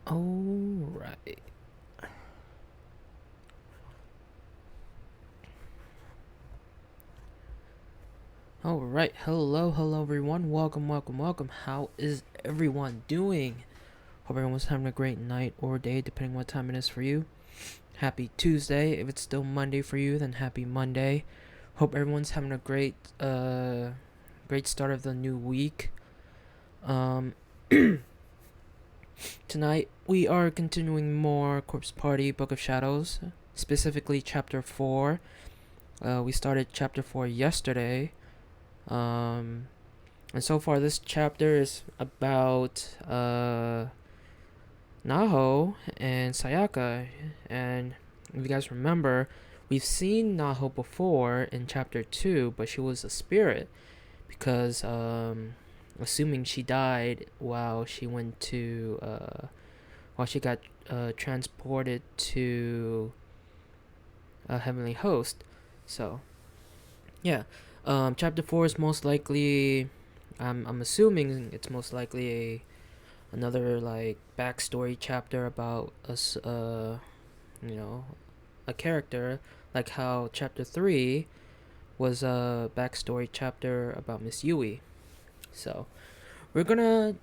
Alright. Alright. Hello everyone. Welcome. How is everyone doing? Hope everyone's having a great night or day, depending what time it is for you. Happy Tuesday. If it's still Monday for you, then happy Monday. Hope everyone's having a great start of the new week. Um, Tonight we are continuing more Corpse Party Book of Shadows, specifically Chapter 4. We started Chapter 4 yesterday. And so far this chapter is about Naho and Sayaka. And if you guys remember, we've seen Naho before in chapter 2, but she was a spirit because assuming she died while she went to while she got transported to a heavenly host. So yeah, chapter 4 is most likely, I'm assuming it's most likely another like backstory chapter about us, you know, a character, like how chapter 3 was a backstory chapter about Miss Yui. So we're gonna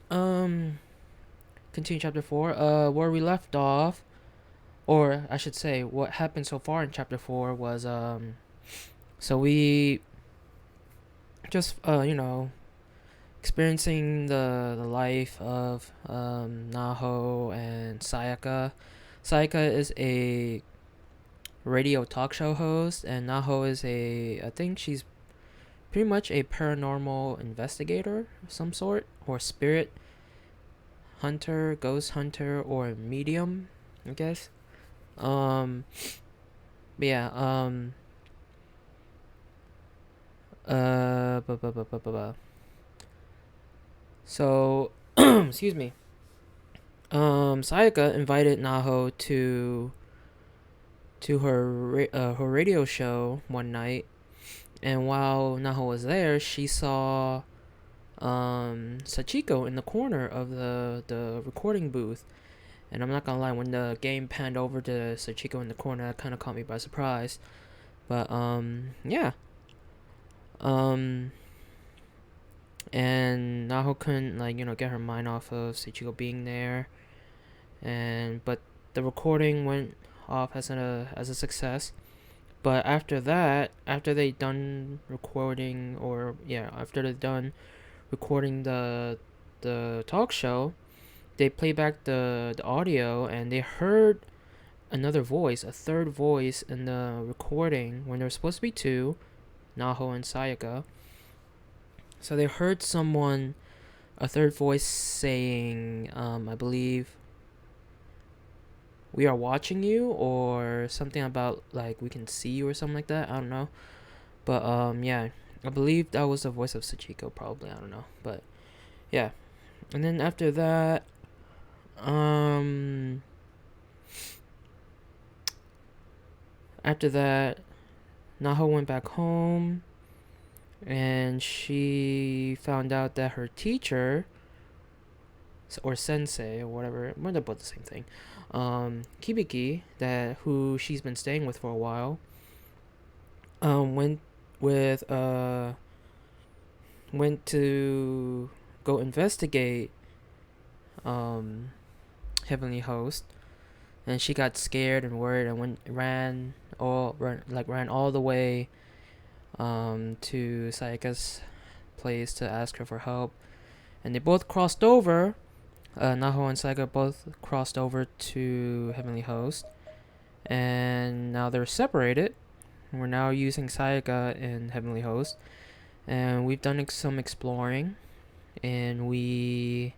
continue chapter 4, where we left off, or I should say what happened so far in chapter 4 was so we just experiencing the life of Naho and Sayaka. Sayaka is a radio talk show host, and Naho is I think she's pretty much a paranormal investigator of some sort, or spirit hunter, ghost hunter, or medium, I guess. Um, but yeah, uh, bu- bu- bu- bu- bu- bu- so, excuse me. Sayaka invited Naho to her radio show one night, and while Naho was there, she saw Sachiko in the corner of the recording booth. And I'm not gonna lie, when the game panned over to Sachiko in the corner, that kind of caught me by surprise. But yeah. Um, and Naho couldn't get her mind off of Sachiko being there, and but the recording went off as a success. But after that, after they done recording, or yeah, after they done recording the talk show, they play back the audio, and they heard another voice, a third voice in the recording when there was supposed to be two, Naho and Sayaka. So they heard someone, a third voice saying, I believe, "We are watching you," or something about like "we can see you," or something like that. I don't know, but yeah, I believe that was the voice of Sachiko. Probably, I don't know, but yeah. And then after that, um, after that, Naho went back home, and she found out that her teacher, or sensei, or whatever, well, they're both the same thing, Kibiki, that who she's been staying with for a while, went with went to go investigate Heavenly Host, and she got scared and worried and ran all the way to Sayaka's place to ask her for help, and they both crossed over. Naho and Sayaka both crossed over to Heavenly Host, and now they're separated. We're now using Sayaka in Heavenly Host, and we've done some exploring, and we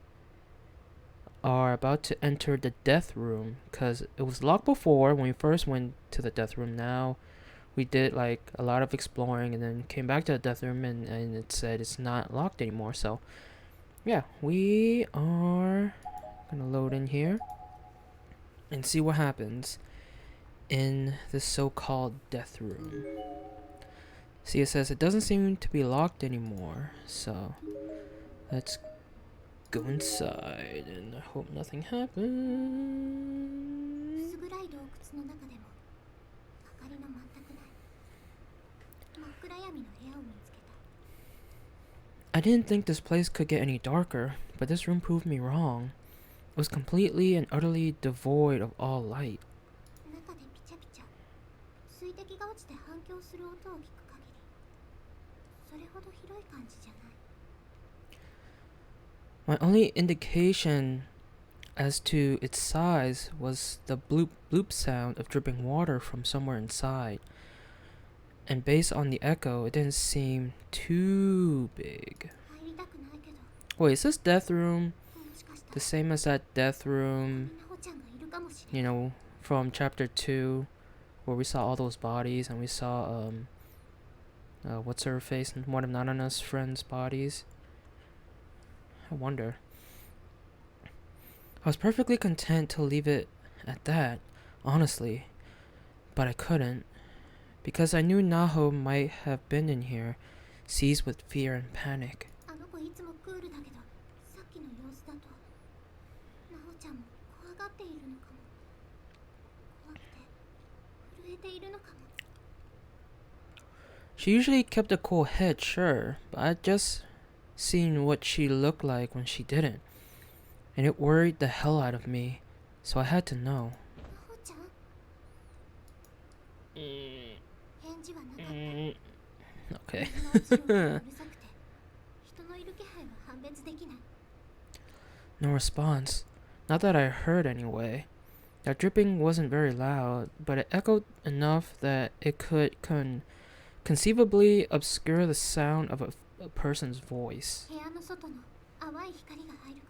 are about to enter the death room because it was locked before when we first went to the death room. Now we did like a lot of exploring and then came back to the death room, and it said it's not locked anymore. So yeah, we are gonna load in here and see what happens in the so-called death room. See, it says it doesn't seem to be locked anymore, so let's go inside and I hope nothing happens. 薄暗い洞窟の中でも明かりの全くない真っ暗闇の部屋を見つけた。 I didn't think this place could get any darker, but this room proved me wrong. It was completely and utterly devoid of all light. 中でピチャピチャ水滴が落ちて反響する音を聞く限りそれほど広い感じじゃない。 My only indication as to its size was the bloop bloop sound of dripping water from somewhere inside. And based on the echo, it didn't seem too big. 入りたくないけど Wait, is this death room もしかした the ら same as that death み room, なほちゃんがいるかもしれ you ない。 know, from chapter 2, where we saw all those bodies and we saw, what's her face and one of Nanana's friends' bodies? I wonder. I was perfectly content to leave it at that, honestly, but I couldn't, because I knew Naho might have been in here, seized with fear and panic. あの子いつもクールだけどさっきの様子だとなほちゃんも怖がっているのかも。怖くて震えているのかも。 She usually kept a cool head, sure, but I'd just seen what she looked like when she didn't, and it worried the hell out of me, so I had to know. なほちゃん返事はなかった。 Okay. 水の後ろがうるさくて人のいる気配は判別できない。 No response. Not that I heard anyway. That dripping wasn't very loud, but it echoed enough that it could conceivably obscure the sound of a person's voice. 部屋の外の淡い光が入るか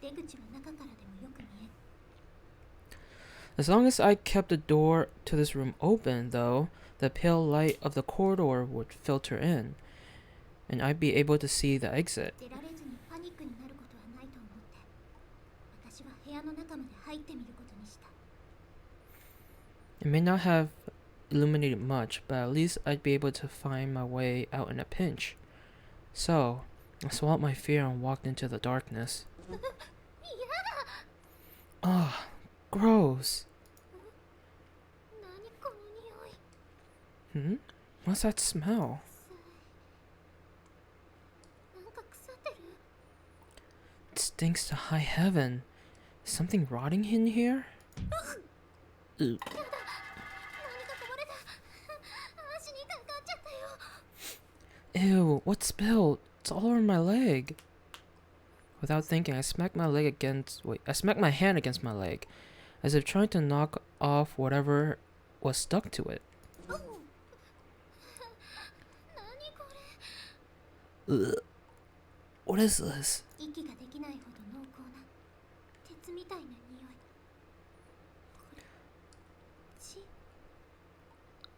ら出口は中からでもよく見える。 As long as I kept the door to this room open, though, the pale light of the corridor would filter in, and I'd be able to see the exit. 出られずにパニックになることはないと思って私は部屋の中まで入ってみることにした。 It may not have illuminated much, but at least I'd be able to find my way out in a pinch. So, I swallowed my fear and walked into the darkness. 嫌だ。 Ugh, gross. 何この匂い。 Hmm? What's that smell? なんか腐ってる。 It stinks to high heaven. Is something rotting in here? Ugh. 何かこぼれた。足にかかっちゃったよ。 Ew, what spilled? It's all over my leg. Without thinking, I smacked my hand against my leg, as if trying to knock off whatever was stuck to it. 何これ。 Ugh. What is this? 息ができないほど濃厚な鉄みたいな匂い。これ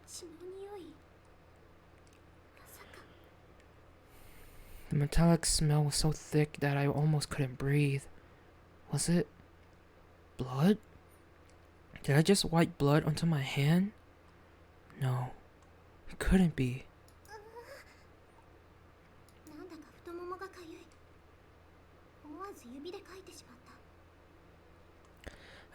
血の匂い。まさか。 The metallic smell was so thick that I almost couldn't breathe. Was it blood? Did I just wipe blood onto my hand? No, it couldn't be. なんだか太ももがかゆい。思わず指でかいてしまった。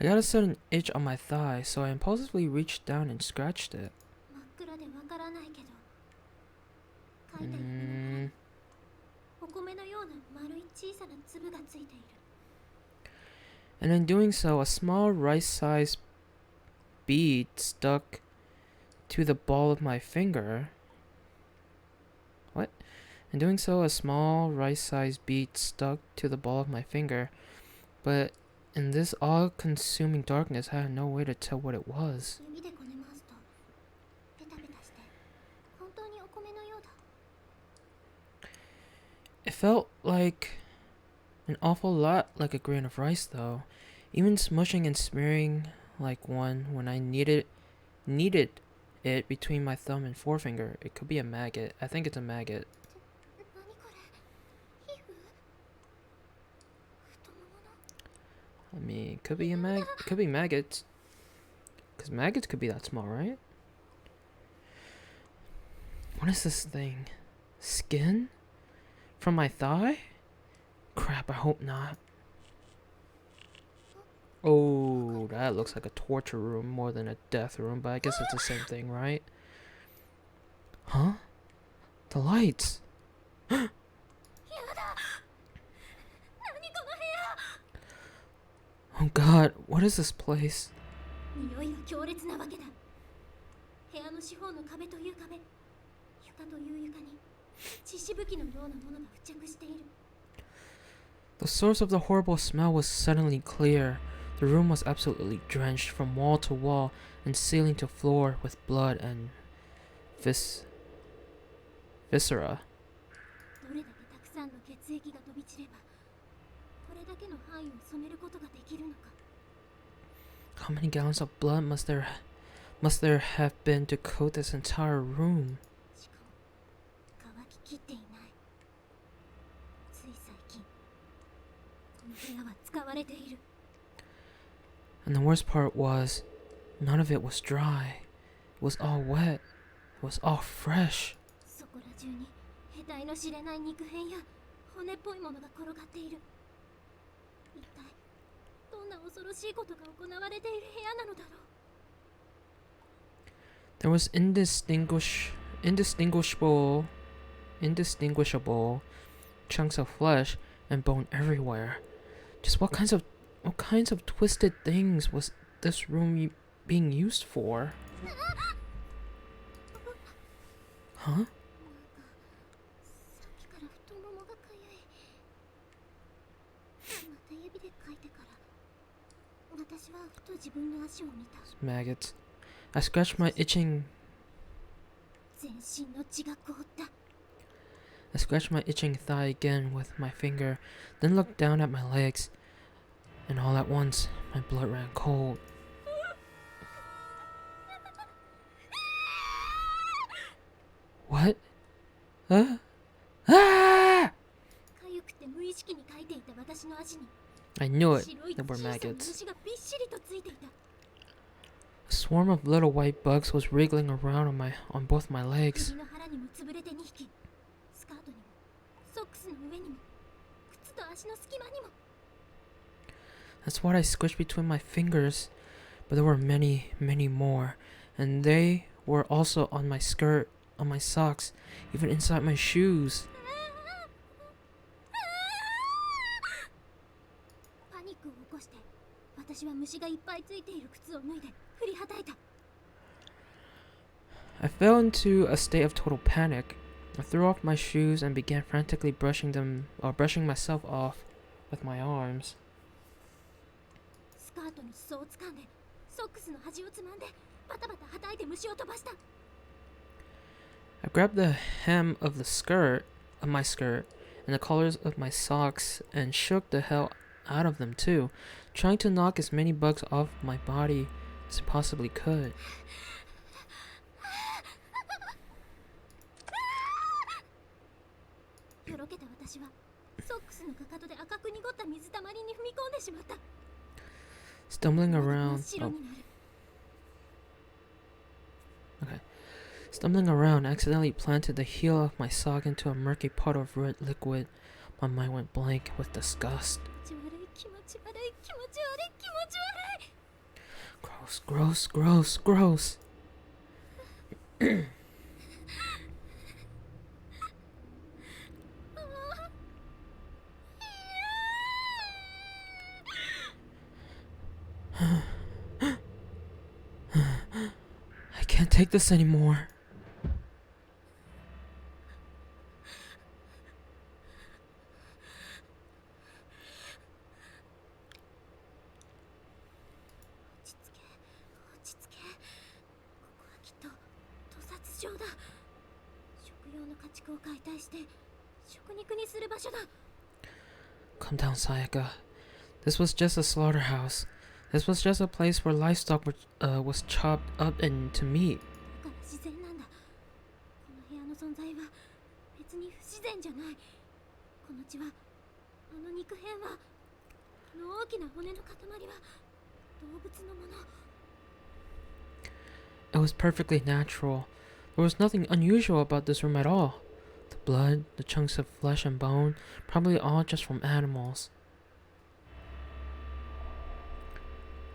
I got a sudden itch on my thigh, so I impulsively reached down and scratched it. 真っ暗でわからないけど書いてあるものがお米のような丸い小さな粒がついている。 And in doing so, a small rice-sized bead stuck to the ball of my finger. What? In doing so, a small rice-sized bead stuck to the ball of my finger, but in this all-consuming darkness, I had no way to tell what it was. 指でこね回すとペタペタして本当にお米のようだ。 It felt like an awful lot like a grain of rice, though. Even smushing and smearing like one when I needed it between my thumb and forefinger. It could be a maggot. I think it's a maggot. 何これ。皮膚。太ももの。 I mean, it could be it could be maggots. Because maggots could be that small, right? What is this thing? Skin? From my thigh? Crap, I hope not. Oh, that looks like a torture room more than a death room, but I guess it's the same thing, right? Huh? The lights! やだ、何この部屋。 Oh god, what is this place? 匂いは強烈なわけだ。部屋の四方の壁という壁、床という床に血しぶきのようなものが付着している。 The source of the horrible smell was suddenly clear. The room was absolutely drenched from wall to wall and ceiling to floor with blood and viscera. どれだけたくさんの血液が飛び散れば、これだけの範囲を染めることができるのか。 How many gallons of blood must there have been to coat this entire room? しかも乾ききっていない。つい最近、この部屋は使われている。 And the worst part was, none of it was dry. It was all wet. It was all fresh. そこら中に得体の知れない肉片や骨っぽいものが転がっている。一体どんな恐ろしいことが行われている部屋なのだろう。 There was indistinguishable chunks of flesh and bone everywhere. Just what kinds of twisted things was this room being used for? Huh? さっきから太ももがかゆい。また指で書いてから私はふと自分の足を見た。 Maggots. I scratched my itching 全身の血が凍った。 I scratched my itching thigh again with my finger, then looked down at my legs, and all at once my blood ran cold. What? Ah! かゆくて無意識に書いていた私の足に I knew it. 白い There were 小さな maggots. 虫がびっしりとついていた。 A swarm of little white bugs was wriggling around on both my legs. 首の腹にも潰れて2匹。スカートにもソックスの上にも靴と足の隙間にも。 That's what I squished between my fingers, but there were many, many more, and they were also on my skirt, on my socks, even inside my shoes. パニックを起こして私は虫がいっぱいついている靴を脱いで振りはたいた。 I fell into a state of total panic. I threw off my shoes and began frantically brushing myself off with my arms. スカートの裾を掴んでソックスの端をつまんでバタバタはたいて虫を飛ばした。 I grabbed the hem of my skirt, and the collars of my socks and shook the hell out of them too, trying to knock as many bugs off my body as I possibly could. よろけた私はソックスのかかとで赤く濁った水たまりに踏み込んでしまった。 Stumbling 真っ around, 白になる。 Stumbling around, I accidentally planted the heel of my sock into a murky pot of red liquid. My mind went blank with disgust. 気持ち悪い気持ち悪い気持ち悪い気持ち悪い。 Gross, gross, gross, gross. I can't take this anymore. 落ち着け落ち着け。ここはきっと屠殺場だ。食用の家畜を解体して食肉にする場所だ。 Calm down, Sayaka. This was just a slaughterhouse. This was just a place where livestock was chopped up into meat. だから自然なんだ。この部屋の存在は別に不自然じゃない。この血はあの肉片はあの大きな骨の塊は動物のもの。 It was perfectly natural. There was nothing unusual about this room at all. The blood, the chunks of flesh and bone, probably all just from animals.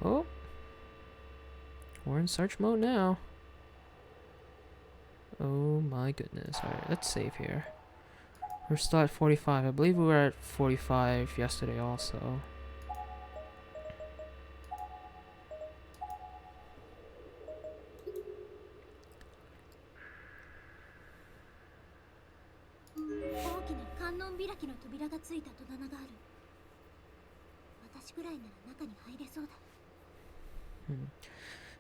Oh. We're in search mode now. Oh my goodness. Alright, let's save here. We're still at 45. I believe we were at 45 yesterday also.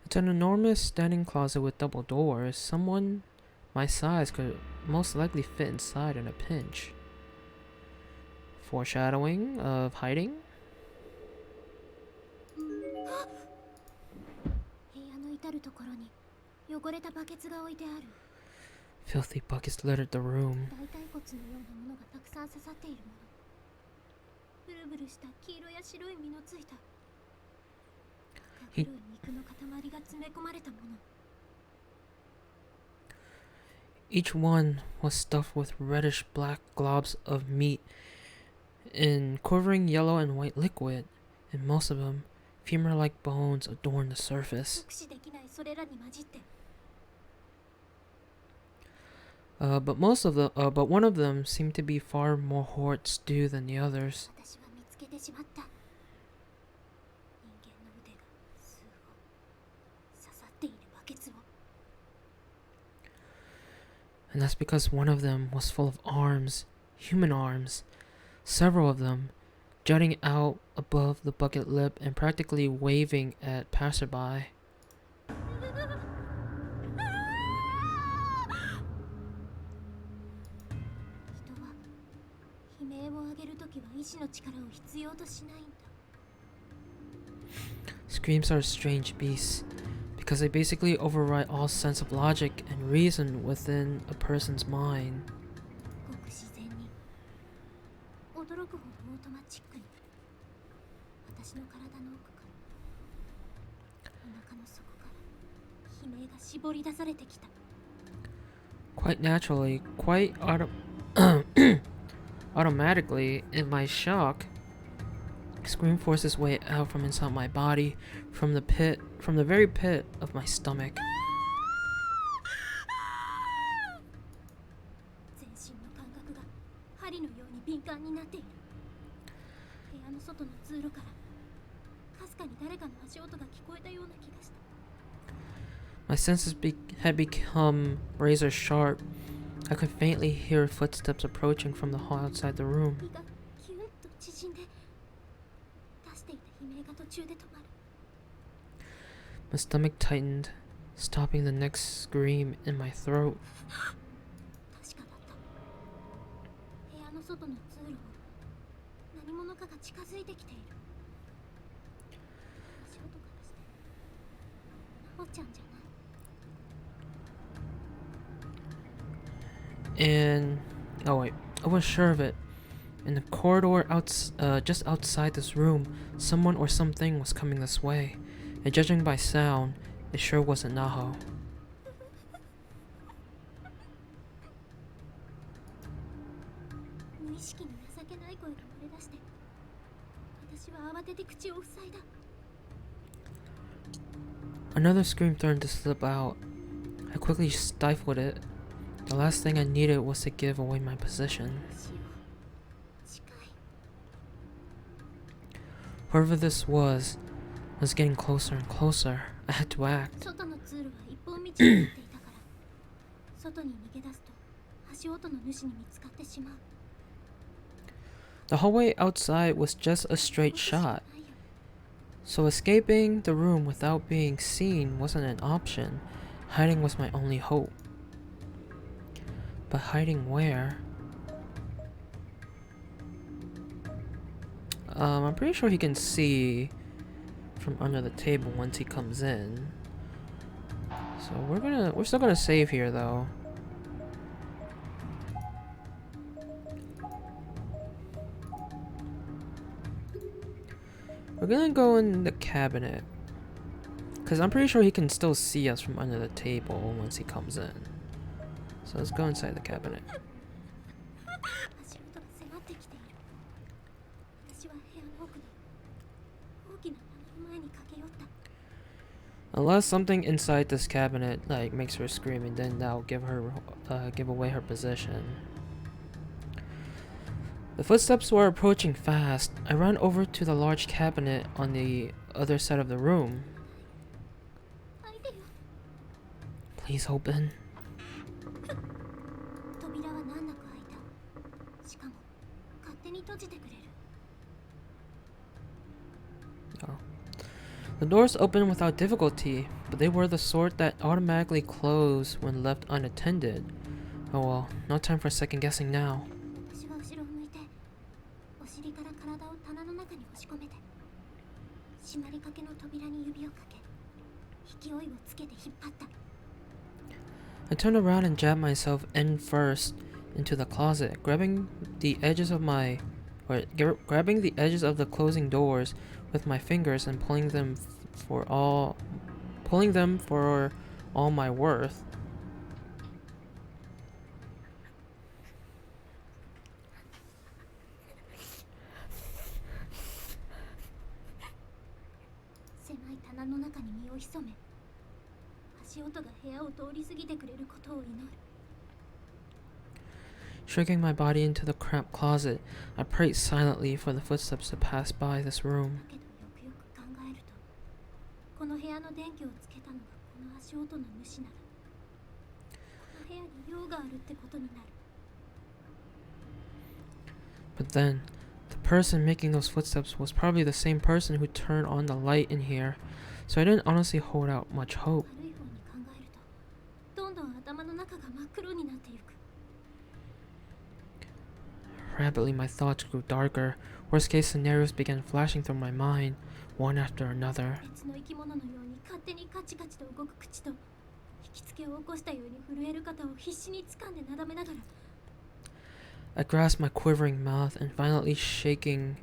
It's an enormous standing closet with double doors. Someone my size could most likely fit inside in a pinch. Foreshadowing of hiding. Filthy buckets littered the room. Each one was stuffed with reddish black globs of meat in quivering yellow and white liquid, and most of them, femur-like bones adorned the surface. But one of them seemed to be far more horrid stew than the others. And that's because one of them was full of arms, human arms, several of them, jutting out above the bucket lip and practically waving at passerby. Screams are strange beasts, because they basically override all sense of logic and reason within a person's mind. Quite naturally, automatically, in my shock, scream forced its way out from inside my body, from the very pit of my stomach. My senses had become razor sharp. I could faintly hear footsteps approaching from the hall outside the room. My stomach tightened, stopping the next scream in my throat. And oh wait, I was sure of it. In the corridor just outside this room, someone or something was coming this way. And judging by sound, it sure wasn't Naho. Another scream threatened to slip out. I quickly stifled it. The last thing I needed was to give away my position. Whoever this was getting closer and closer. I had to act. The hallway outside was just a straight shot, so escaping the room without being seen wasn't an option. Hiding was my only hope. But hiding where? I'm pretty sure he can see from under the table once he comes in. So we're still gonna save here though. We're gonna go in the cabinet, because I'm pretty sure he can still see us from under the table once he comes in. So let's go inside the cabinet. 足音が迫ってきている。私は部屋の奥で大きな棚の前に駆け寄った。 Unless something inside this cabinet like makes her scream, and then that'll give away her position. The footsteps were approaching fast. I ran over to the large cabinet on the other side of the room. 開いてよ。 Please open. 扉は難なく開いた。しかも勝手に閉じてくれる。 The doors opened without difficulty, but they were the sort that automatically close when left unattended. Oh well, no time for second guessing now. 私は後ろを向いてお尻から体を棚の中に押し込めて閉まりかけの扉に指をかけ勢いをつけて引っ張った。 I turned around and jabbed myself in first into the closet, grabbing the edges of the closing doors with my fingers and pulling them for all my worth. 狭い棚の中に身を潜め、足音が部屋を通り過ぎてくれることを祈る。 Shrinking my body into the cramped closet, I prayed silently for the footsteps to pass by this room. だけどよくよく考えると、この部屋の電気をつけたのがこの足音の主なら、この部屋に用があるってことになる。 But then, the person making those footsteps was probably the same person who turned on the light in here, so I didn't honestly hold out much hope. 悪い方に考えると、どんどん頭の中が真っ黒になっていく。 Rapidly, my thoughts grew darker. Worst-case scenarios began flashing through my mind, one after another. 別の生き物のように勝手にカチカチと動く口と、引きつけを起こしたように震える肩を必死に掴んでなだめながら、 I grasped my quivering mouth and violently shaking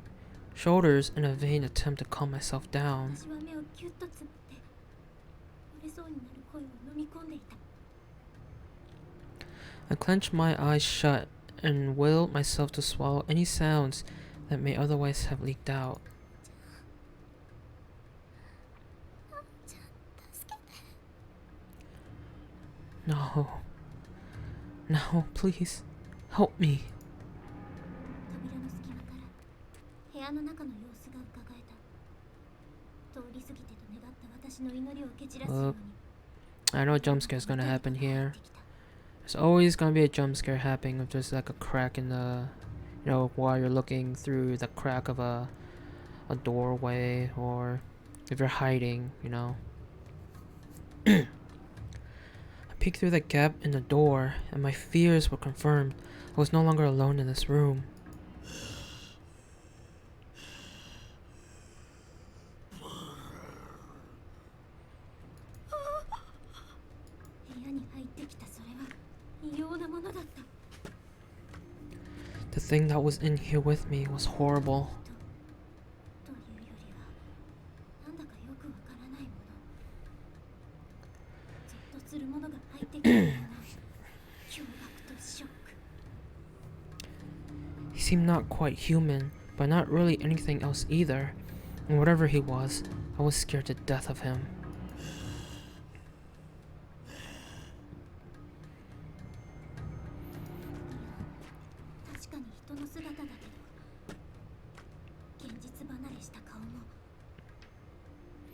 shoulders in a vain attempt to calm myself down. 私は目をギュッとつぶって折れそうになる声を飲み込んでいた。 I clenched my eyes shut and willed myself to swallow any sounds that may otherwise have leaked out. 助けて。 No. No, please. Help me. 扉の隙間から部屋の中の様子が伺えた。通り過ぎてと願った私の祈りを蹴散らすように。 I know a jump scare is gonna happen here. There's always gonna be a jump scare happening if there's like a crack in the, while you're looking through the crack of a doorway, or if you're hiding, I peeked through the gap in the door, and my fears were confirmed. I was no longer alone in this room. 部屋に入ってきたそれは異様なものだった。 The thing that was in here with me was horrible. というよりはなんだかよくわからないもの。ゾッとするものが入ってきたような驚愕とショック。 He seemed not quite human, but not really anything else either. And whatever he was, I was scared to death of him. 確かに人の姿だけど、現実離れした顔も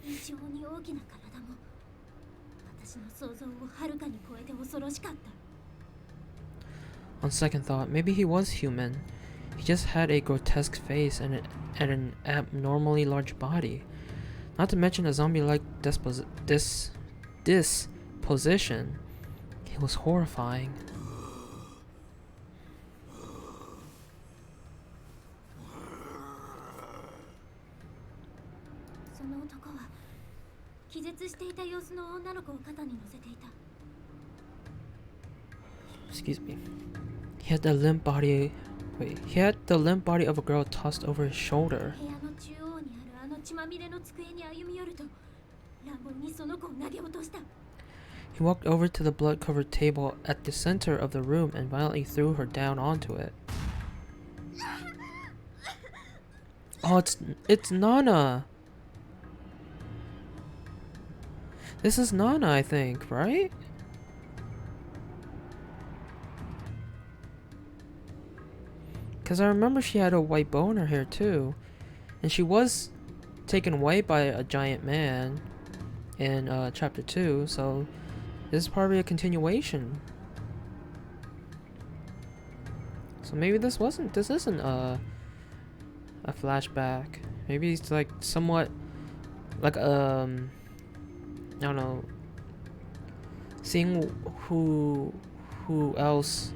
異常に大きな体も私の想像をはるかに超えて恐ろしかった。 On second thought, maybe he was human. He just had a grotesque face and an abnormally large body. Not to mention a zombie-like disposition. He was horrifying. その男は気絶していた様子の女の子を肩に乗せていた。 Excuse me. He had the limp body. He had the limp body of a girl tossed over his shoulder. 部屋の中央にあるあの血まみれの机に歩み寄ると、乱暴にその子を投げ落とした。 He walked over to the blood-covered table at the center of the room and violently threw her down onto it. Oh, it's Nana. This is Nana, I think, right? Because I remember she had a white bow in her hair too. And she was taken away by a giant man in chapter 2, so this is probably a continuation. So maybe this isn't a flashback. Maybe it's like somewhat like I don't know, seeing who else,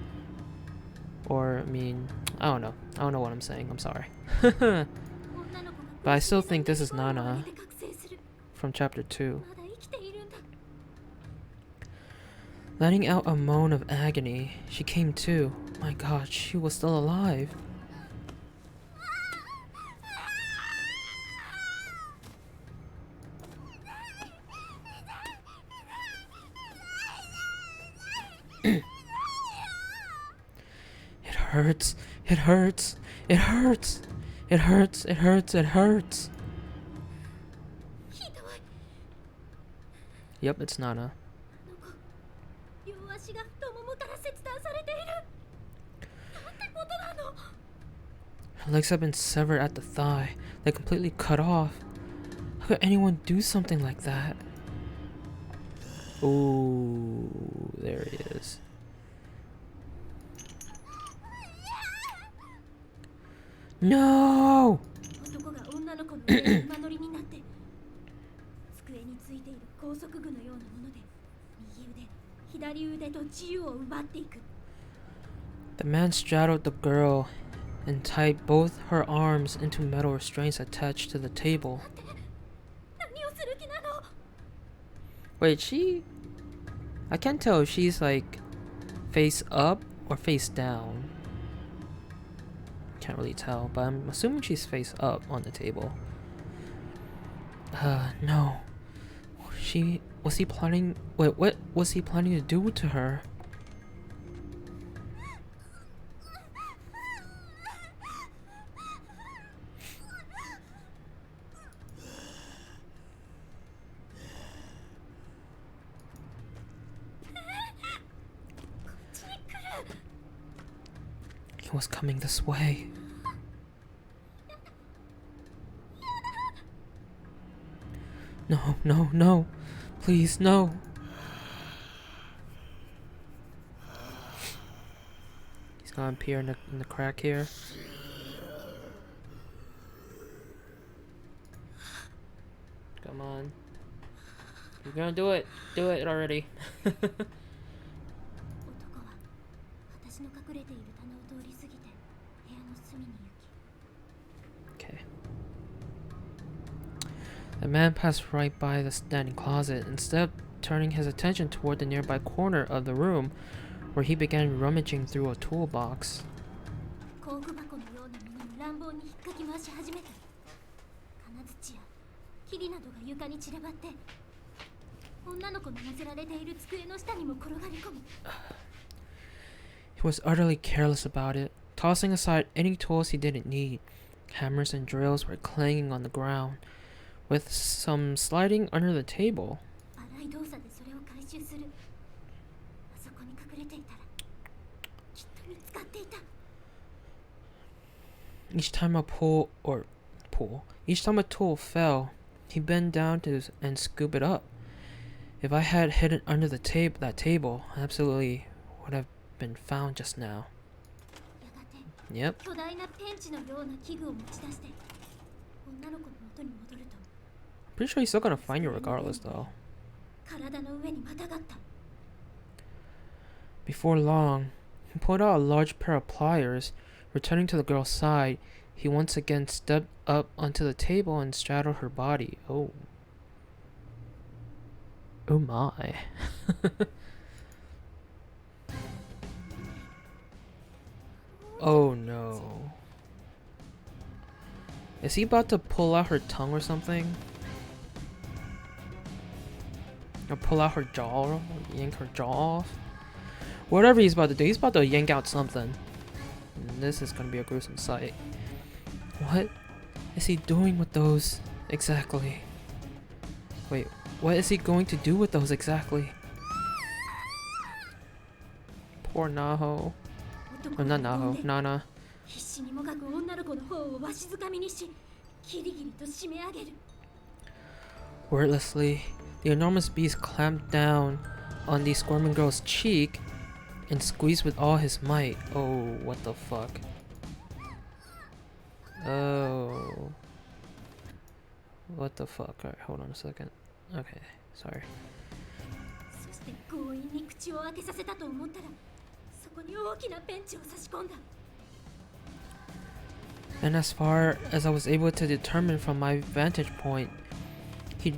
or I mean, I don't know what I'm saying. I'm sorry. But I still think this is Nana from chapter 2. Letting out a moan of agony, she came to. My god, she was still alive. It hurts. It hurts. It hurts. It hurts. It hurts. It hurts. Yep, it's Nana. Her legs have been severed at the thigh. They're completely cut off. How could anyone do something like that? Ooh, there he is. No! The man straddled the girl and tied both her arms into metal restraints attached to the table. Wait, I can't tell if she's like face up or face down. Can't really tell, but I'm assuming she's face up on the table. No. Was he planning? Wait, what was he planning to do to her? He was coming this way. No, no, no. Please, no. He's gonna appear in the crack here. Come on. You're gonna do it. Do it already. Okay. The man passed right by the standing closet, instead of turning his attention toward the nearby corner of the room, where he began rummaging through a toolbox. He was utterly careless about it, tossing aside any tools he didn't need. Hammers and drills were clanging on the ground, with some sliding under the table. Each time a tool fell, he bent down and scoop it up. If I had hidden under that table, absolutely would have been found just now. Yep. Pretty sure he's still gonna find you regardless, though. Before long, he pulled out a large pair of pliers. Returning to the girl's side, he once again stepped up onto the table and straddled her body. Oh. Oh my. Oh no. Is he about to pull out her tongue or something? Or pull out her jaw? Or yank her jaw off? Whatever he's about to do, he's about to yank out something. And this is gonna be a gruesome sight. What is he doing with those exactly? Wait, what is he going to do with those exactly? Poor Naho. 男 Oh, を not 囲ん Naho. で Nana. 必死にもがく女の子の方をわしづかみにしギリギリと締め上げる Wordlessly, the enormous beast clamped down on the squirming girl's cheek and squeezed with all his might. Oh, what the fuck? Oh. What the fuck? Alright, hold on a second. Okay, sorry. そして強引に口を開けさせたと思ったらそこに大きなペンチを差し込んだ And as far as I was able to determine from my vantage point, he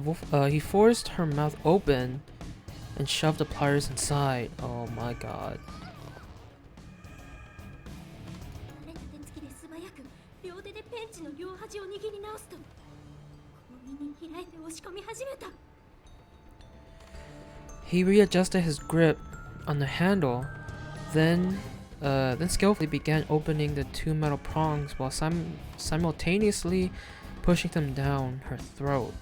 forced her mouth open and shoved the pliers inside. Oh my god. 慣れた手つきで素早く両手でペンチの両端を握り直すと強引に開いて押し込み始めた He readjusted his grip on the handle, then skillfully began opening the two metal prongs while simultaneously pushing them down her throat.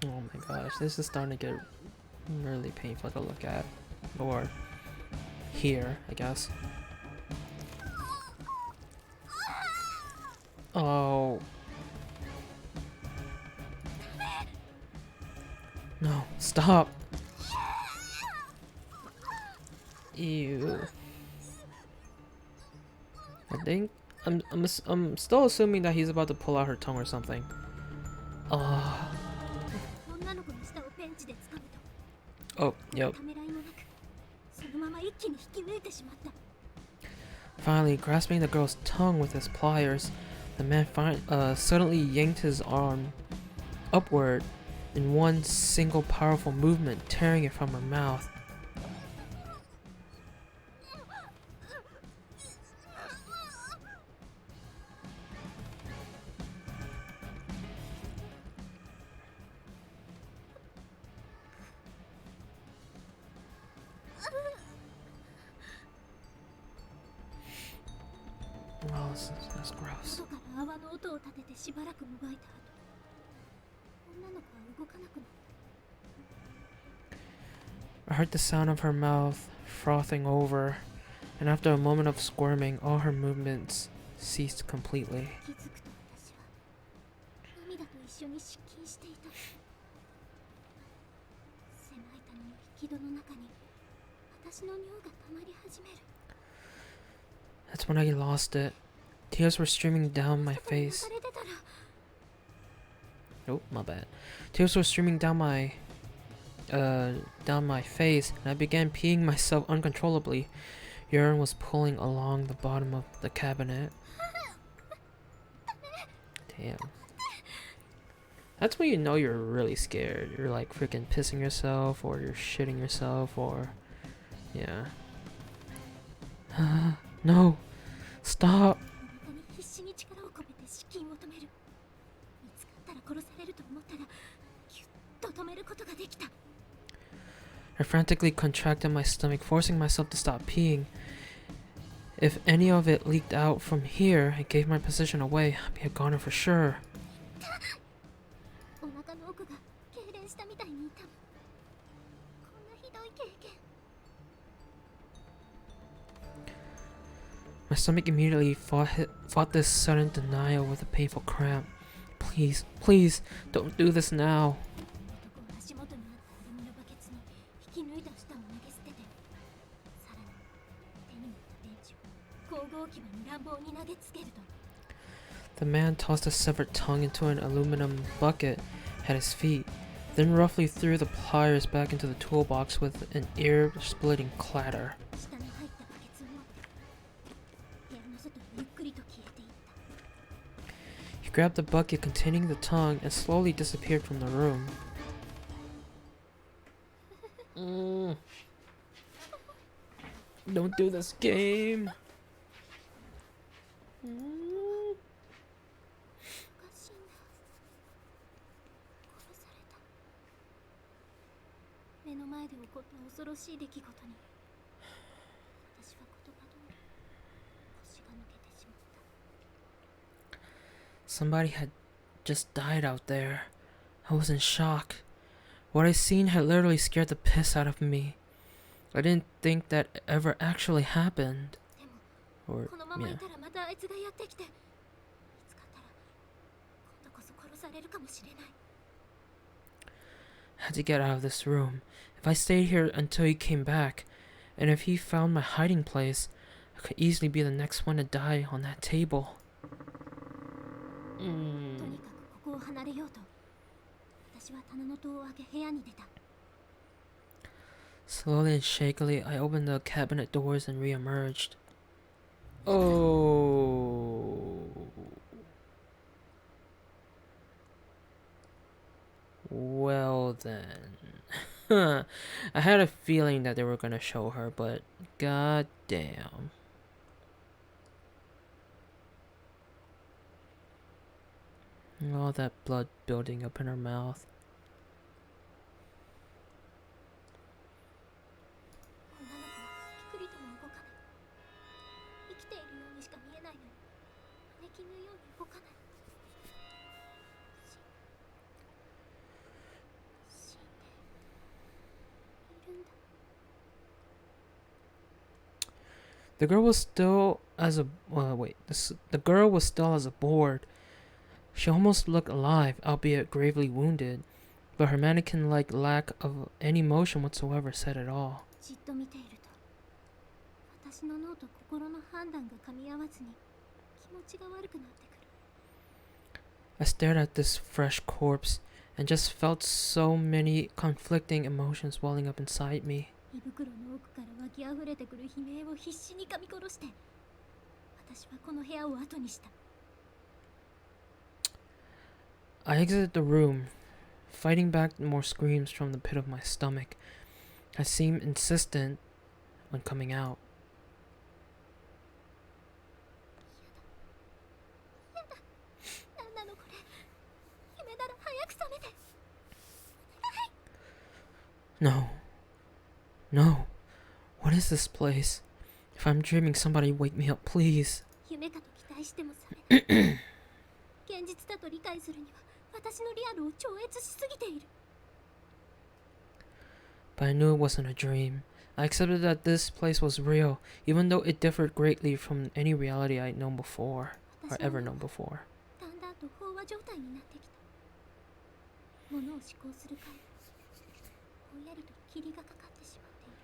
Oh my gosh, this is starting to get really painful to look at. Or hear, I guess. Oh. No, stop. Ew. I think I'm still assuming that he's about to pull out her tongue or something. Oh. 女の子の舌をペンチで掴む Oh, と yep. ためらいもなくそのまま一気に引き抜いてしまった Finally, grasping the girl's tongue with his pliers, the man suddenly yanked his arm upward in one single powerful movement, tearing it from her mouth. Well, that's gross. 喉から泡の音を立ててしばらくもがいた後女の子は動かなくなった I heard the sound of her mouth frothing over, and after a moment of squirming, all her movements ceased completely. 気づくと私は涙と一緒に失禁していた狭い谷の引き戸の中に私の尿が溜まり始める That's when I lost it. Tears were streaming down my 外に流 face. れ出たら Oh, my bad. Tears were streaming down my face, and I began peeing myself uncontrollably. Urine was pulling along the bottom of the cabinet. Damn. That's when you know you're really scared. You're like freaking pissing yourself, or you're shitting yourself, or yeah. No, stop. お腹に必死に力を込めて失禁を止める見つかったら殺されると思ったらギュッと止めることができた I frantically contracted my stomach, forcing myself to stop peeing. If any of it leaked out from here, I gave my position away. I'd be a goner for sure. お腹の奥が痙攣したみたいに痛むこんなひどい経験 My stomach immediately fought this sudden denial with a painful cramp. Please, please, don't do this now. 男は足元にあったアルミのバケツに引き抜いた舌を投げ捨ててさらに手に持ったペンチを工具置き場に乱暴に投げつけると The man tossed a severed tongue into an aluminum bucket at his feet, then roughly threw the pliers back into the toolbox with an ear-splitting clatter. 下の入ったバケツを持って部屋の外にゆっくりと消えていった He grabbed the bucket containing the tongue and slowly disappeared from the room. Don't do this game. おかしいんだ殺された目の前で起こった恐ろしい出来事に私は言葉が somebody had just died out there. I was in shock. What I seen had literally scared the piss out of me. I didn't think that ever actually happened. でも Or, このままい yeah. たらまたあいつがやってきて、見つかったら今度こそ殺されるかもしれない。 I had to get out of this room. If I stayed here until he came back, and if he found my hiding place, I could easily be the next one to die on that table. とにかくここを離れようと、私は棚の戸を開け部屋に出た。 Slowly and shakily, I opened the cabinet doors and re-emerged. Oh. Well then. I had a feeling that they were gonna show her, but god damn. All that blood building up in her mouth. 女の子はピクリとも動かない。生きているようにしか見えないのに、マネキンのように動かない。死んでいるんだ。 The girl was still as a the girl was still as a board. She almost looked alive, albeit gravely wounded, but her mannequin-like lack of any motion whatsoever said it all. じっと見ていると、私の脳と心の判断が噛み合わずに気持ちが悪くなってくる。 I stared at this fresh corpse and just felt so many conflicting emotions welling up inside me. 胃袋の奥から湧き溢れてくる悲鳴を必死に噛み殺して、私はこの部屋を後にした。 I exited the room, fighting back more screams from the pit of my stomach. I seemed insistent on coming out. なんなのこれ。夢なら早く覚めて。 No. No. What is this place? If I'm dreaming, somebody wake me up, please. 夢かと期待しても覚めない。現実だと理解するには私のリアルを超越しすぎている。 But I knew it wasn't a dream. I accepted that this place was real, even though it differed greatly from any reality I'd known before, or 私 ever の known before. だんだんと飽和状態になってきた。物を思考する回ぼんやりと霧がかかってしまっている。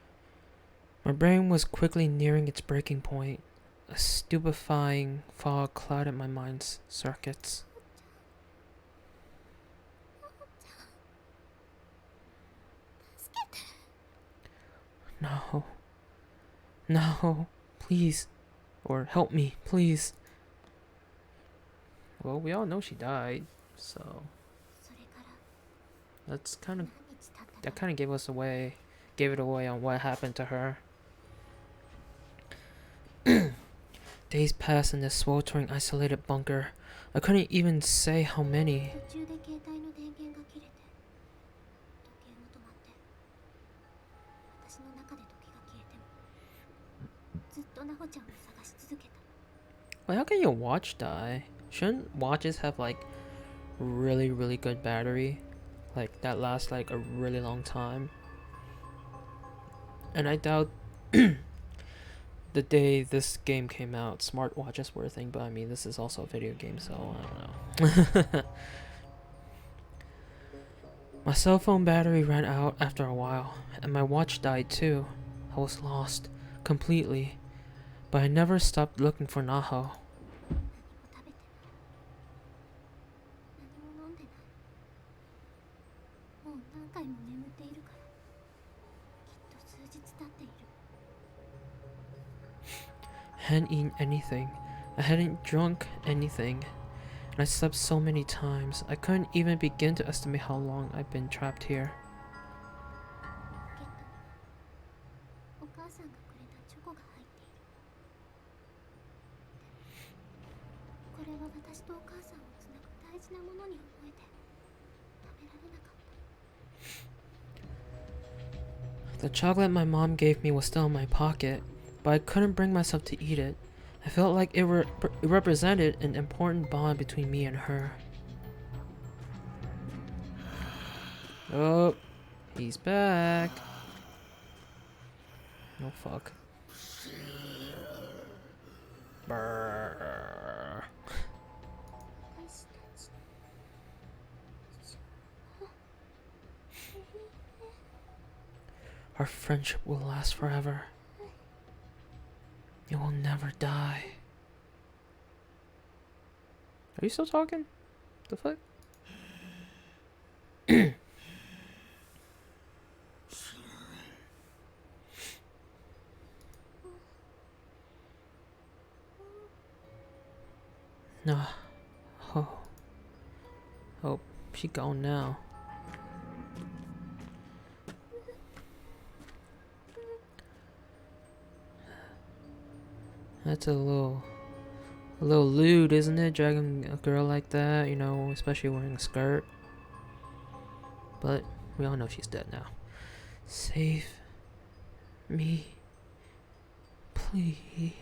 My brain was quickly nearing its breaking point. A stupefying fog clouded my mind's circuits. No. No. Please. Or help me, please. Well, we all know she died, so それから that's kind 何 of 日経った that か kind of gave it away on what happened to her. Days passed in this sweltering, isolated bunker. I couldn't even say how many. 途中で携帯の電源が切れて時計も止まって私の中で時が消えてもずっとナホちゃんを探し続けた。 Wait, how can your watch die? Shouldn't watches have like really, really good battery? Like that lasts like a really long time. And I doubt the day this game came out, smartwatches were a thing, but I mean, this is also a video game, so I don't know. My cell phone battery ran out after a while, and my watch died too. I was lost, completely. But I never stopped looking for Naho. 何も食べてない。何も飲んでない。もう何回も眠っているからきっと数日経っている。 I hadn't eaten anything. I hadn't drunk anything. And I slept so many times, I couldn't even begin to estimate how long I've been trapped here. ポケットにはお母さんがくれたチョコが入っている。これは私とお母さんをつなぐ大事なものに思えて食べられなかった。 The chocolate my mom gave me was still in my pocket, but I couldn't bring myself to eat it. I felt like it represented an important bond between me and her. Oh, he's back. No fuck. Brrr. Our friendship will last forever. It will never die. Are you still talking? The fuck? No. Oh. Oh, she gone now. That's a little lewd, isn't it? Dragging a girl like that, you know, especially wearing a skirt. But we all know she's dead now. Save me, please.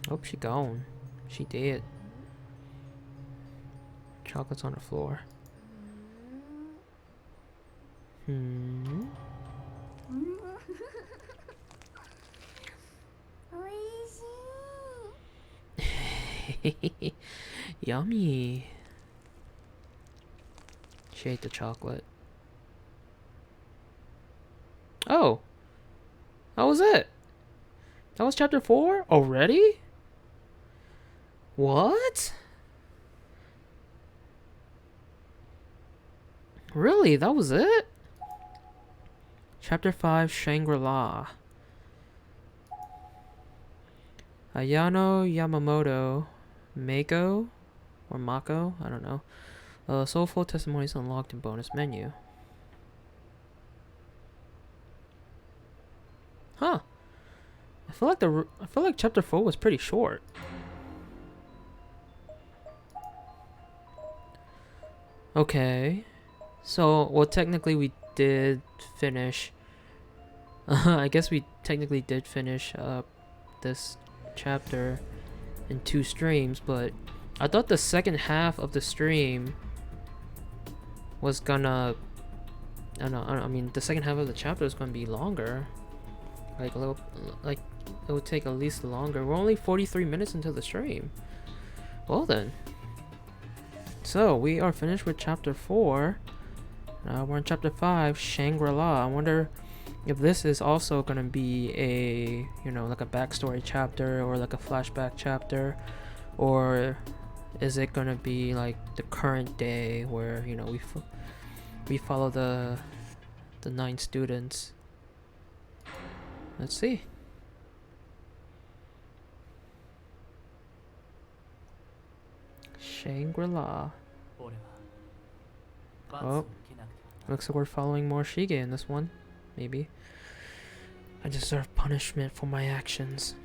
Oh, she gone. She dead. Chocolate's on the floor. Hmm. Yummy. She ate the chocolate. Oh. That was it. That was chapter 4 already? What? Really? That was it? Chapter 5, Shangri-La. Ayano Yamamoto, Mako, or Mako, I don't know. Soulful testimonies unlocked in bonus menu. Huh. I feel like chapter 4 was pretty short. Okay. So, well, technically we did finish. I guess we technically did finish this chapter in 2 streams, but I thought the second half of the stream was gonna, I mean, the second half of the chapter is gonna be longer. Like a little, like it would take at least longer. We're only 43 minutes into the stream. Well then. So we are finished with chapter 4. We're in chapter 5, Shangri-La. I wonder if this is also gonna be a, you know, like a backstory chapter or like a flashback chapter, or is it gonna be like the current day where, you know, we follow the 9 students. Let's see. Shangri-La. Oh, looks like we're following more Shige in this one. Maybe. I deserve punishment for my actions.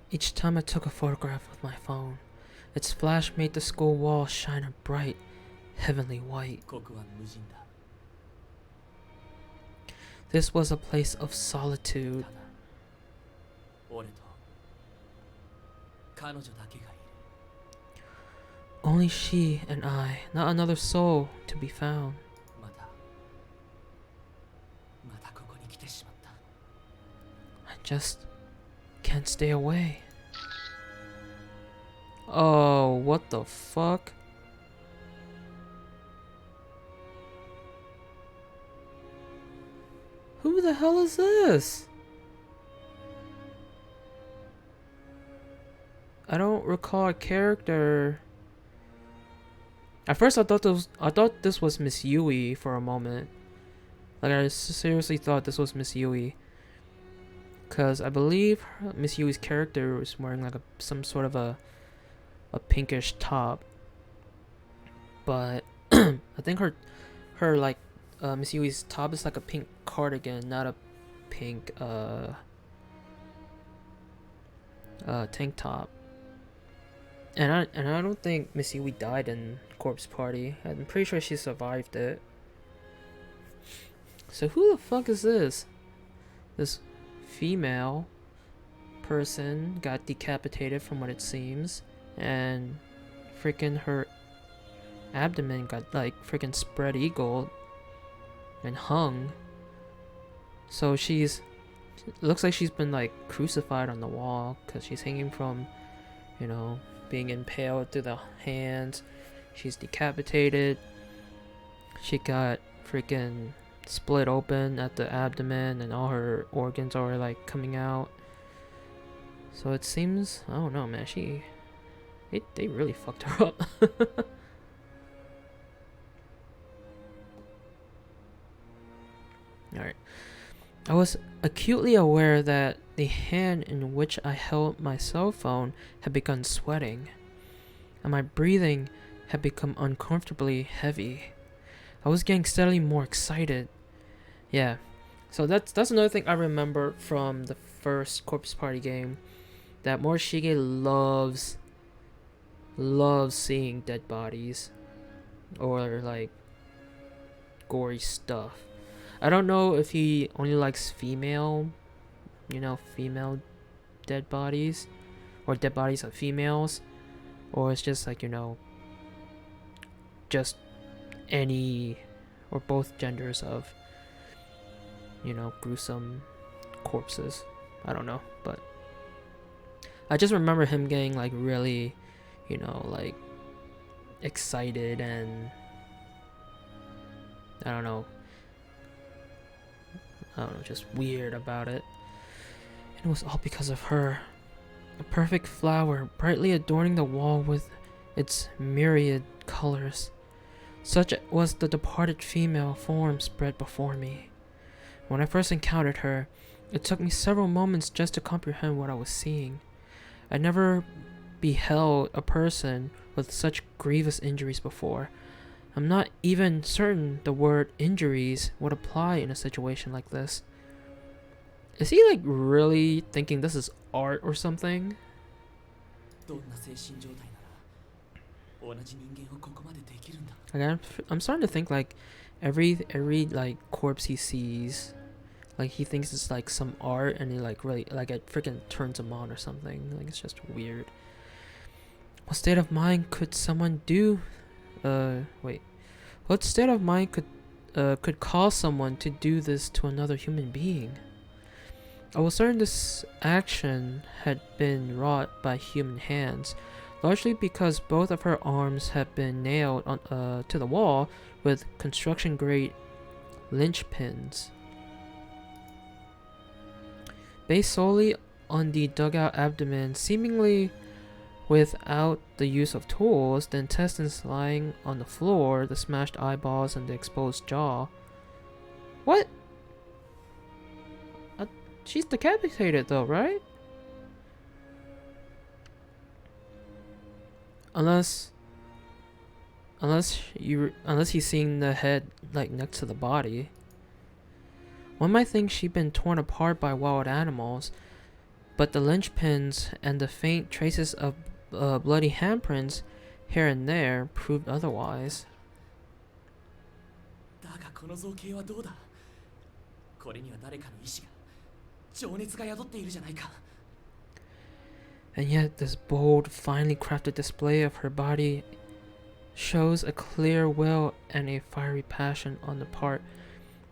Each time I took a photograph with my phone, its flash made the school wall shine a bright, heavenly white. This was a place of solitude. Only she and I, not another soul to be found. I just can't stay away. Oh, what the fuck? Who the hell is this? I don't recall a character. At first I thought this was Miss Yui for a moment. Like I seriously thought this was Miss Yui. Cause I believe Miss Yui's character was wearing like some sort of a pinkish top. But I think her like Miss Yui's top is like a pink cardigan, not a pink tank top. And I don't think Miss Yui died in Corpse Party. I'm pretty sure she survived it. So who the fuck is this? This female person got decapitated from what it seems, and freaking her abdomen got like freaking spread eagle and hung. So she's looks like she's been like crucified on the wall because she's hanging from, you know, being impaled through the hands. She's decapitated. She got freaking split open at the abdomen and all her organs are like coming out. So it seems, I don't know, man, they really fucked her up. Alright. I was acutely aware that the hand in which I held my cell phone had begun sweating, and my breathing had become uncomfortably heavy. I was getting steadily more excited. Yeah, so that's another thing I remember from the first Corpse Party game, that Morishige loves seeing dead bodies or like gory stuff. I don't know if he only likes female dead bodies or dead bodies of females, or it's just like, just any or both genders of, gruesome corpses. I don't know, but I just remember him getting like really, like excited and I don't know, just weird about it. And it was all because of her. A perfect flower, brightly adorning the wall with its myriad colors. Such was the departed female form spread before me. When I first encountered her, it took me several moments just to comprehend what I was seeing. I never beheld a person with such grievous injuries before. I'm not even certain the word injuries would apply in a situation like this. Is he like really thinking this is art or something? Like I'm starting to think like every like corpse he sees, like he thinks it's like some art and he like really like it freaking turns him on or something. Like it's just weird. What state of mind could someone do? What state of mind could cause someone to do this to another human being? I was certain this action had been wrought by human hands, largely because both of her arms had been nailed on, to the wall with construction-grade linchpins. Based solely on the dug-out abdomen, seemingly without the use of tools, the intestines lying on the floor, the smashed eyeballs, and the exposed jaw. What? She's decapitated though, right? Unless he's seeing the head like next to the body. One might think she'd been torn apart by wild animals, but the linchpins and the faint traces of bloody handprints here and there proved otherwise. And yet this bold, finely crafted display of her body shows a clear will and a fiery passion on the part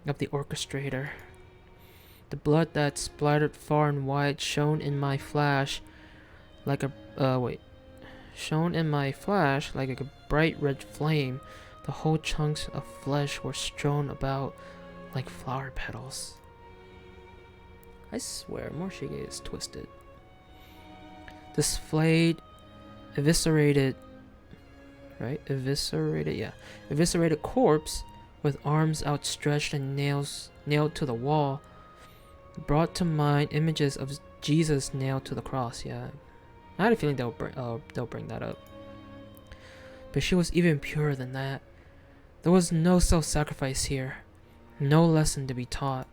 of the orchestrator. The blood that splattered far and wide shone in my flash like a bright red flame. The whole chunks of flesh were strewn about like flower petals. I swear, Morishige is twisted. This flayed, eviscerated corpse with arms outstretched and nailed to the wall brought to mind images of Jesus nailed to the cross. Yeah, I had a feeling they'll bring that up. But she was even purer than that. There was no self-sacrifice here, no lesson to be taught.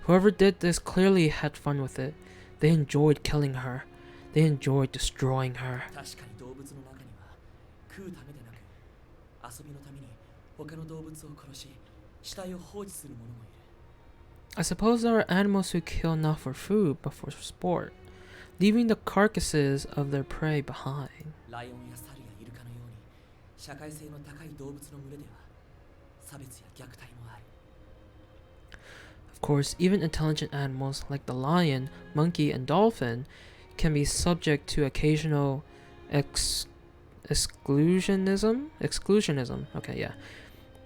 Whoever did this clearly had fun with it. They enjoyed killing her. They enjoyed destroying her. 確かに動物の中には食うためでなく遊びのために他の動物を殺し死体を放置する者もいる。 I suppose there are animals who kill not for food but for sport, leaving the carcasses of their prey behind. ライオンや猿やイルカのように社会性の高い動物の群れでは差別や虐待もある。 Of course, even intelligent animals like the lion, monkey, and dolphin can be subject to occasional exclusionism, okay, yeah,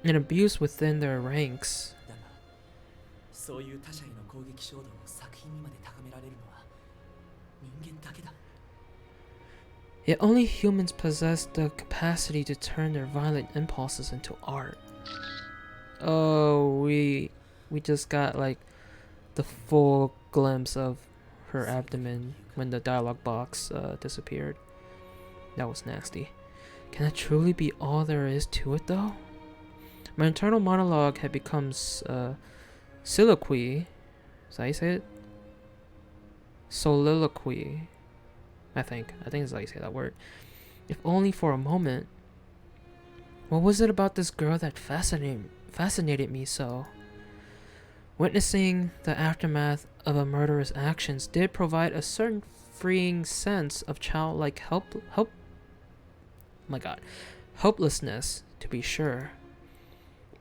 and abuse within their ranks. だがそういう他者への攻撃衝動を作品にまで高められるのは人間だけだ。 Yet only humans possess the capacity to turn their violent impulses into art. Oh, we just got like the full glimpse of her abdomen when the dialogue box disappeared. That was nasty. Can that truly be all there is to it though? My internal monologue had become soliloquy. Is that how you say it? Soliloquy. I think that's how you say that word. If only for a moment. What was it about this girl that fascinated me so? Witnessing the aftermath of a murderous actions did provide a certain freeing sense of childlike helplessness, to be sure.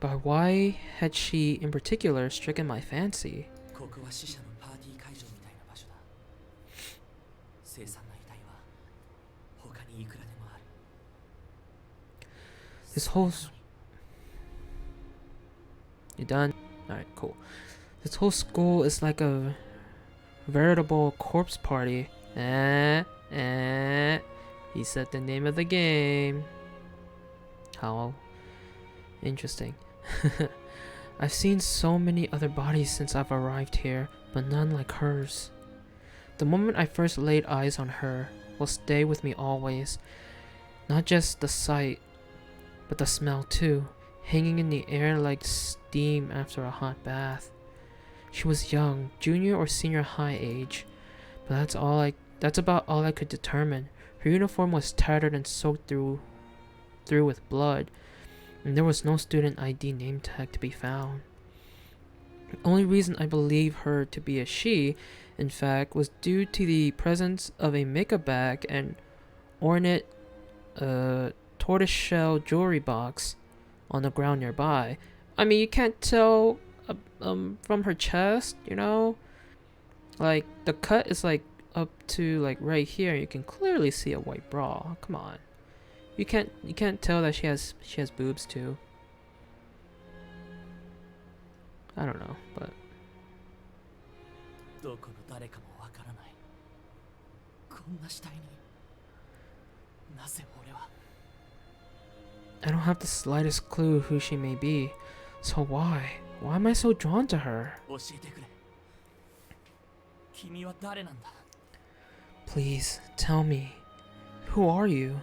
But why had she in particular stricken my fancy? ここは死者のパーティー会場みたいな場所だ。凄惨な遺体は他にいくらでもある。 This whole You done? Alright, cool. This whole school is like a veritable corpse party. He said the name of the game. How interesting. I've seen so many other bodies since I've arrived here, but none like hers. The moment I first laid eyes on her will stay with me always. Not just the sight, but the smell too, hanging in the air like steam after a hot bath. She was young, junior or senior high age, but that's about all I could determine. Her uniform was tattered and soaked through with blood, and there was no student ID name tag to be found. The only reason I believe her to be a she, in fact, was due to the presence of a makeup bag and ornate tortoiseshell jewelry box on the ground nearby. I mean, you can't tell from her chest, you know? Like, the cut is like up to like right here. You can clearly see a white bra. Come on. You can't tell that she has boobs too. I don't know, but どこの誰かもわからない。こんな死体になぜ俺は。 I don't have the slightest clue who she may be. So why am I so drawn to her? 教えてくれ。君は誰なんだ。 Please tell me. Who are you?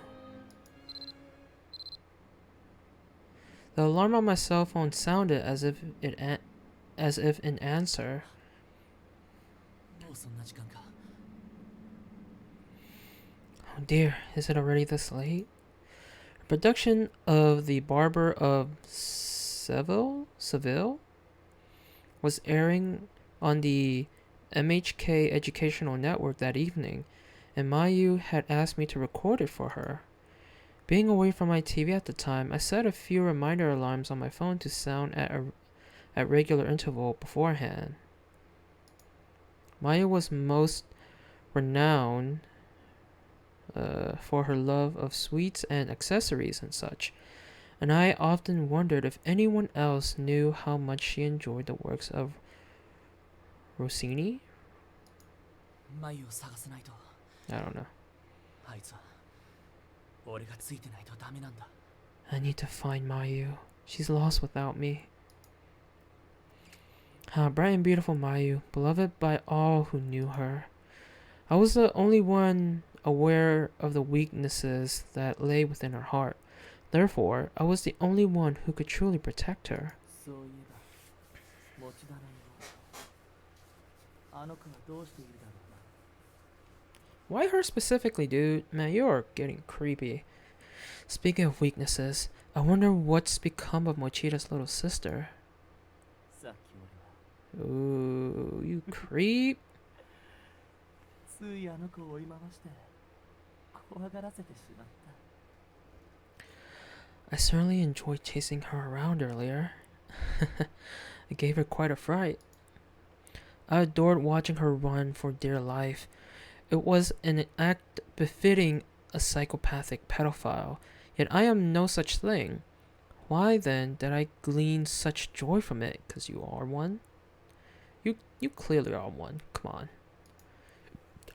The alarm on my cell phone sounded as if in answer. もうそんな時間か。 Oh dear, is it already this late? A production of The Barber of Seville was airing on the MHK Educational Network that evening, and Mayu had asked me to record it for her. Being away from my TV at the time, I set a few reminder alarms on my phone to sound at regular interval beforehand. Mayu was most renowned for her love of sweets and accessories and such, and I often wondered if anyone else knew how much she enjoyed the works of Rossini? 眉を探さないと。 I don't know. あいつは俺がついてないとダメなんだ。 I need to find Mayu. She's lost without me. Ah, bright and beautiful Mayu, beloved by all who knew her. I was the only one aware of the weaknesses that lay within her heart. Therefore, I was the only one who could truly protect her. そういえば持ちだらいのあの子はどうしているだろうな。Why her specifically, dude? Man, you're getting creepy. Speaking of weaknesses, I wonder what's become of Mochida's little sister. さっき俺は Ooh, you creep. ついあの子を追い回して怖がらせてしまった。 I certainly enjoyed chasing her around earlier. It gave her quite a fright. I adored watching her run for dear life. It was an act befitting a psychopathic pedophile, yet I am no such thing. Why then did I glean such joy from it? 'Cause you are one? You clearly are one. Come on.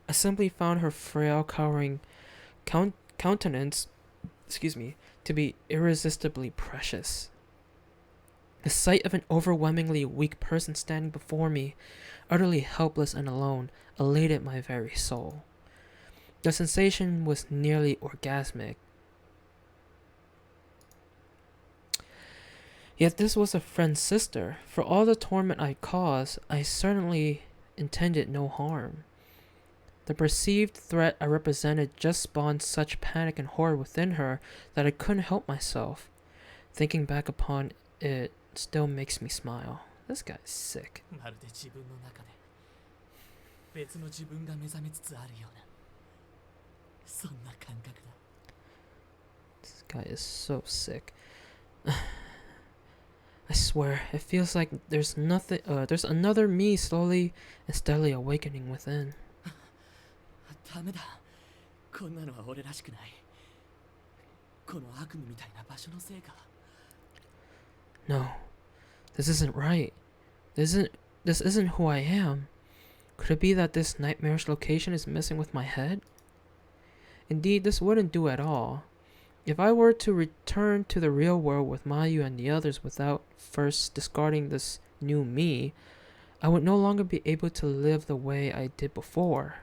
I simply found her frail, cowering countenance, to be irresistibly precious. The sight of an overwhelmingly weak person standing before me, utterly helpless and alone, elated my very soul. The sensation was nearly orgasmic. Yet this was a friend's sister. For all the torment I caused, I certainly intended no harm. The perceived threat I represented just spawned such panic and horror within her that I couldn't help myself. Thinking back upon it still makes me smile. This guy's sick. まるで自分の中で別の自分が目覚めつつあるようなそんな感覚だ。 This guy is so sick. I swear, it feels like there's another me slowly and steadily awakening within. ダメだ。こんなのは俺らしくない。この悪夢みたいな場所のせいか。 No, this isn't right. This isn't who I am. Could it be that this nightmarish location is messing with my head? Indeed, this wouldn't do at all. If I were to return to the real world with Mayu and the others without first discarding this new me, I would no longer be able to live the way I did before.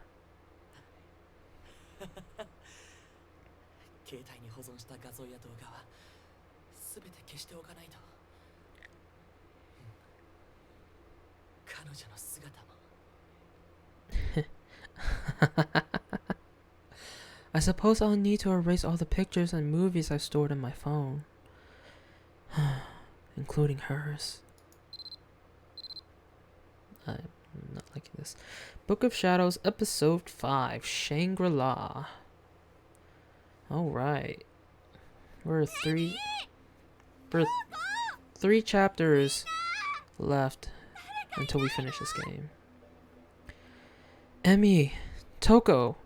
携帯に保存した画像や動画は全て消しておかないと。彼女の姿も。 I suppose I'll need to erase all the pictures and movies I've stored in my phone. Including hers. I'm not liking this. Book of Shadows, Episode 5, Shangri-La. Alright. We're three chapters left until we finish this game. Emmy, Toko,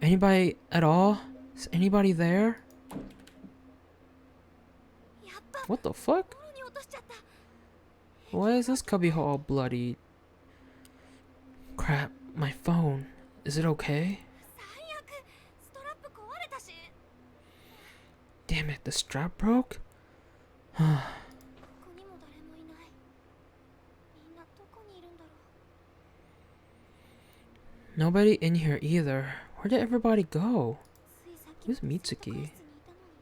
anybody at all? Is anybody there? やっぱ What the fuck? 泥に落としちゃった。 Why is this cubbyhole all bloody? Crap, my phone. Is it okay? 最悪。ストラップ壊れたし。 Damn it, the strap broke? ここにも誰もいない。みんなどこにいるんだろう。 Nobody in here either. Where did everybody go? ついさっき Who's まで Mitsuki? 生徒会室にいたのに。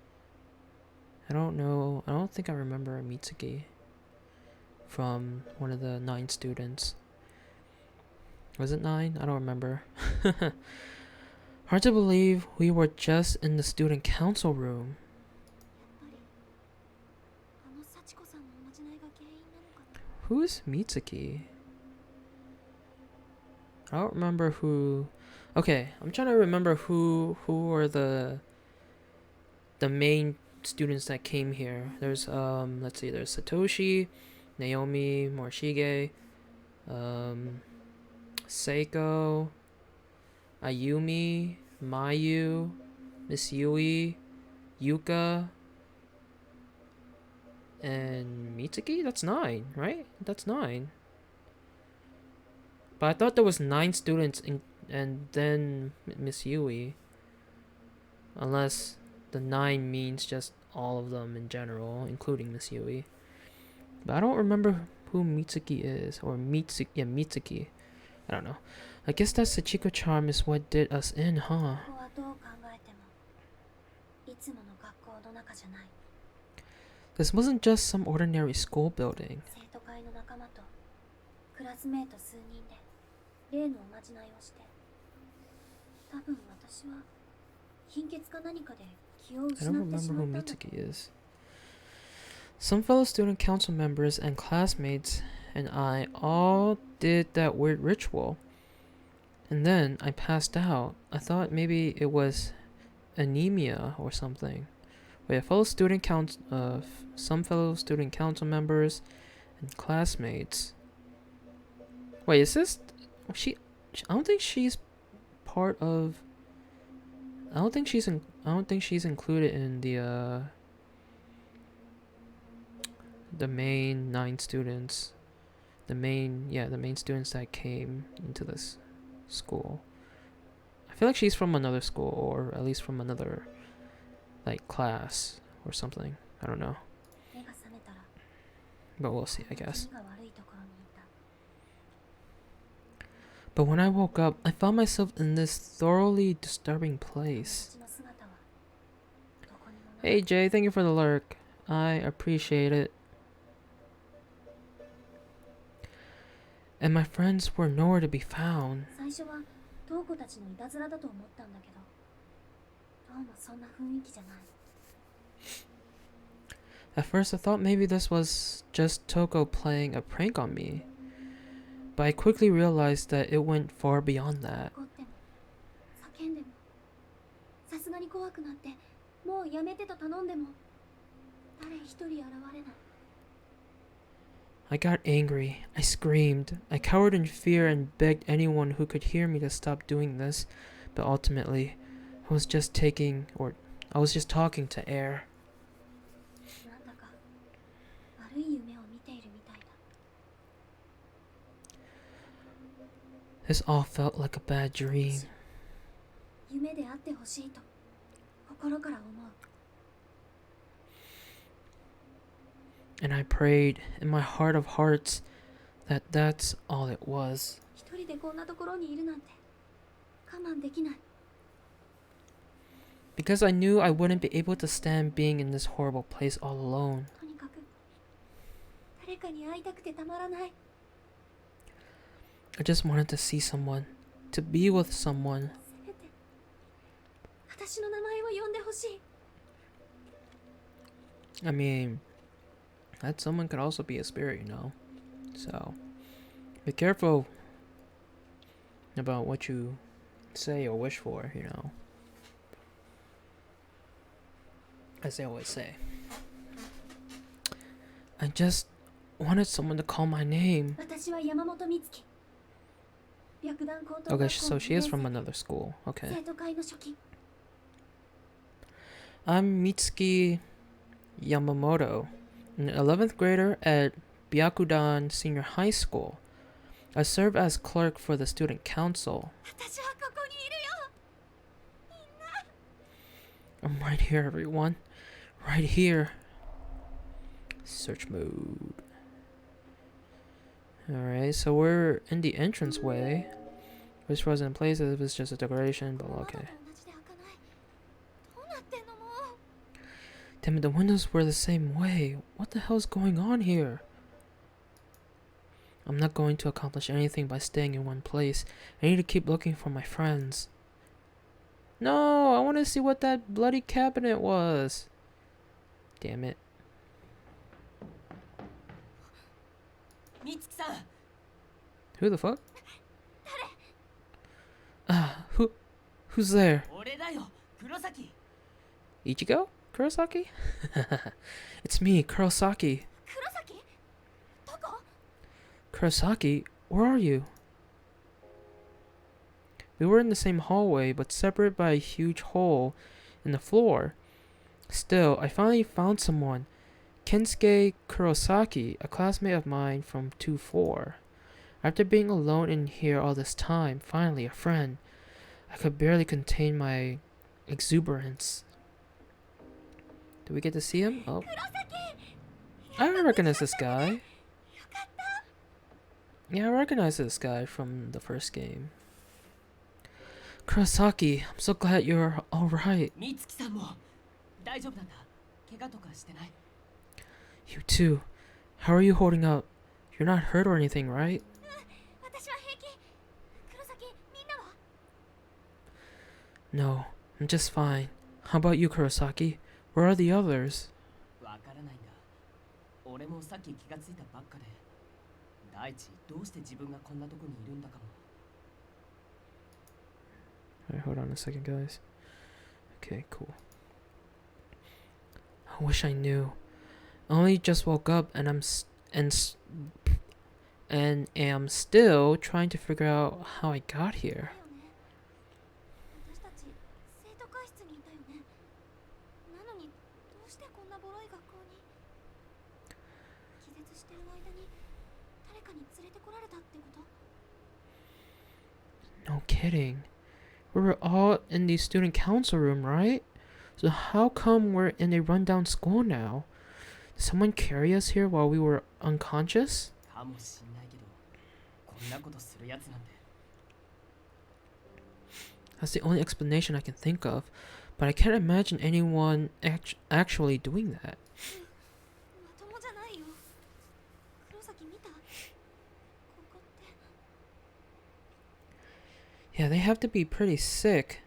I don't know. I don't think I remember Mitsuki from one of the 9 students. Was it 9? I don't remember. Hard to believe we were just in the student council room. やっぱりあの幸子さんのおまじないが原因なのかな。 Who's Mitsuki? I don't remember who. Okay, I'm trying to remember who are the main students that came here. There's let's see, there's Satoshi, Naomi, Morishige, Seiko, Ayumi, Mayu, Miss Yui, Yuka, and Mitsuki. That's 9, right? That's 9. But I thought there was 9 students and then Miss Yui. Unless the 9 means just all of them in general, including Miss Yui. But I don't remember who Mitsuki is. Or Mitsuki. I don't know. I guess that Sachiko charm is what did us in, huh? ここはどう考えてもいつもの学校の中じゃない。 This wasn't just some ordinary school building. 生徒会の仲間とクラスメート数人で例のおまじないをして多分私は貧血か何かで気を I 失 don't ってし remember ま who ったんだと Mitsuki is. Some fellow student council members and classmates and I all did that weird ritual. And then I passed out. I thought maybe it was anemia or something. Wait, some fellow student council members and classmates. Wait, is this she? I don't think she's part of. I don't think she's included in the main 9 students. The main students that came into this school. I feel like she's from another school, or at least from another like class or something. I don't know, 目が覚めたら but we'll see, I guess. 気が悪いところにいた。 But when I woke up, I found myself in this thoroughly disturbing place. 私の姿はどこにもない。 Hey Jay, thank you for the lurk. I appreciate it. And my friends were nowhere to be found. 最初は瞳子たちのいたずらだと思ったんだけど、どうもそんな雰囲気じゃない。 At first, I thought maybe this was just Toko playing a prank on me. But I quickly realized that it went far beyond that. 怒っても叫んでもさすがに怖くなってもうやめてと頼んでも誰一人現れない。 I got angry. I screamed. I cowered in fear and begged anyone who could hear me to stop doing this. But ultimately, I was just talking to air. なんだか悪い夢を見ているみたいだ。 This all felt like a bad dream. 夢であってほしいと心から思う。 And I prayed in my heart of hearts that that's all it was. 一人でこんなところにいるなんて我慢できない。 Because I knew I wouldn't be able to stand being in this horrible place all alone. とにかく誰かに会いたくてたまらない。 I just wanted to see someone, to be with someone. せめて私の名前を呼んでほしい。 I mean, that someone could also be a spirit, you know? So, be careful about what you say or wish for, you know? As they always say. I just wanted someone to call my name. 私は山本美月。白檀高等 Okay, 学校 so の she is 二 from 年 another school. 生 Okay. 生徒会の初期。 I'm Mitsuki Yamamoto, an 11th grader at Byakudan Senior High School. I serve as clerk for the student council. 私はここにいるよ。 I'm right here, everyone. Right here. Search mode. Alright, so we're in the entranceway, which wasn't in place, it was just a decoration, but 窓と okay. 同じで開かない。どうなってんのもう。 Damn it, the windows were the same way. What the hell's going on here? I'm not going to accomplish anything by staying in one place. I need to keep looking for my friends. No, I want to see what that bloody cabinet was. Damn it. 美月さん Who the fuck? Who's there? 俺だよ黒崎 Ichigo? Kurosaki? It's me, Kurosaki. 黒崎？どこ？ Kurosaki, where are you? We were in the same hallway, but separated by a huge hole in the floor. Still, I finally found someone. Kensuke Kurosaki, a classmate of mine from 2-4. After being alone in here all this time, finally a friend. I could barely contain my exuberance. Do we get to see him? Oh. 黒崎！ I recognize this guy. よかった。 Yeah, I recognize this guy from the first game. Kurosaki, I'm so glad you're alright. 美月さんも大丈夫なんだ怪我とかしてない You too. How are you holding up? You're not hurt or anything, right? 私は平気。黒崎、みんなは？ No, I'm just fine. How about you, Kurosaki? Where are the others? わからないんだ。俺もさっき気がついたばっかで。第一、どうして自分がこんなとこにいるんだかも。Alright, hold on a second, guys. Okay, cool. I wish I knew. I only just woke up and and am still trying to figure out how I got here. だよね。私たち生徒会室にいたよね。なのにどうしてこんなボロい学校に。気絶してる間に誰かに連れてこられたってこと？ No kidding. We were all in the student council room, right? So how come we're in a rundown school now? Did someone carry us here while we were unconscious? かもしんないけど、こんなことするやつなんて。That's the only explanation I can think of, but I can't imagine anyone actually doing that. まともじゃないよ。黒崎見た？ここって。 Yeah, they have to be pretty sick.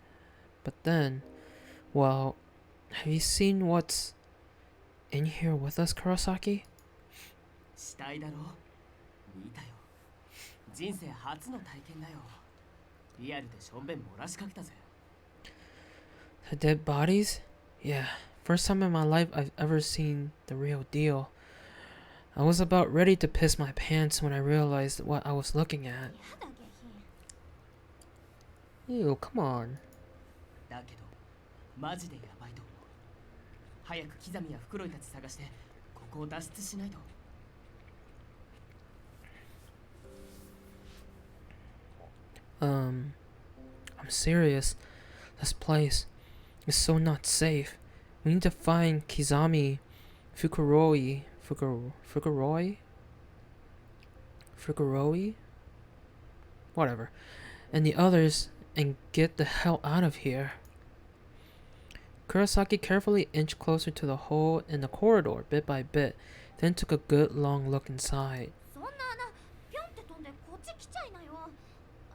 But then, well, have you seen what's in here with us, Kurosaki? 死体だろ？見たよ。人生初の体験だよ。リアルでしょんべん漏らしかけたぜ。The dead bodies? Yeah, first time in my life I've ever seen the real deal. I was about ready to piss my pants when I realized what I was looking at. やだ下品。 Ew, come on. だけど、マジでやばいと思う。早くキザミやフクロイたち探して、ここを脱出しないと。I'm serious. This place is so not safe. We need to find Kizami Fukuroi. Fukuroi? Whatever. And the others and get the hell out of here. Kurosaki carefully inched closer to the hole in the corridor bit by bit, then took a good long look inside. そんな穴ピョンって飛んでこっち来ちゃいなよ。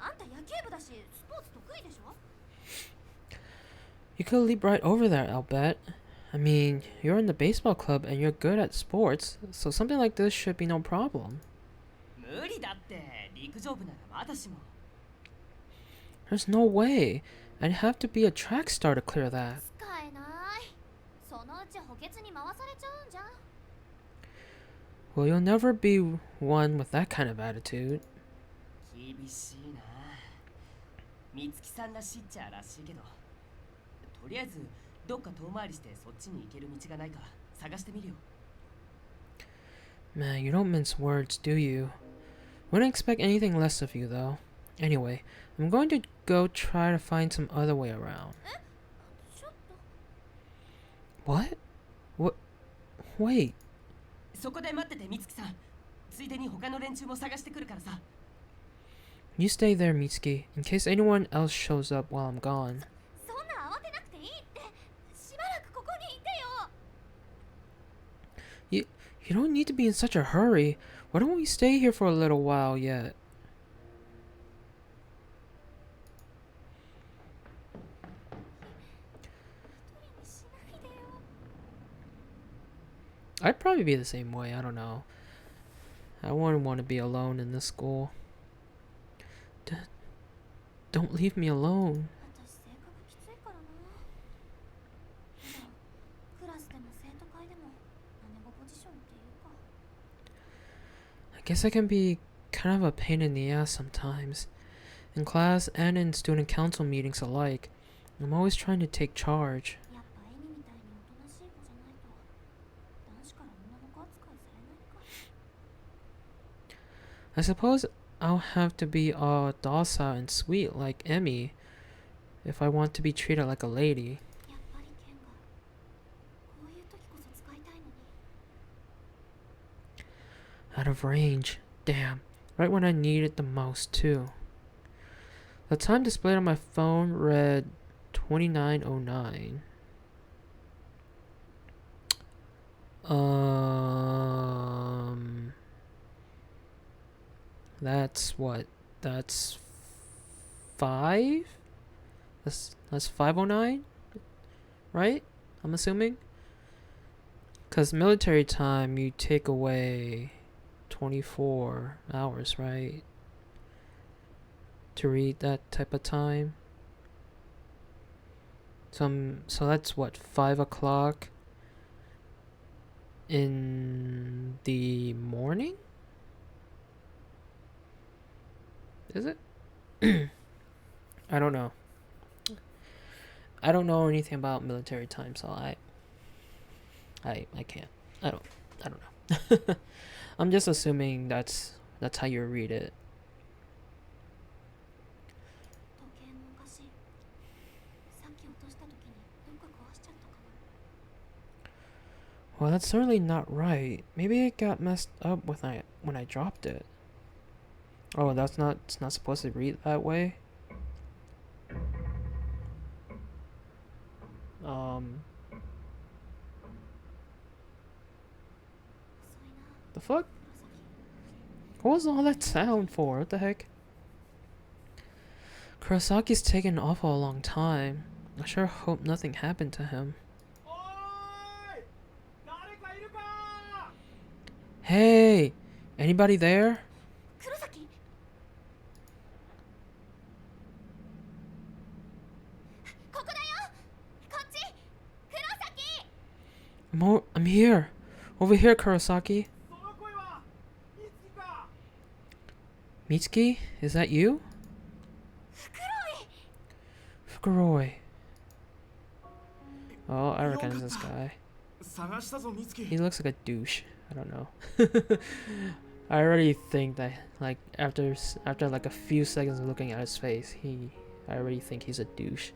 あんた野球部だしスポーツ得意でしょ？ You could leap right over there, I'll bet. I mean, you're in the baseball club and you're good at sports, so something like this should be no problem. 無理だって、陸上部ならまだしも。There's no way. I'd have to be a track star to clear that. 使えない。そのうち補欠に回されちゃうんじゃん。 Well, you'll never be one with that kind of attitude. 厳しいな。美月さんらしいっちゃらしいけど。とりあえず、どっか遠回りしてそっちに行ける道がないか探してみるよ。Man, you don't mince words, do you? Wouldn't expect anything less of you, though. Anyway, I'm going to go try to find some other way around. ちょっと。 What? What? Wait. そこで待ってて、美月さん。ついでに他の連中も探してくるからさ。You stay there, Mitsuki, in case anyone else shows up while I'm gone. そんな慌てなくていいって。しばらくここにいてよ。 You don't need to be in such a hurry. Why don't we stay here for a little while yet? I'd probably be the same way. I don't know. I wouldn't want to be alone in this school. Don't leave me alone. 私性格きついからな。クラスでも生徒会でも姉子ポジションっていうか。 I guess I can be kind of a pain in the ass sometimes. In class and in student council meetings alike. I'm always trying to take charge. やっぱエミみたいにおとなしい子じゃないと男子から女の子扱いされないか。 I suppose I'll have to be all docile and sweet like Emmy if I want to be treated like a lady. やっぱり剣がこういう時こそ使いたいのに。 Out of range. Damn. Right when I need it the most, too. The time displayed on my phone read 29:09. That's what? That's 5 That's 509, right? I'm assuming. Cause military time you take away 24 hours, right? To read that type of time. So that's what, 5 o'clock in the morning? Is it? I don't know. I don't know anything about military time, so I can't. I don't know. I'm just assuming that's how you read it. 時計もおかしい。さっき落とした時にどっか壊しちゃったかも。 Well, that's certainly not right. Maybe it got messed up when I dropped it. Oh, it's not supposed to read that way. The fuck? What was all that sound for? What the heck? Kurosaki's taken an awful long time. I sure hope nothing happened to him. Hey! Anybody there? 黒崎、ここだよ。こっち。黒崎。 I'm here. Over here, Kurosaki. Mitsuki? Is that you? 黒い。 Fukuroi. Oh, I recognize this guy. 探したぞ美月。 He looks like a douche. I don't know. I already think that like after like a few seconds of looking at his face, I already think he's a douche.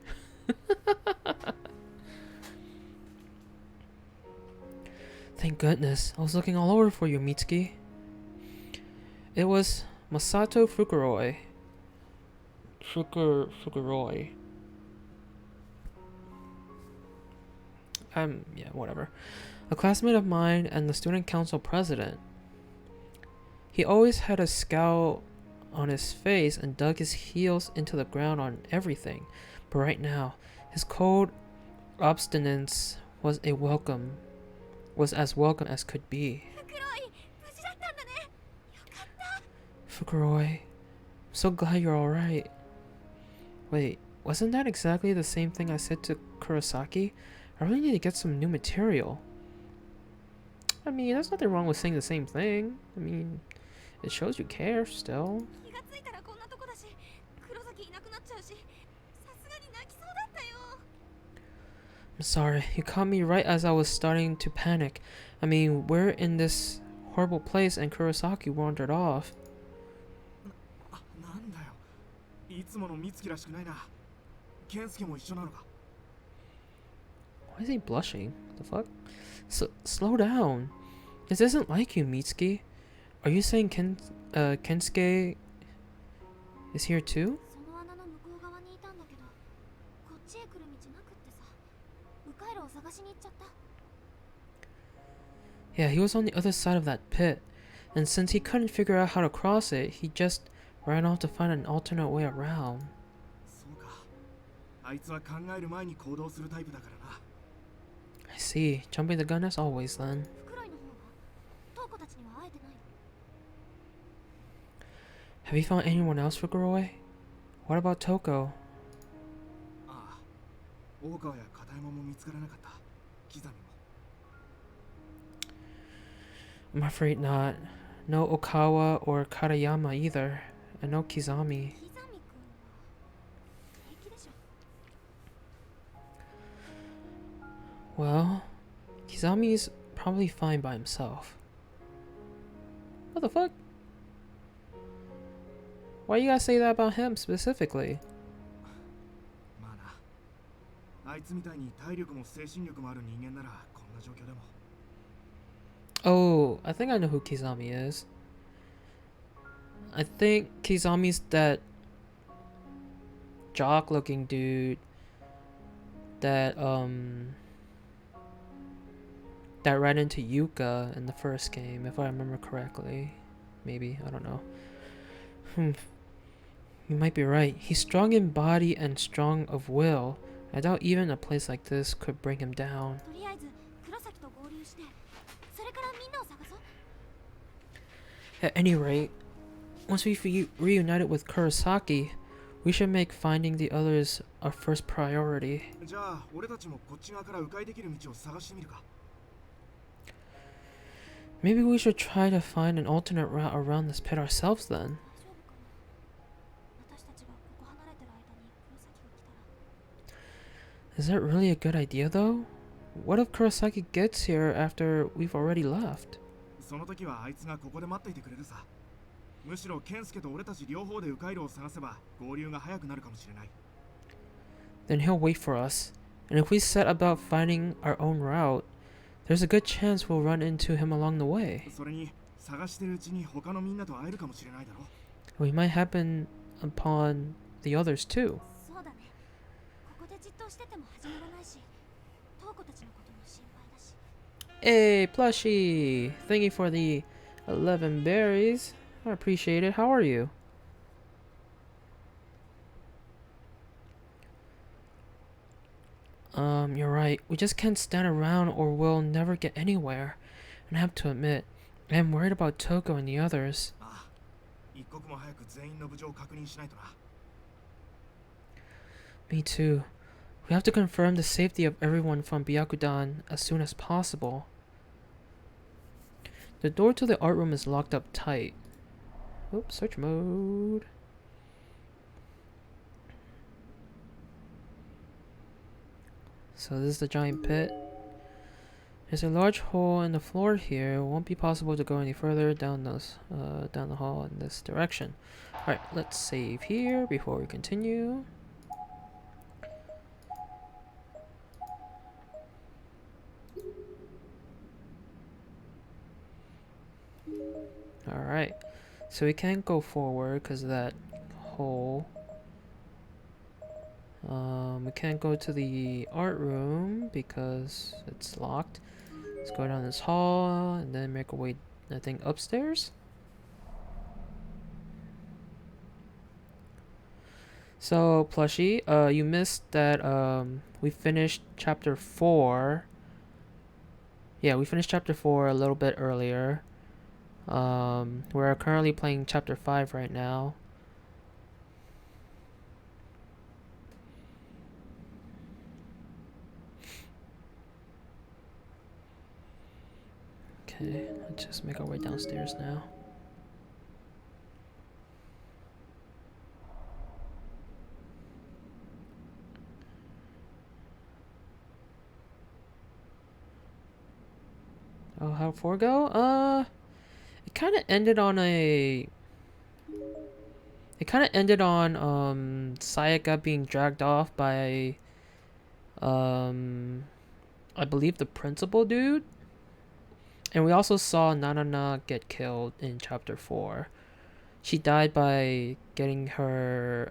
Thank goodness. I was looking all over for you, Mitsuki. It was Masato Fukuroi. Fukuroi. Yeah, whatever. A classmate of mine and the student council president. He always had a scowl on his face and dug his heels into the ground on everything. But right now, his cold obstinance was as welcome as could be. 黒い。無事だったんだね。よかった。 Fukuroi, I'm so glad you're alright. Wait, wasn't that exactly the same thing I said to Kurosaki? I really need to get some new material. I mean, there's nothing wrong with saying the same thing. I mean, it shows you care still. 気がついたらこんなとこだし、黒崎いなくなっちゃうし、さすがに泣きそうだったよ。 I'm sorry, you caught me right as I was starting to panic. I mean, we're in this horrible place and Kurosaki wandered off. なんだよ。いつもの美月らしくないな。健介も一緒なのか。 Why is he blushing? The fuck? Slow down. This isn't like you, Mitsuki. Are you saying Kensuke is here too? その穴の向こう側にいたんだけど、こっちへ来る道なくってさ、迂回路を探しに行っちゃった。 Yeah, he was on the other side of that pit. And since he couldn't figure out how to cross it, he just ran off to find an alternate way around. そうか。あいつは考える前に行動するタイプだからな。 I see. Jumping the gun as always then. 袋井の方は、トウコたちには会えてないの。 Have you found anyone else for Goroi? What about Toko? ああ。大川や片山も見つからなかった。刻みも。 I'm afraid not. No Okawa or Karayama either. And no Kizami. 刻みくんは平気でしょ。 Well, Kizami's probably fine by himself. What the fuck? Why you gotta say that about him specifically? まあな。あいつみたいに体力も精神力もある人間ならこんな状況でも。 Oh, I think I know who Kizami is. I think Kizami's that jock looking dude that ran into Yuka in the first game, if I remember correctly. Maybe, I don't know. You might be right. He's strong in body and strong of will. I doubt even a place like this could bring him down. とりあえず黒崎と合流してそれからみんなを探そう。 At any rate, once we've reunited with Kurosaki, we should make finding the others our first priority. じゃあ俺たちもこっち側から迂回できる道を探してみるか。 Maybe we should try to find an alternate route around this pit ourselves then. 大丈夫かな。私たちがここ離れてる間に黒崎が来たら。 Is that really a good idea though? What if Kurosaki gets here after we've already left? その時はあいつがここで待っていてくれるさ。むしろ健介と俺たち両方で迂回路を探せば合流が早くなるかもしれない。 Then he'll wait for us. And if we set about finding our own route, there's a good chance we'll run into him along the way. それに探してるうちに他のみんなと会えるかもしれないだろ。 We might happen upon the others too. そうだね。ここでじっとしてても始まらないし、トウコたちのことも心配だし。 Hey, plushie! Thank you for the 11 berries. I appreciate it. How are you? You're right. We just can't stand around or we'll never get anywhere. And I have to admit, I am worried about Toko and the others. ああ、一刻も早く全員の無事を確認しないとな。 Me too. We have to confirm the safety of everyone from Byakudan as soon as possible. The door to the art room is locked up tight. Oops, search mode. So this is the giant pit. There's a large hole in the floor here. It won't be possible to go any further down the hall in this direction. Alright, let's save here before we continue. Alright, so we can't go forward because of that hole. We can't go to the art room because it's locked. Let's go down this hall and then make our way, I think, upstairs. So, plushie, you missed that we finished chapter 4. Yeah, we finished chapter 4 a little bit earlier. We're currently playing chapter 5 right now. Okay, let's just make our way downstairs now. Oh, how'd 4 go? It kind of ended on Sayaka being dragged off by I believe the principal dude. And we also saw Nanana get killed in chapter 4. She died by getting her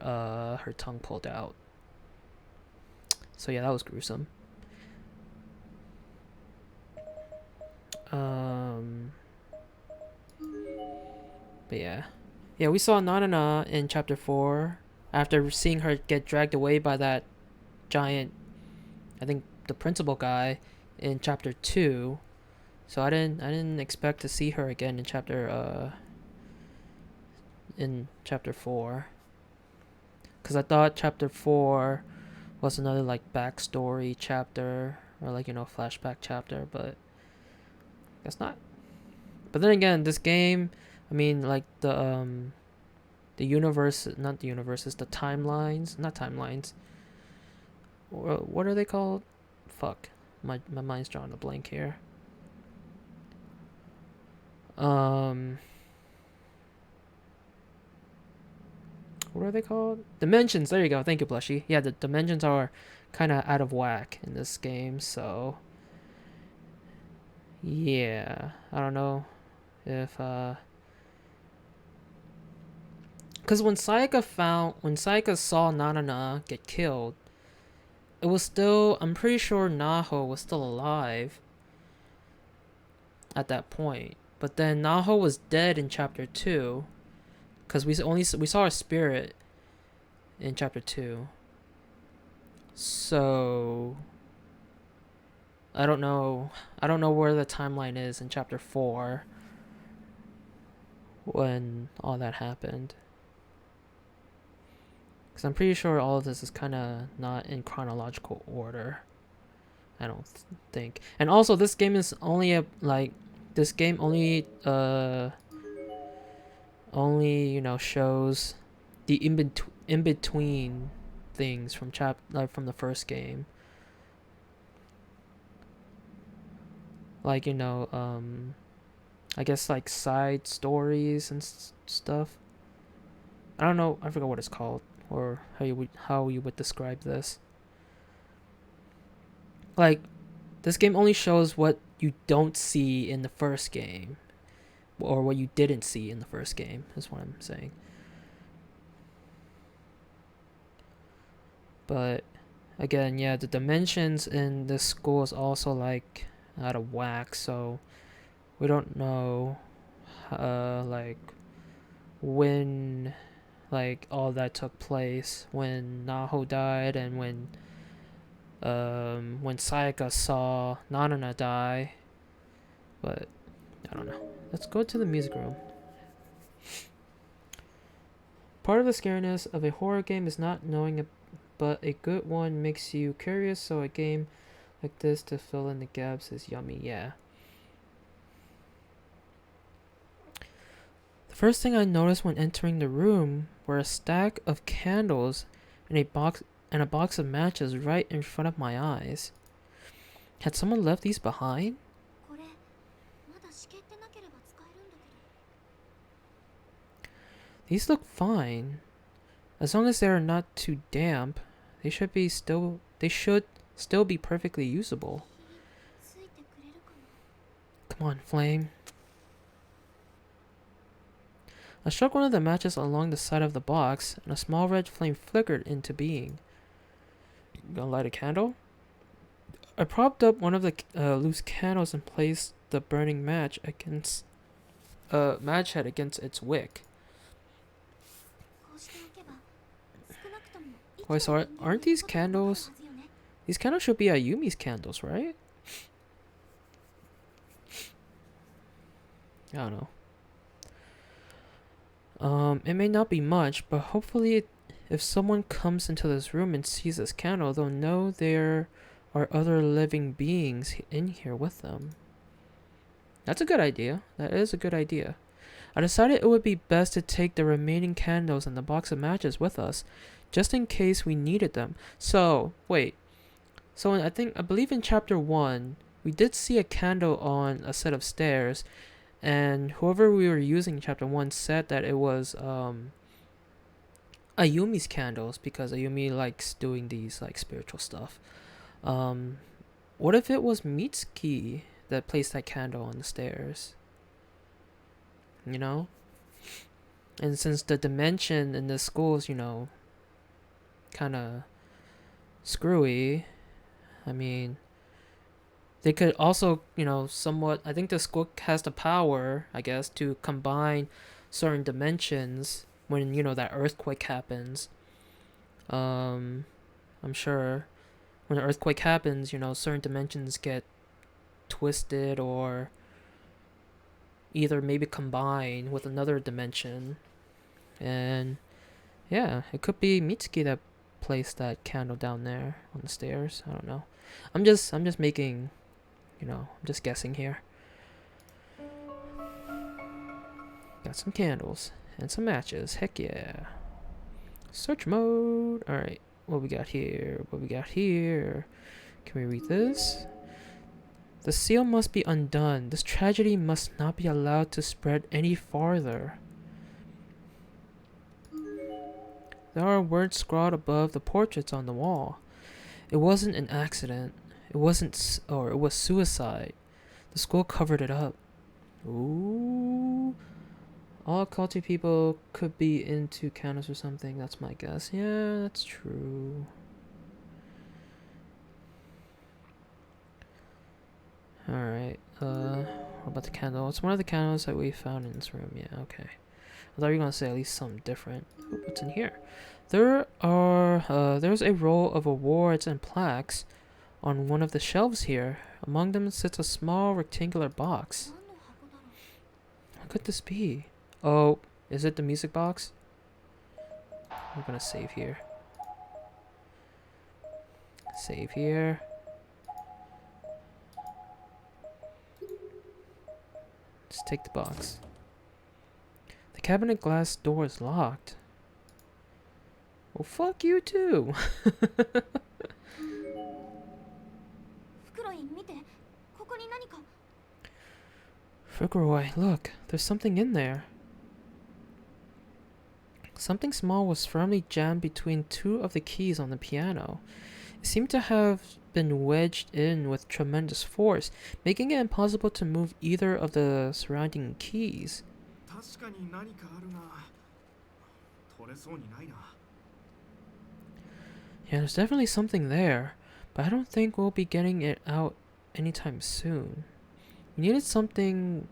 her tongue pulled out. So yeah, that was gruesome. But yeah, we saw Nanana in chapter 4 after seeing her get dragged away by that giant, I think the principal guy, in chapter 2. So I didn't expect to see her again in chapter 4, because I thought chapter 4 was another like backstory chapter or like, you know, flashback chapter, but guess not. But then again, this game, I mean, like the universe, not the universes, the timelines, not timelines. What are they called? Fuck, my mind's drawing a blank here. What are they called? Dimensions. There you go. Thank you, plushie. Yeah, the dimensions are kind of out of whack in this game, so yeah, I don't know if because when Sayaka saw Nanana get killed, it was still, I'm pretty sure Naho was still alive at that point. But then Naho was dead in chapter 2, because we saw a spirit in chapter 2. So I don't know where the timeline is in chapter 4 when all that happened. Because I'm pretty sure all of this is kind of not in chronological order. I don't think. And also, this game is only only shows the in between things from from the first game. Like I guess like side stories and stuff. I don't know. I forgot what it's called or how you would describe this. Like, this game only shows what you don't see in the first game, or what you didn't see in the first game, is what I'm saying. But again, yeah, the dimensions in this school is also like out of whack, so we don't know like when like all that took place, when Naho died and when Sayaka saw Nanana die. But I don't know. Let's go to the music room. Part of the scariness of a horror game is not knowing it, but a good one makes you curious, so a game like this to fill in the gaps is yummy, yeah. The first thing I noticed when entering the room were a stack of candles and a box of matches right in front of my eyes. Had someone left these behind? これまだ湿気ってなければ使えるんだけど。 These look fine. As long as they are not too damp, they should still be perfectly usable. ついてくれるかな。 Come on, flame. I struck one of the matches along the side of the box, and a small red flame flickered into being. Gonna light a candle? I propped up one of the loose candles and placed the burning match head against its wick. こうしておけば少なくともいつ Wait, so も人間 aren't の these ことがわかるは candles? ずよね。 These candles should be Ayumi's candles, right? I don't know. It may not be much, but hopefully if someone comes into this room and sees this candle, they'll know there are other living beings in here with them. That's a good idea. That is a good idea. I decided it would be best to take the remaining candles and the box of matches with us, just in case we needed them. So, wait. So I believe in chapter 1, we did see a candle on a set of stairs, and whoever we were using in chapter 1 said that it was Ayumi's candles, because Ayumi likes doing these like spiritual stuff. What if it was Mitsuki that placed that candle on the stairs? You know? And since the dimension in the school is, kind of screwy, I mean, they could also, somewhat, I think the school has the power, I guess, to combine certain dimensions when, that earthquake happens. I'm sure when an earthquake happens, certain dimensions get twisted or either maybe combine with another dimension. And yeah, it could be Mitsuki that placed that candle down there on the stairs. I don't know. I'm just making, I'm just guessing here. Got some candles and some matches. Heck yeah. Search mode. Alright. What we got here? Can we read this? The seal must be undone. This tragedy must not be allowed to spread any farther. There are words scrawled above the portraits on the wall. It wasn't an accident. It was suicide. The school covered it up. Ooh. All culty people could be into candles or something. That's my guess. Yeah, that's true. Alright. What about the candle? It's one of the candles that we found in this room. Yeah, okay. I thought you were gonna say at least something different. Ooh, what's in here? There's a roll of awards and plaques on one of the shelves here. Among them sits a small rectangular box. 何の箱だろう。 What could this be? Oh, is it the music box? I'm gonna save here. Save here. Let's take the box. The cabinet glass door is locked. Well, fuck you too. 袋井見て、ここに何か。 Fukuroy, look, there's something in there. Something small was firmly jammed between two of the keys on the piano. It seemed to have been wedged in with tremendous force, making it impossible to move either of the surrounding keys. 確かに何かあるが取れそうにないな。 Yeah, there's definitely something there, but I don't think we'll be getting it out anytime soon. We needed something.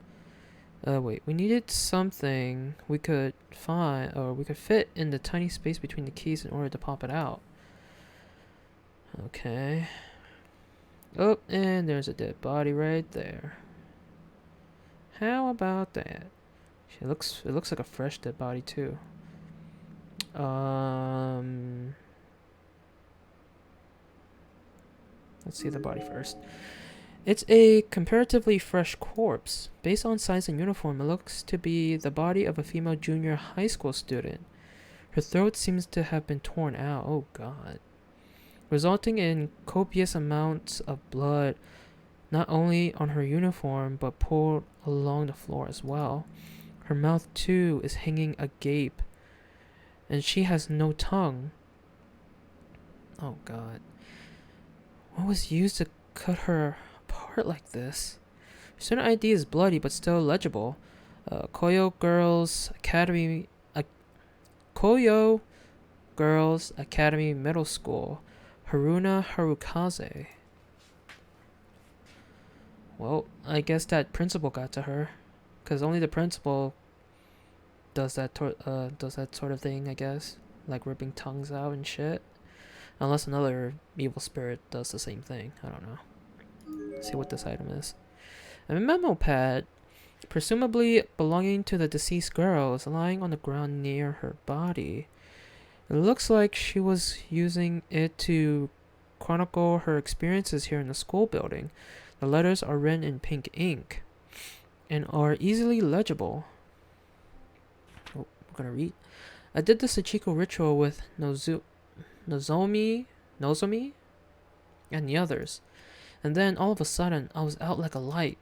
We needed something we could find, or we could fit in the tiny space between the keys in order to pop it out. Okay. Oh, and there's a dead body right there. How about that? It looks like a fresh dead body too. Let's see the body first. It's a comparatively fresh corpse. Based on size and uniform, it looks to be the body of a female junior high school student. Her throat seems to have been torn out, oh god, resulting in copious amounts of blood, not only on her uniform, but poured along the floor as well. Her mouth, too, is hanging agape, and she has no tongue. Oh god. What was used to cut her apart like this? Her student ID is bloody but still legible. Koyo Girls Academy Middle School. Haruna Harukaze. Well, I guess that principal got to her, cause only the principal does that sort of thing, I guess, like ripping tongues out and shit. Unless another evil spirit does the same thing. I don't know. Let's see what this item is. A memo pad, presumably belonging to the deceased girl, is lying on the ground near her body. It looks like she was using it to chronicle her experiences here in the school building. The letters are written in pink ink and are easily legible. Oh, we're gonna read. I did the Sachiko ritual with Nozomi, and the others. And then all of a sudden, I was out like a light.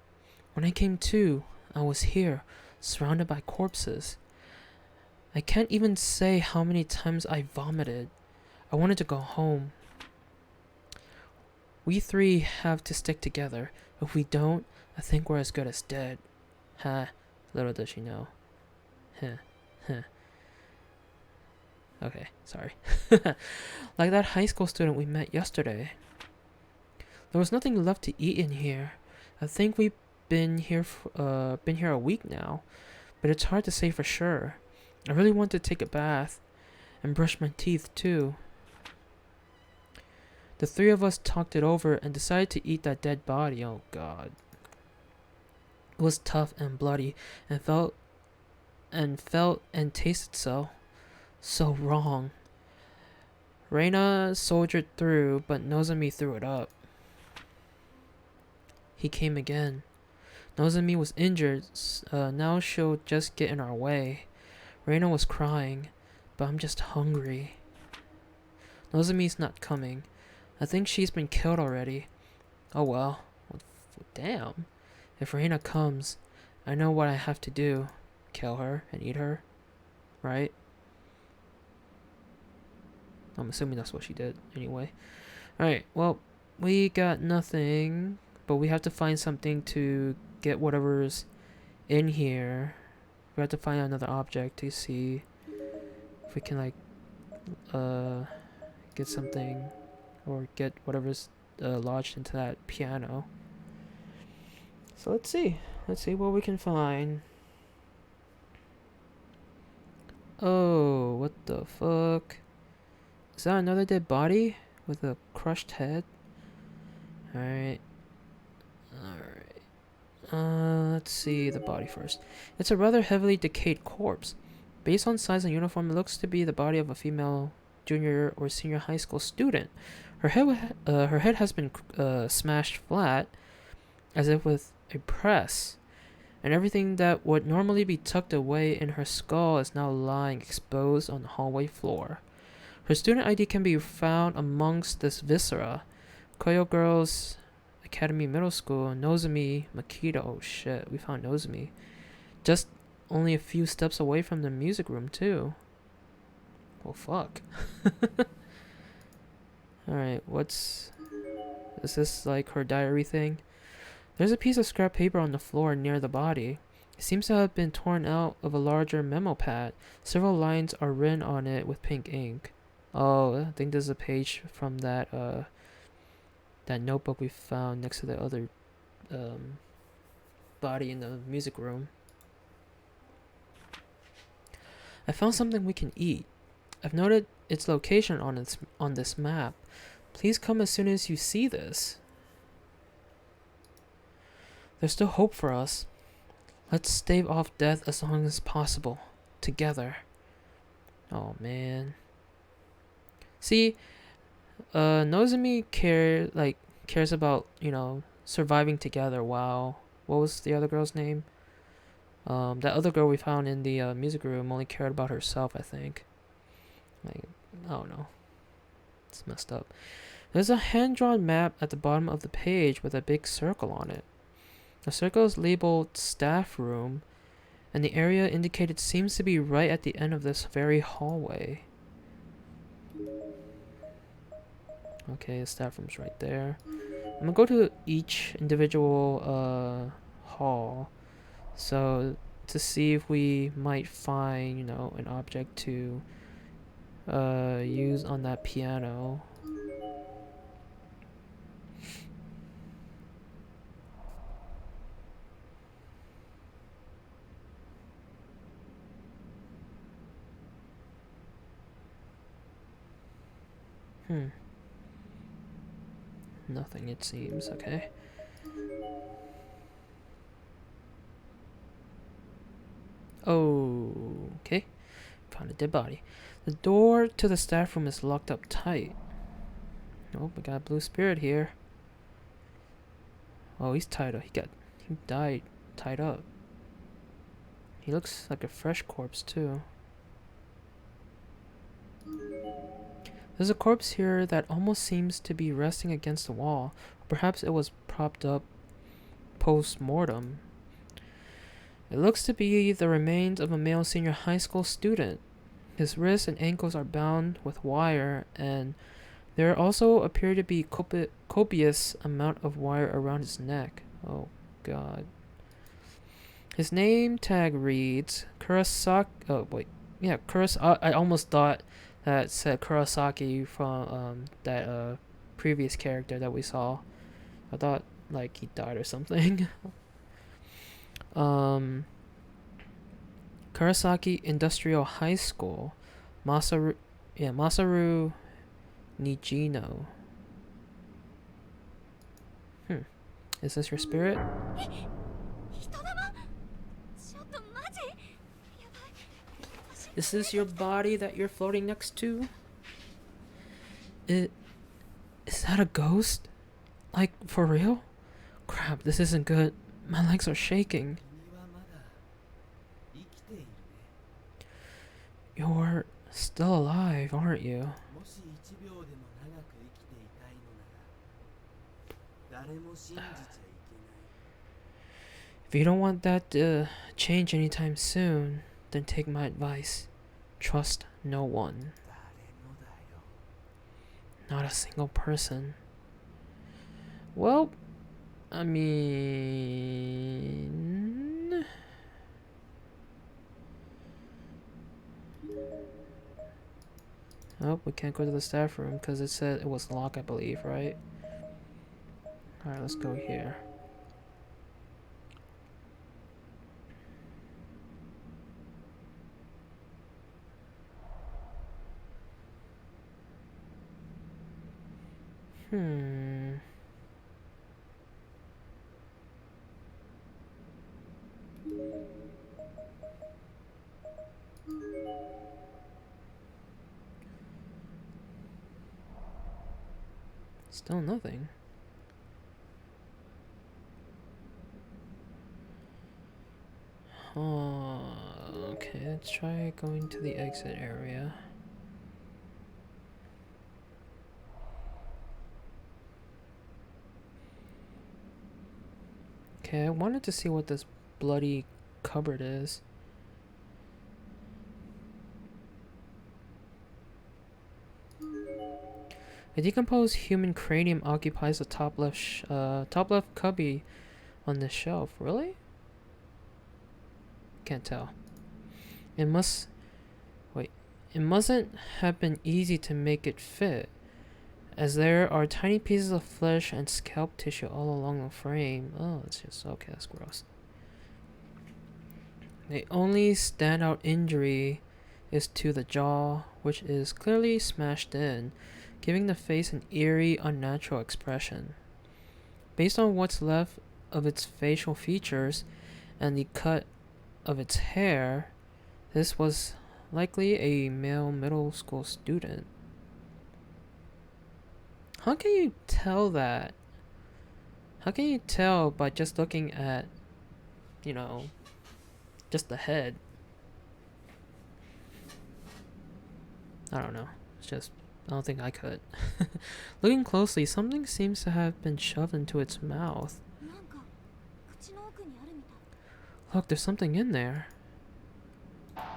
When I came to, I was here, surrounded by corpses. I can't even say how many times I vomited. I wanted to go home. We three have to stick together. If we don't, I think we're as good as dead. Ha, little does she know. Huh. Okay, sorry. Like that high school student we met yesterday. There was nothing left to eat in here. I think we've been here a week now, but it's hard to say for sure. I really want to take a bath and brush my teeth too. The three of us talked it over and decided to eat that dead body. Oh god. It was tough and bloody and felt and tasted so wrong. Reina soldiered through, but Nozomi threw it up. He came again. Nozomi was injured, now she'll just get in our way. Reina was crying, but I'm just hungry. Nozomi's not coming. I think she's been killed already. Oh well. Damn. If Reina comes, I know what I have to do. Kill her and eat her. Right? I'm assuming that's what she did anyway. Alright, well, we got nothing, but we have to find something to get whatever's in here. We have to find another object to see if we can, like, get something or get whatever's lodged into that piano. So let's see what we can find. Oh, what the fuck? Is that another dead body with a crushed head? Alright. Alright. Let's see the body first. It's a rather heavily decayed corpse. Based on size and uniform, it looks to be the body of a female junior or senior high school student. Her head has been smashed flat, as if with a press, and everything that would normally be tucked away in her skull is now lying exposed on the hallway floor. Her student ID can be found amongst this viscera. Koyo Girls Academy Middle School, Nozomi Makita. Oh shit, we found Nozomi. Just only a few steps away from the music room, too. Well, fuck. Alright, what's... Is this like her diary thing? There's a piece of scrap paper on the floor near the body. It seems to have been torn out of a larger memo pad. Several lines are written on it with pink ink. Oh, I think there's a page from that that notebook we found next to the other body in the music room. I found something we can eat. I've noted its location on this map. Please come as soon as you see this. There's still hope for us. Let's stave off death as long as possible. Together. Oh man. See, Nozomi cares about, you know, surviving together. Wow. What was the other girl's name? That other girl we found in the music room only cared about herself, I think. Like, I don't know. It's messed up. There's a hand-drawn map at the bottom of the page with a big circle on it. The circle is labeled staff room, and the area indicated seems to be right at the end of this very hallway. Okay, the staff room's right there. I'm gonna go to each individual hall, so to see if we might find, you know, an object to use on that piano. Nothing, it seems. Okay. Okay. Found a dead body. The door to the staff room is locked up tight. Oh, we got a blue spirit here. Oh, he's tied up. He died tied up. He looks like a fresh corpse too. There's a corpse here that almost seems to be resting against the wall. Perhaps it was propped up post-mortem. It looks to be the remains of a male senior high school student. His wrists and ankles are bound with wire, and there also appear to be copious amount of wire around his neck. Oh god. His name tag reads Kurosaki. Oh wait, yeah, Kurosaki. I almost thought that said Kurosaki from that previous character that we saw. I thought like he died or something. Kurosaki Industrial High School, Masaru Nijino. Is this your spirit? Is this your body that you're floating next to? Is that a ghost? Like, for real? Crap, this isn't good. My legs are shaking. You're still alive, aren't you? If you don't want that to change anytime soon, then take my advice. Trust no one. Not a single person. Well, I mean... Oh, we can't go to the staff room because it said it was locked, I believe, right? Alright, let's go here. Hmm. Still nothing. Okay, let's try going to the exit area. Okay, I wanted to see what this bloody cupboard is. A decomposed human cranium occupies the top left cubby on this shelf. Really? Can't tell. It must... Wait. It mustn't have been easy to make it fit, as there are tiny pieces of flesh and scalp tissue all along the frame. Oh, it's just... Okay, that's gross. The only standout injury is to the jaw, which is clearly smashed in, giving the face an eerie, unnatural expression. Based on what's left of its facial features and the cut of its hair, this was likely a male middle school student. How can you tell that? How can you tell by just looking at, you know, just the head? I don't know. It's just, I don't think I could. Looking closely, something seems to have been shoved into its mouth. なんか口の奥にあるみたい。 Look, there's something in there.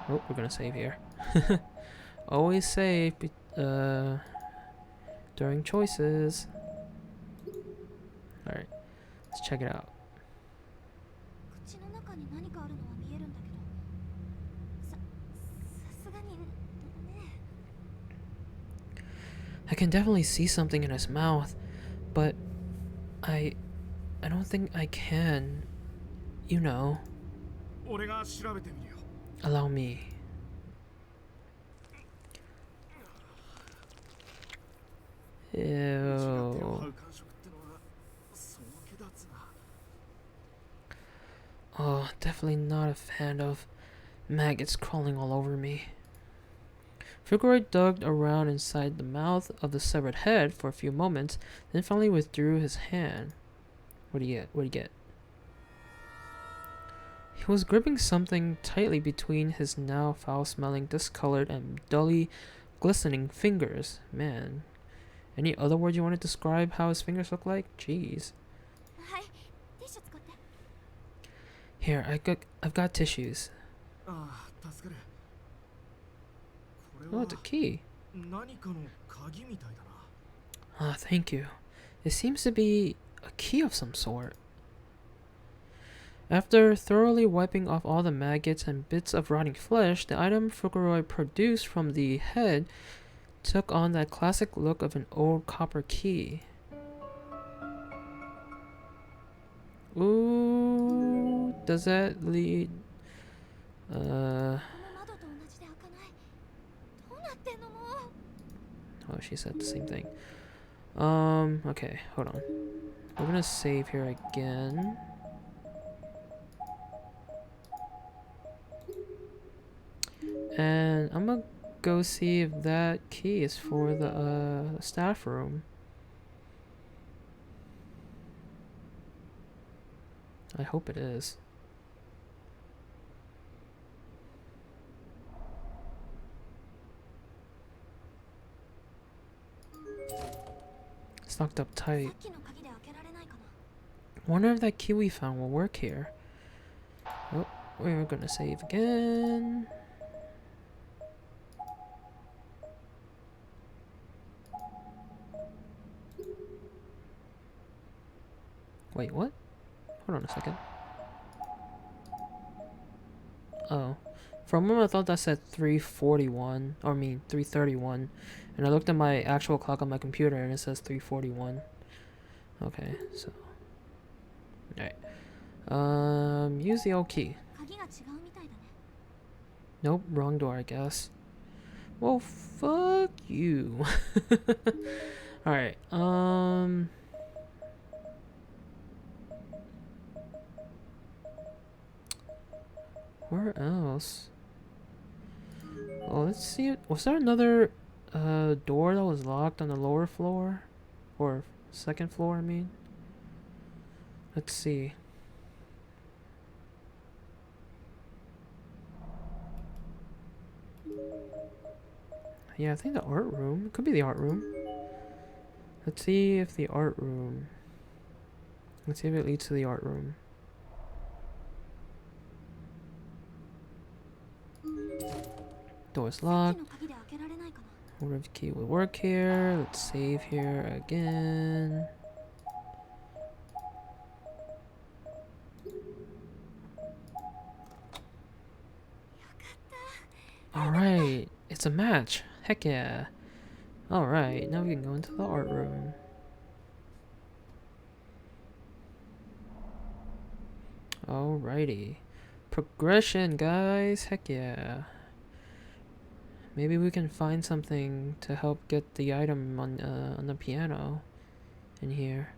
Oh, we're gonna save here. Always save during choices. Alright, let's check it out. 口の中に何かあるのは見えるんだけど、さすがにね。 I can definitely see something in his mouth, but I don't think I can, you know, 俺が調べてみるよ。 allow me. Ew. Oh, definitely not a fan of maggots crawling all over me. Fukuroi dug around inside the mouth of the severed head for a few moments, then finally withdrew his hand. What do you get? What do you get? He was gripping something tightly between his now foul-smelling, discolored, and dully glistening fingers. Man. Any other word you want to describe how his fingers look like? Jeez. はい、ティッシュ使って。 Here, I've got tissues. ああ、助かる。これ Oh, は it's a key. 何かの鍵みたいだな。 Ah, thank you. It seems to be a key of some sort. After thoroughly wiping off all the maggots and bits of rotting flesh, the item Fukuroi produced from the head took on that classic look of an old copper key. Ooh, does that lead... この窓と同じで開かない。どうなってんのもう。 Oh, she said the same thing. Okay, hold on. We're gonna save here again. And I'm gonna go see if that key is for the staff room. I hope it is. It's locked up さ tight. っきの鍵で開けられないかな。 Wonder if that key we found will work here. Oh, we're gonna save again. Wait, what? Hold on a second. Oh. For a moment I thought that said 341, or I mean 331. And I looked at my actual clock on my computer and it says 341. Okay, so. Alright. Use the old key. 鍵が違うみたいだね。 Nope, wrong door, I guess. Well, fuck you. Alright, where else? Well, let's see. Was there another door that was locked on the lower floor? Or second floor, I mean? Let's see. Yeah, I think the art room. It could be the art room. Let's see if the art room. Let's see if it leads to the art room. Door's さっき locked. の鍵で開けられないかな。 Wonder if the key will work here. Let's save here again. Alright, it's a match. Heck yeah. Alright, now we can go into the art room. Alrighty. Progression, guys. Heck yeah. Maybe we can find something to help get the item on the piano in here.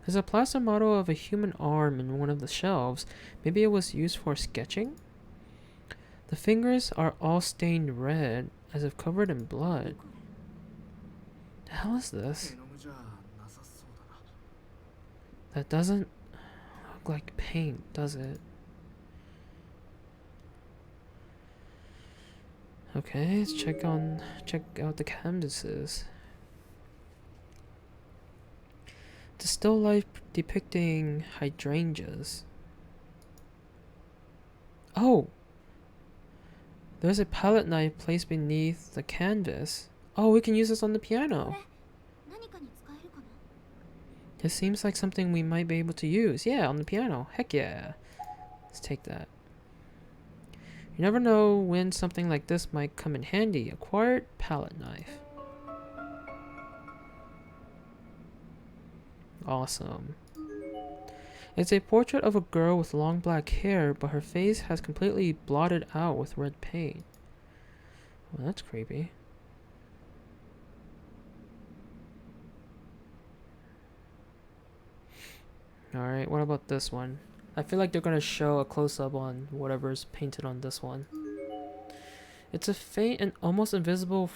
There's a plaster model of a human arm in one of the shelves. Maybe it was used for sketching? The fingers are all stained red, as if covered in blood. The hell is this? 絵の具じゃなさそうだな。 That doesn't look like paint, does it? Okay, let's check out the canvases. The still life depicting hydrangeas. Oh! There's a palette knife placed beneath the canvas. Oh, we can use this on the こ piano. れ何かに使えるかな。 It seems like something we might be able to use. Yeah, on the piano. Heck yeah. Let's take that. You never know when something like this might come in handy. Acquired palette knife. Awesome. It's a portrait of a girl with long black hair, but her face has completely blotted out with red paint. Well, that's creepy. Alright, what about this one? I feel like they're gonna show a close-up on whatever's painted on this one. It's a faint and almost invisible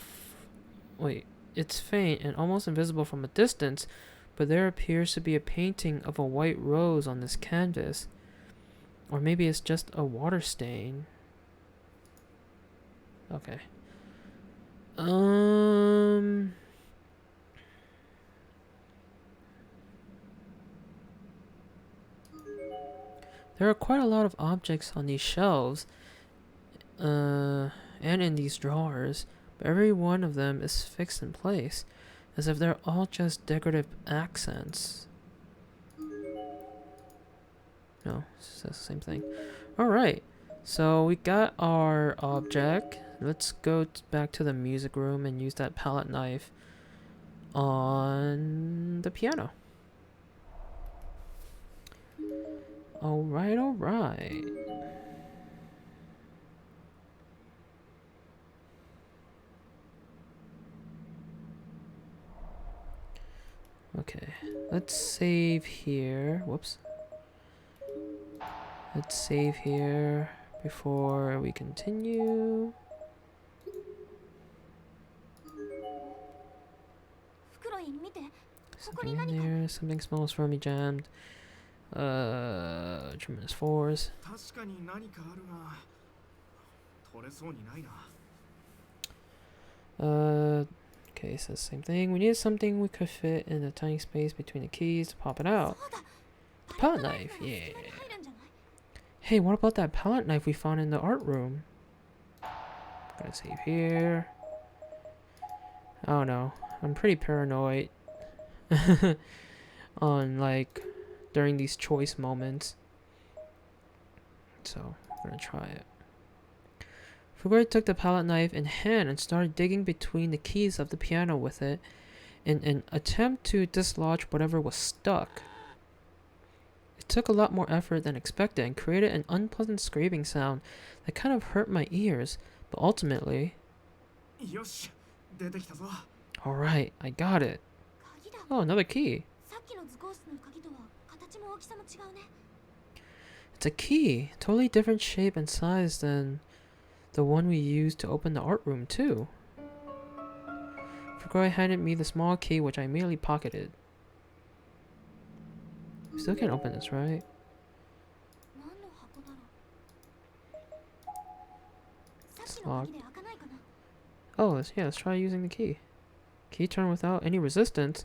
it's faint and almost invisible from a distance, but there appears to be a painting of a white rose on this canvas. Or maybe it's just a water stain. Okay. There are quite a lot of objects on these shelves, and in these drawers, but every one of them is fixed in place, as if they're all just decorative accents. No, it says the same thing. Alright, so we got our object. Let's go back to the music room and use that palette knife on the piano. Alright, alright. Okay, let's save here. Whoops. Let's save here before we continue. 袋井見て。ここ Something に in 何か。 there. Something smells firmly jammed. Tremendous force. 確かに何かあるが取れそうにないな。 Okay, says the same thing. We needed something we could fit in a tiny space between the keys to pop it out. そうだ。 The palette knife, yeah. 隙間に入るんじゃない？ Hey, what about that palette knife we found in the art room? Gotta save here. I don't know. I'm pretty paranoid on like during these choice moments. So I'm gonna try it. Fuguri took the palette knife in hand and started digging between the keys of the piano with it in an attempt to dislodge whatever was stuck. It took a lot more effort than expected and created an unpleasant scraping sound that kind of hurt my ears, but ultimately... よし、出てきたぞ。 Alright, I got it. 鍵だ。 Oh, another key. さっきの図工室の鍵とは形も大きさも違うね。 It's a key. Totally different shape and size than the one we used to open the art room, too. Fukui handed me the small key, which I immediately pocketed. Still can't open this, right? 何の箱だろう。さっきの鍵で開かないかな。 Oh, yeah, let's try using the key. Key turned without any resistance,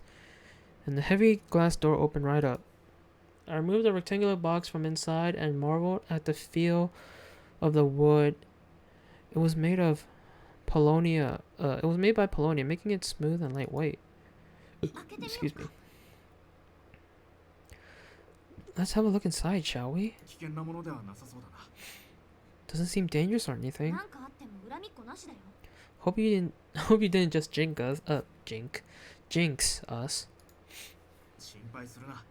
and the heavy glass door opened right up. I removed the rectangular box from inside and marveled at the feel of the wood. It was made of Polonia. It was made by Polonia, making it smooth and lightweight. 開けてみよう Excuse か me. Let's have a look inside, shall we? 危険なものではなさそうだな。 Doesn't seem dangerous or anything. なんかあっても恨みっこなしだよ。 Hope you didn't just jinx us. 心配するな。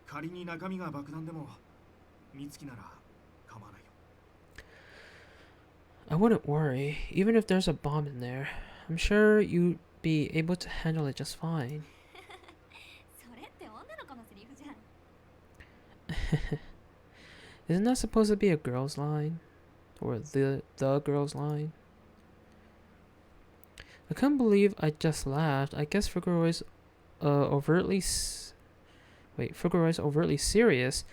仮に中身が爆弾でも、美月なら構わないよ。 I wouldn't worry, even if there's a bomb in there. I'm sure you'd be able to handle it just fine. それって女の子のセリフじゃん。 Isn't that supposed to be a girl's line? Or the girl's line? I couldn't believe I just laughed. I guess Fukuroi's overtly serious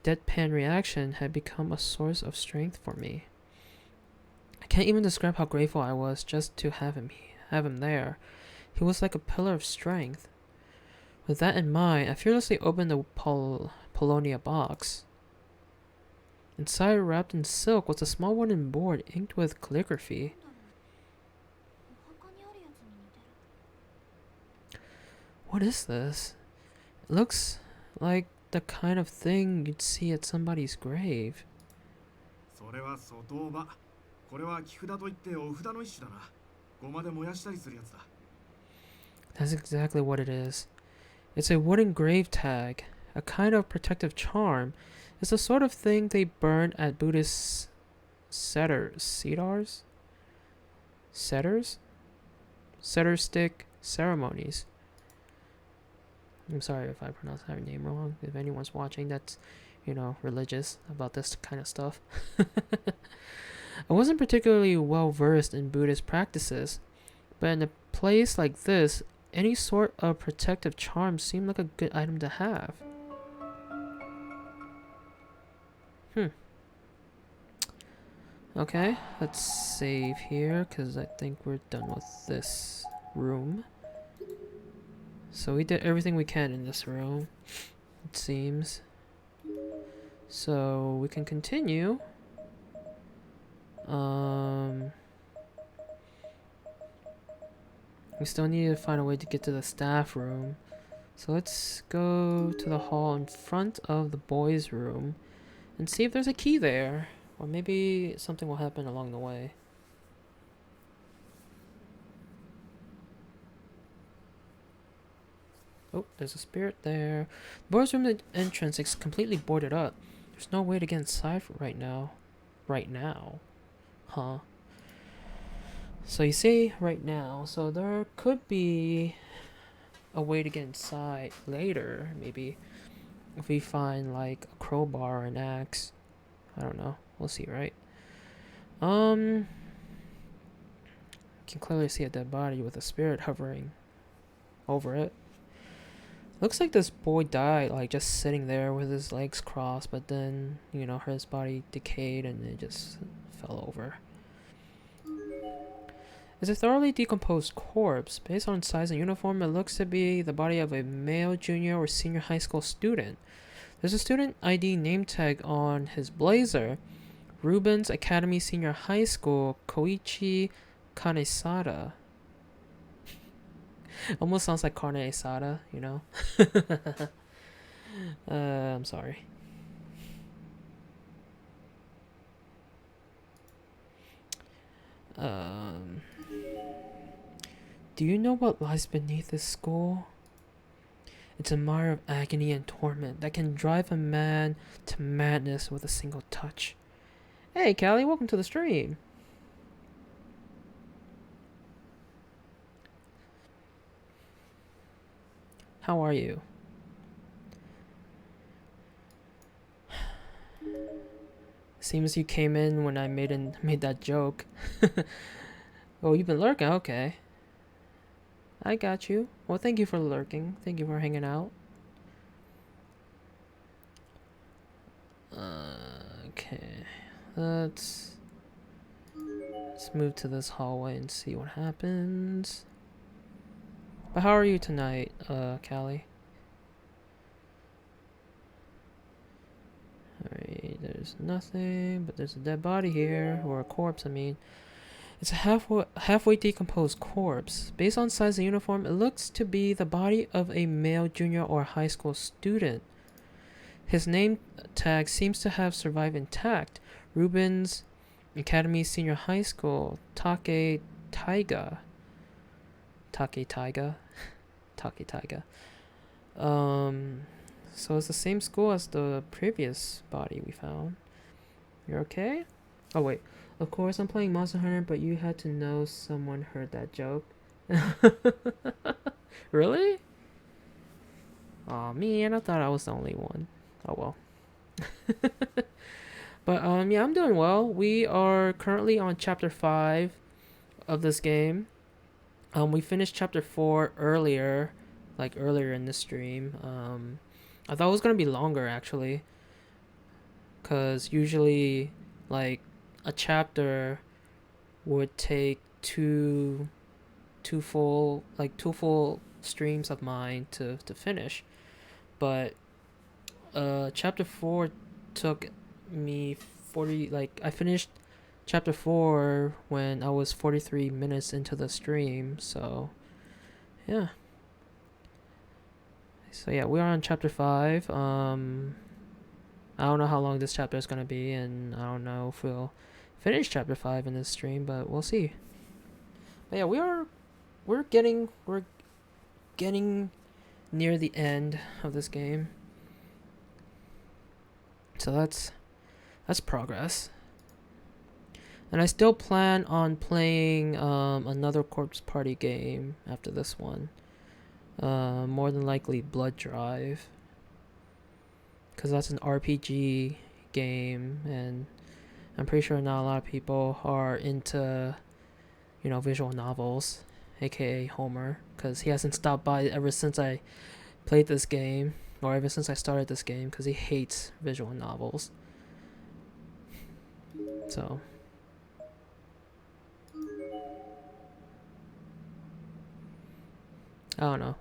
deadpan reaction had become a source of strength for me. I can't even describe how grateful I was just to have him there. He was like a pillar of strength. With that in mind, I fearlessly opened the Polonia box. Inside, wrapped in silk, was a small wooden board inked with calligraphy. お墓にあるやつに似てる。 What is this? It looks like the kind of thing you'd see at somebody's grave. それは外場。これは木札といってお札の一種だな。ごまで燃やしたりするやつだ。 That's exactly what it is. It's a wooden grave tag, a kind of protective charm. It's the sort of thing they burn at Buddhist setter stick ceremonies. I'm sorry if I pronounced that name wrong. If anyone's watching that's, religious about this kind of stuff. I wasn't particularly well versed in Buddhist practices, but in a place like this, any sort of protective charm seemed like a good item to have. Okay, let's save here because I think we're done with this room. So we did everything we can in this room, it seems. So we can continue. We still need to find a way to get to the staff room. So let's go to the hall in front of the boys' room and see if there's a key there. Or maybe something will happen along the way. Oh, there's a spirit there. The boys' room entrance is completely boarded up. There's no way to get inside right now. Right now. Huh. So you see right now, so there could be a way to get inside later, maybe. If we find like a crowbar or an axe. I don't know. We'll see, right? Can clearly see a dead body with a spirit hovering over it. Looks like this boy died, like just sitting there with his legs crossed, but then, his body decayed and it just fell over. It's a thoroughly decomposed corpse. Based on size and uniform, it looks to be the body of a male junior or senior high school student. There's a student ID name tag on his blazer. Rubens Academy Senior High School, Koichi Kanesada. Almost sounds like carne asada, I'm sorry. Do you know what lies beneath this school? It's a mire of agony and torment that can drive a man to madness with a single touch. Hey, Callie, welcome to the stream. How are you? Seems you came in when I made that joke. Oh, you've been lurking. Okay, I got you. Well, thank you for lurking. Thank you for hanging out. Okay, let's move to this hallway and see what happens. But how are you tonight, Callie? Alright, there's nothing, but there's a dead body here, or a corpse, I mean. It's a halfway decomposed corpse. Based on size and uniform, it looks to be the body of a male junior or high school student. His name tag seems to have survived intact. Rubens Academy Senior High School, Take Taiga. Take Taiga? Take Taiga. So it's the same school as the previous body we found. You're okay? Oh wait. Of course I'm playing Monster Hunter, but you had to know someone heard that joke. Really? Aw, man, I thought I was the only one. Oh well. But yeah, I'm doing well. We are currently on chapter 5 of this game. We finished chapter 4 earlier in the stream. I thought it was gonna be longer actually, cause usually like a chapter would take two full streams of mine to finish, but chapter 4 took me 40. Like I finished chapter 4 when I was 43 minutes into the stream, so yeah. So yeah, we are on chapter 5. I don't know how long this chapter is gonna be, and I don't know if we'll finish chapter 5 in this stream, but we'll see. But yeah, we're getting near the end of this game. So that's progress. And I still plan on playing another Corpse Party game after this one. More than likely Blood Drive, because that's an RPG game, and I'm pretty sure not a lot of people are into, visual novels, aka Homer, because he hasn't stopped by ever since I played this game, or ever since I started this game, because he hates visual novels. So I don't know.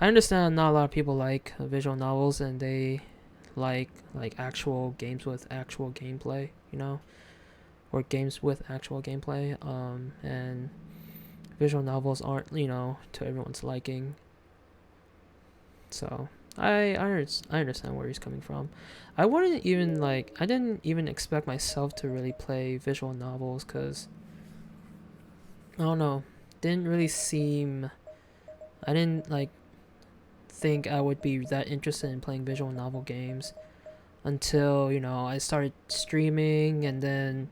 I understand not a lot of people like visual novels, and they like actual games with actual gameplay, or games with actual gameplay. And visual novels aren't, to everyone's liking. So I understand where he's coming from. I didn't even expect myself to really play visual novels, because I don't know, didn't really seem. I didn't think I would be that interested in playing visual novel games until I started streaming, and then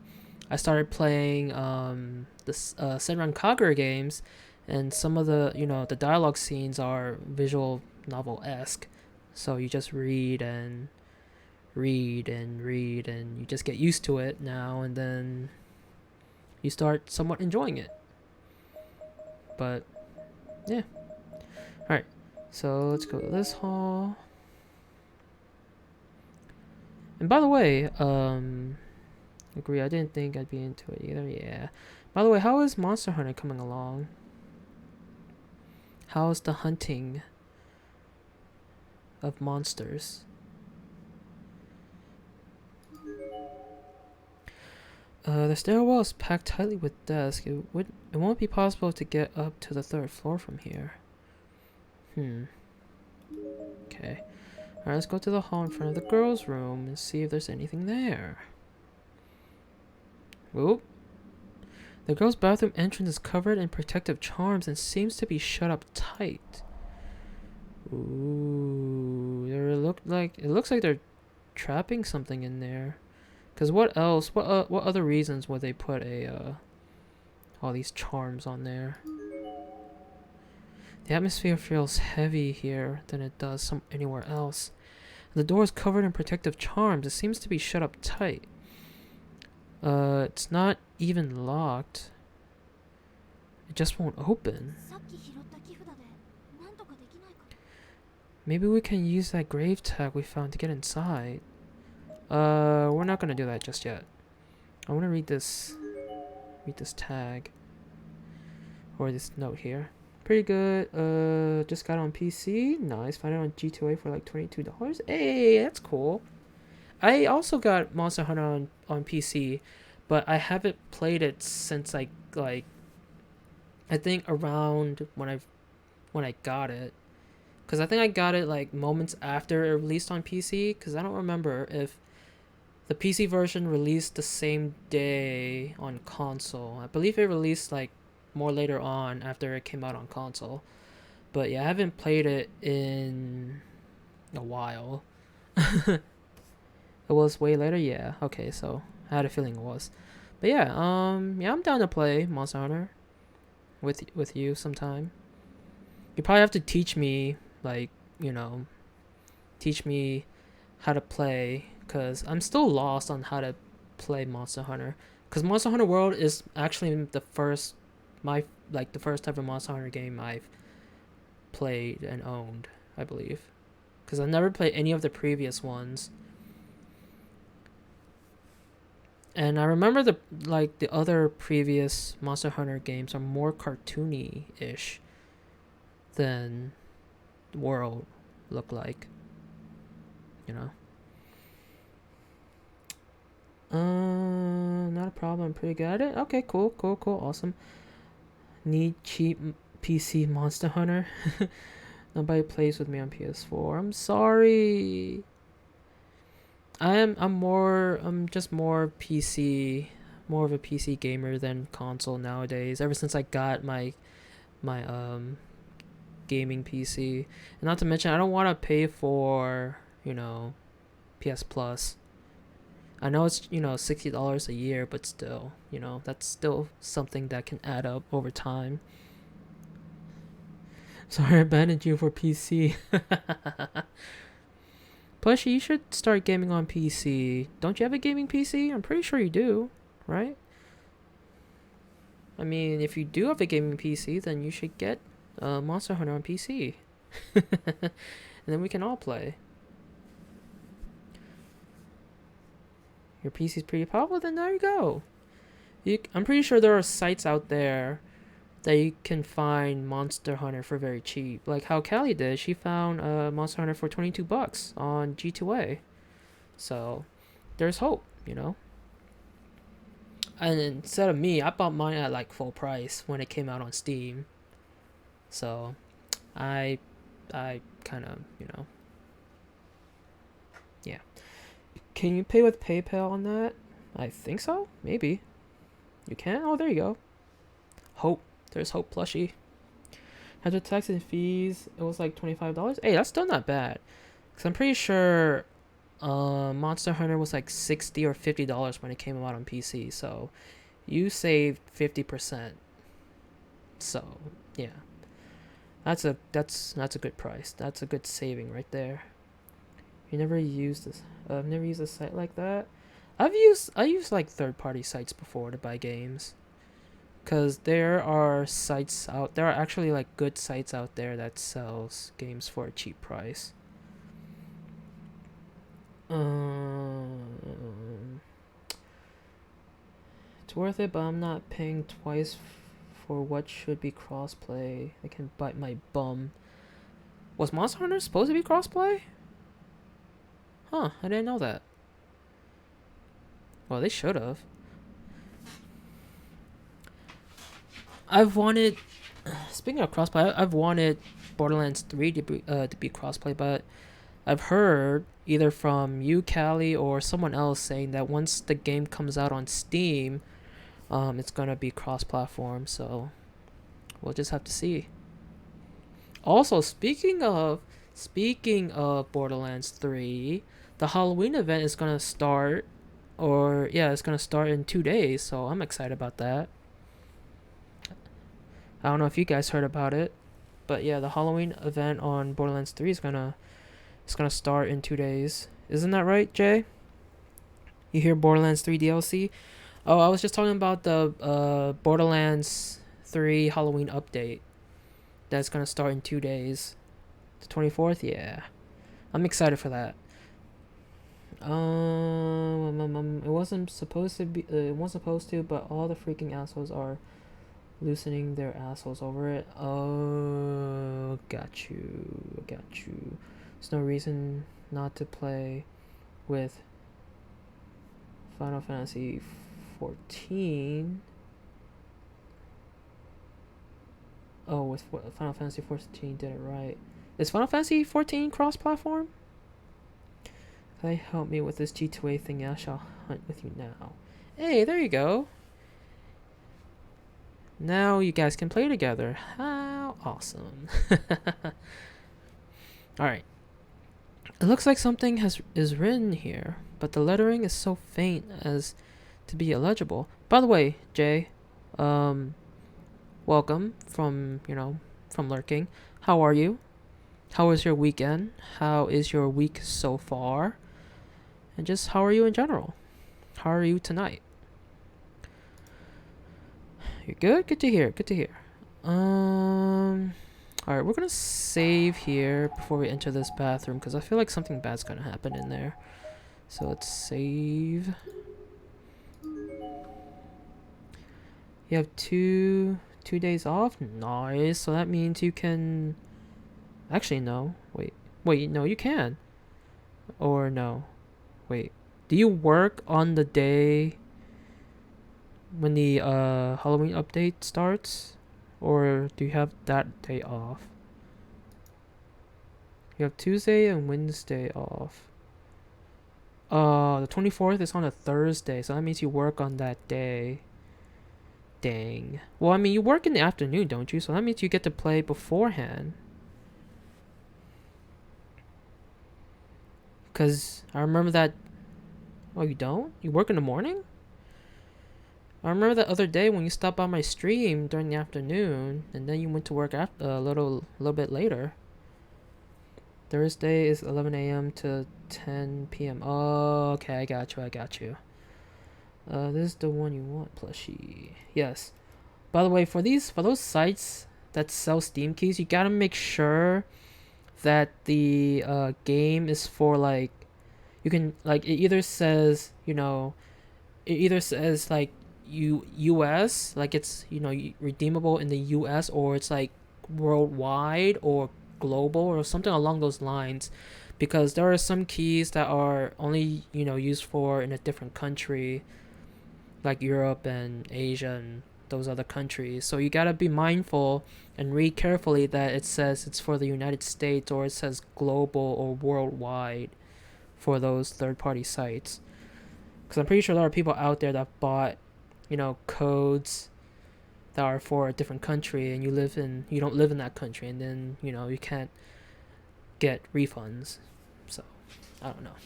I started playing the Senran Kagura games, and some of the the dialogue scenes are visual novel-esque, so you just read and read and read, and you just get used to it now, and then you start somewhat enjoying it. But yeah. Alright, so let's go to this hall. And by the way, agree, I didn't think I'd be into it either, yeah. By the way, how is Monster Hunter coming along? How's the hunting of monsters? The stairwell is packed tightly with desks. It won't be possible to get up to the 3rd floor from here. Okay. Alright, let's go to the hall in front of the girls' room and see if there's anything there. Whoop. The girls' bathroom entrance is covered in protective charms and seems to be shut up tight. Ooh, it looks like they're trapping something in there. Cause what else? What other reasons would they put all these charms on there? The atmosphere feels heavy here than it does anywhere else. The door is covered in protective charms. It seems to be shut up tight. It's not even locked. It just won't open. さっき拾った木札でなんとかできないか。 Maybe we can use that grave tag we found to get inside. We're not gonna do that just yet. I wanna read this tag. Or this note here. Pretty good. Just got it on PC. Nice. Found it on G2A for like $22. Hey, that's cool. I also got Monster Hunter on PC, but I haven't played it since like I think around when I got it. Cause I think I got it like moments after it released on PC. Cause I don't remember if the PC version released the same day on console. I believe it released like more later on after it came out on console. But yeah, I haven't played it in a while. It was way later? Yeah. Okay, so I had a feeling it was. But yeah, yeah, I'm down to play Monster Hunter with you sometime. You probably have to teach me, like, you know, teach me how to play, cuz I'm still lost on how to play Monster Hunter. Cuz Monster Hunter World is actually the first ever Monster Hunter game I've played and owned, I believe. Cuz I never played any of the previous ones. And I remember the other previous Monster Hunter games are more cartoony-ish than World look like. You know? Not a problem. I'm pretty good at it. Okay, cool, awesome. Need cheap PC Monster Hunter. Nobody plays with me on PS4. I'm sorry. I'm just more PC, more of a PC gamer than console nowadays. Ever since I got my gaming PC, and not to mention I don't want to pay for, you know, PS Plus. I know it's, you know, $60 a year, but still, you know, that's still something that can add up over time. Sorry, I abandoned you for PC. Plushie, you should start gaming on PC. Don't you have a gaming PC? I'm pretty sure you do, right? I mean, if you do have a gaming PC, then you should get Monster Hunter on PC. And then we can all play. Your PC's pretty powerful, then there you go. I'm pretty sure there are sites out there that you can find Monster Hunter for very cheap. Like how Callie did. She found Monster Hunter for $22 on G2A. So, there's hope, you know? And instead of me, I bought mine at like full price when it came out on Steam. So, I kind of, you know... Yeah. Can you pay with PayPal on that? I think so. Maybe. You can? Oh, there you go. Hope. There's hope, Plushie. After tax and fees, it was like $25. Hey, that's still not bad. Because I'm pretty sure Monster Hunter was like $60 or $50 when it came out on PC. So you saved 50%. So, yeah. That's a good price. That's a good saving right there. You never used this. I've never used a site like that. I used like third-party sites before to buy games. Cause there are actually like good sites out there that sells games for a cheap price. It's worth it, but I'm not paying twice for what should be crossplay. I can bite my bum. Was Monster Hunter supposed to be crossplay? Huh, I didn't know that. Well, they should have. Speaking of crossplay, I've wanted Borderlands 3 to be crossplay, but I've heard either from you, Callie, or someone else saying that once the game comes out on Steam, it's gonna be cross-platform. So we'll just have to see. Also, speaking of Borderlands 3, the Halloween event is gonna start, it's gonna start in 2 days. So I'm excited about that. I don't know if you guys heard about it, but yeah, the Halloween event on Borderlands 3 is gonna start in 2 days. Isn't that right, Jay? You hear Borderlands 3 DLC? Oh, I was just talking about the Borderlands 3 Halloween update. That's gonna start in 2 days. The 24th, yeah. I'm excited for that. It wasn't supposed to be. It wasn't supposed to, but all the freaking assholes are loosening their assholes over it. Oh, got you. There's no reason not to play with Final Fantasy 14. Oh, with Final Fantasy 14 did it right. Is Final Fantasy 14 cross-platform? Can I help me with this G2A thing? I shall hunt with you now. Hey, there you go. Now you guys can play together. How awesome. Alright. It looks like something is written here, but the lettering is so faint as to be illegible. By the way, Jay, welcome from lurking. How are you? How was your weekend? How is your week so far? And just how are you in general? How are you tonight? You're good? Good to hear. Alright, we're gonna save here before we enter this bathroom because I feel like something bad's gonna happen in there. So let's save. You have two days off? Nice. So that means you can... Actually, no. Wait, no, you can. Or no. Wait. Do you work on the day when the Halloween update starts? Or do you have that day off? You have Tuesday and Wednesday off. The 24th is on a Thursday, so that means you work on that day. Dang. Well, I mean, you work in the afternoon, don't you? So that means you get to play beforehand. Because I remember that... Oh, you don't? You work in the morning? I remember that other day when you stopped by my stream during the afternoon, and then you went to work after, a little bit later. Thursday is 11 a.m. to 10 p.m. Oh, okay, I got you. This is the one you want, plushie. Yes. By the way, for those sites that sell Steam keys, you gotta make sure that the game is for like... You can, like, it either says, like US, like it's redeemable in the US, or it's like worldwide or global or something along those lines, because there are some keys that are only used for in a different country, like Europe and Asia and those other countries. So you gotta be mindful and read carefully that it says it's for the United States, or it says global or worldwide for those third-party sites, because I'm pretty sure there are people out there that bought codes that are for a different country, and you don't live in that country, and then you can't get refunds. So I don't know.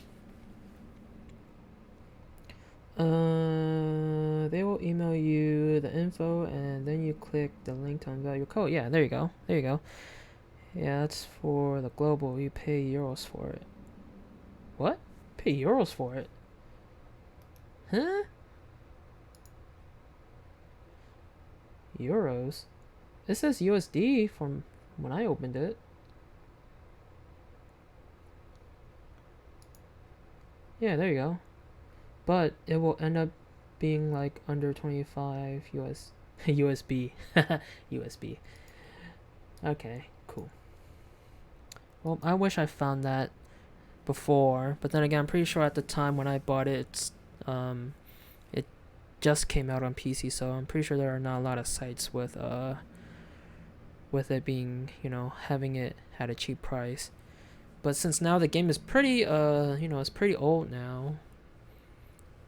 They will email you the info, and then you click the link to unveil your code. Yeah, there you go. Yeah, that's for the global. You pay euros for it. What? Pay euros for it? Huh? Euros? It says USD from when I opened it. Yeah, there you go. But it will end up being like under 25 US USB. USB. Okay, cool. Well, I wish I found that before, but then again, I'm pretty sure at the time when I bought it, it just came out on PC, so I'm pretty sure there are not a lot of sites with it being, having it at a cheap price. But since now the game is pretty it's pretty old now,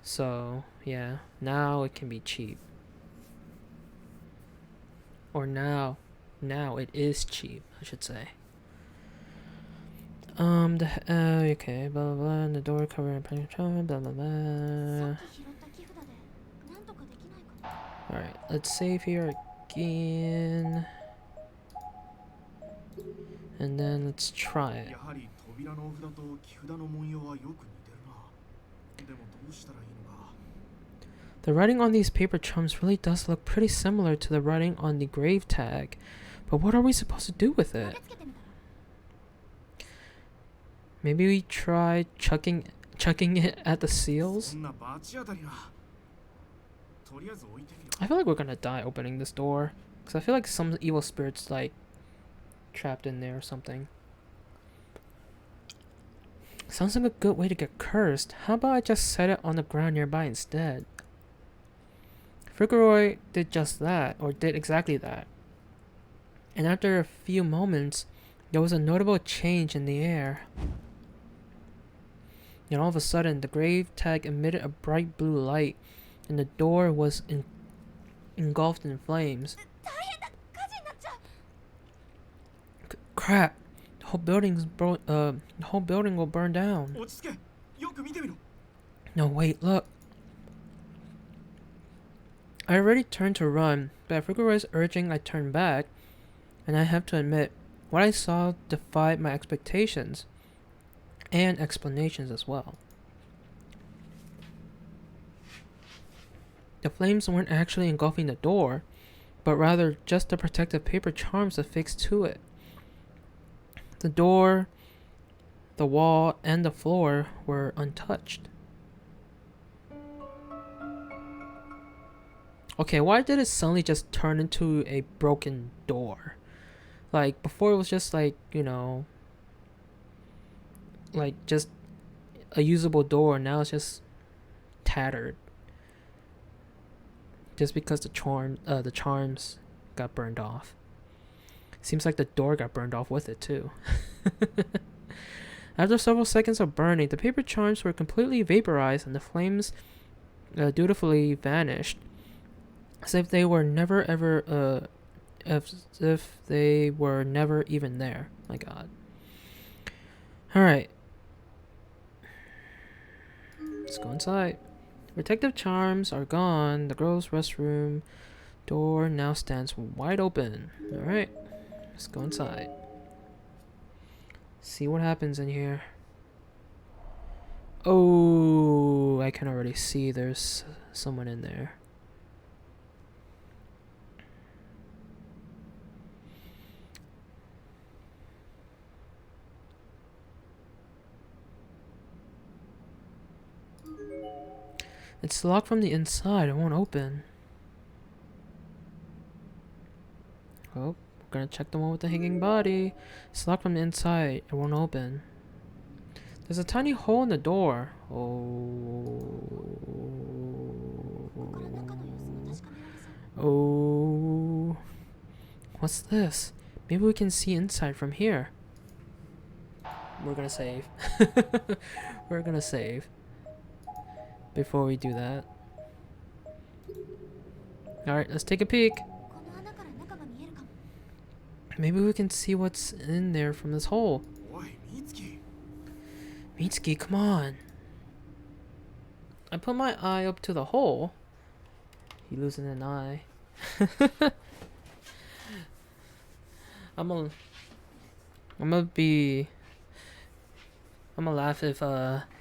so yeah, now it can be cheap. Or now it is cheap, I should say. Okay, blah blah blah, and the door cover and blah blah blah. Alright, let's save here again. And then let's try it. やはり扉のお札と木札の文様はよく似てるな。でもどうしたらいいのか。 The writing on these paper charms really does look pretty similar to the writing on the grave tag. But what are we supposed to do with 投 it? げつけてみたら Maybe we try chucking it at the そ seals? んな罰当たりな。とりあえず置いてみろ。 I feel like we're gonna die opening this door. Because I feel like some evil spirit's like trapped in there or something. Sounds like a good way to get cursed. How about I just set it on the ground nearby instead? Figueroa did just that, or did exactly that. And after a few moments, there was a notable change in the air. And all of a sudden, the grave tag emitted a bright blue light, and the door was engulfed in flames. 大変だ、火事になっちゃう。 Crap! The whole building will burn down. 落ち着け。よく見てみろ。 No, wait, look. I already turned to run, but at Figueroa's urging, I turned back, and I have to admit, what I saw defied my expectations and explanations as well. The flames weren't actually engulfing the door, but rather just the protective paper charms affixed to it. The door, the wall, and the floor were untouched. Okay, why did it suddenly just turn into a broken door? Like, before it was just like, you know, like just a usable door. Now it's just tattered. Just because the charms got burned off. Seems like the door got burned off with it too. After several seconds of burning, the paper charms were completely vaporized and the flames dutifully vanished. As if they were never ever as if they were never even there. My god. Alright. Let's go inside. Protective charms are gone. The girls' restroom door now stands wide open. Alright. Let's go inside. See what happens in here. Oh, I can already see there's someone in there. It's locked from the inside. It won't open. Oh, we're gonna check the one with the hanging body. It's locked from the inside. It won't open. There's a tiny hole in the door. Oh. これ中の様子も確かめられそう。 Oh. What's this? Maybe we can see inside from here. We're gonna save. We're gonna save. Before we do that. Alright, let's take a peek. この穴から中が見えるかも。 Maybe we can see what's in there from this hole. おい、ミツキ。 Mitsuki, come on. I put my eye up to the hole. He losing an eye. I'm gonna laugh if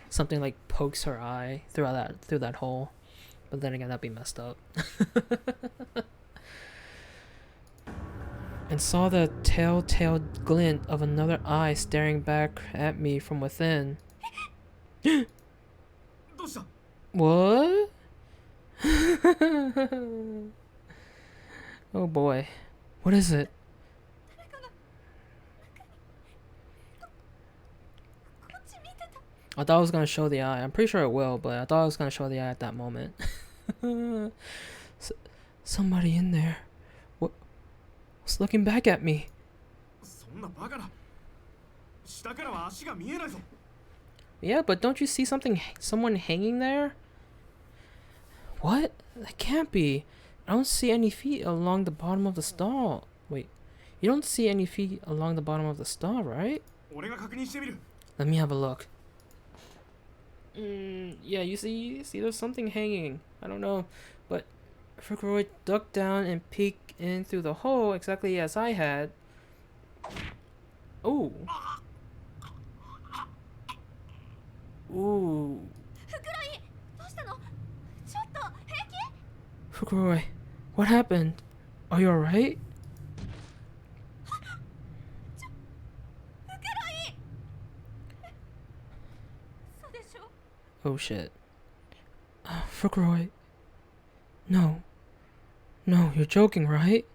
something like pokes her eye through that hole. But then again, that'd be messed up. And saw the telltale glint of another eye staring back at me from within. どうした？ What? Oh boy. What is it? 誰かがこっち見てた。 I thought I was gonna show the eye. I'm pretty sure it will, but I thought I was gonna show the eye at that moment. Somebody in there. What? Was looking back at me. そんなバカな。下からは足が見えないぞ。 Yeah, but don't you see someone hanging there? What? That can't be. I don't see any feet along the bottom of the stall. Wait, you don't see any feet along the bottom of the stall, right? 俺が確認してみる。 Let me have a look. Yeah, you see there's something hanging. I don't know, but Figueroa ducked down and peeked in through the hole exactly as I had. Oh, Ooh. フクロイどうしたの？ちょっと平気？ Fukuroi, what happened? Are you alright? フクロイそうでしょ？ Oh shit. Fukuroi. No. No, you're joking, right?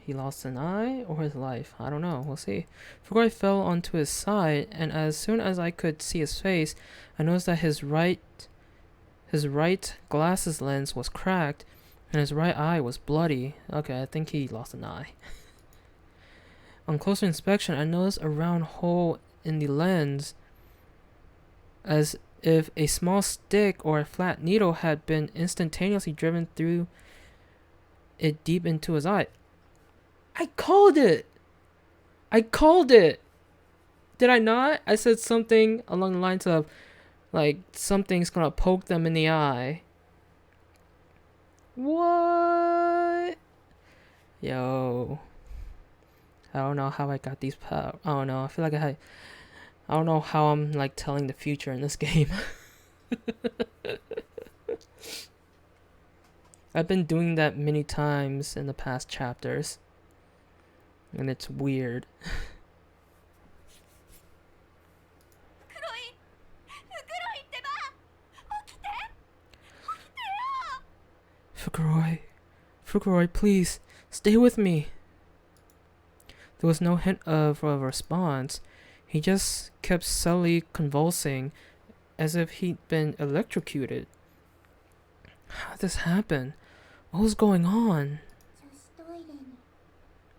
He lost an eye or his life? I don't know. We'll see. Fukuroi fell onto his side, and as soon as I could see his face, I noticed that his right glasses lens was cracked, and his right eye was bloody. Okay, I think he lost an eye. On closer inspection, I noticed a round hole in the lens, as if a small stick or a flat needle had been instantaneously driven through it deep into his eye. I called it! I called it! Did I not? I said something along the lines of, like, something's gonna poke them in the eye. What? Yo. I don't know how I got these powers. I don't know. I feel like I don't know how I'm, like, telling the future in this game. I've been doing that many times in the past chapters. And it's weird. フクロイってば起きてよ Fukuroi, please, stay with me. There was no hint of a response. He just kept subtly convulsing, as if he'd been electrocuted. How did this happen? What was going on? 女子トイレに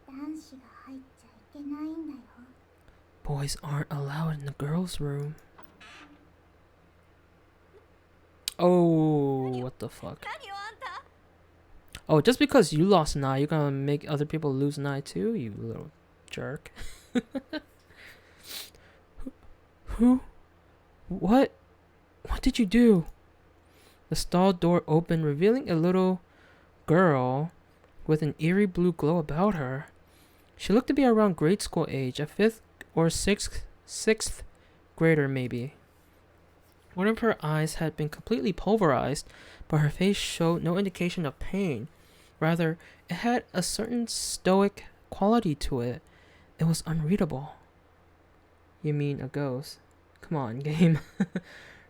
男子が入っちゃいけないんだよ Boys aren't allowed in the girls' room. Oh, what the fuck? 何よあんた Oh, just because you lost an eye, you're gonna make other people lose an eye too, you little jerk. Who? What? What did you do? The stall door opened, revealing a little girl with an eerie blue glow about her. She looked to be around grade school age, a 5th or 6th grader maybe. One of her eyes had been completely pulverized, but her face showed no indication of pain. Rather, it had a certain stoic quality to it. It was unreadable. You mean a ghost? Come on, game.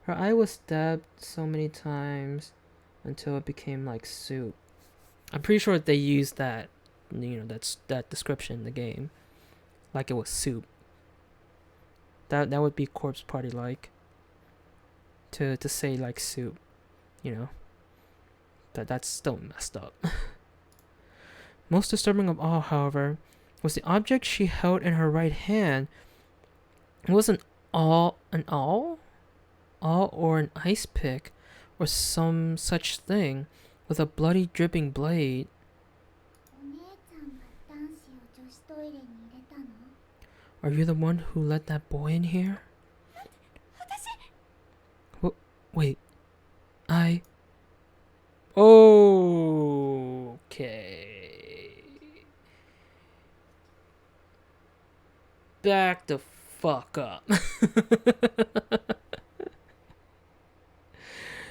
Her eye was stabbed so many times until it became like soup. I'm pretty sure they used that, that description in the game, like it was soup. That would be Corpse Party like. To say like soup, that's still messed up. Most disturbing of all, however, was the object she held in her right hand. It wasn't an awl or an ice pick or some such thing, with a bloody dripping blade. お姉ちゃんが男子を女子トイレに入れたの Are you the one who let that boy in here? 私 Wait, Okay. Back the fuck up.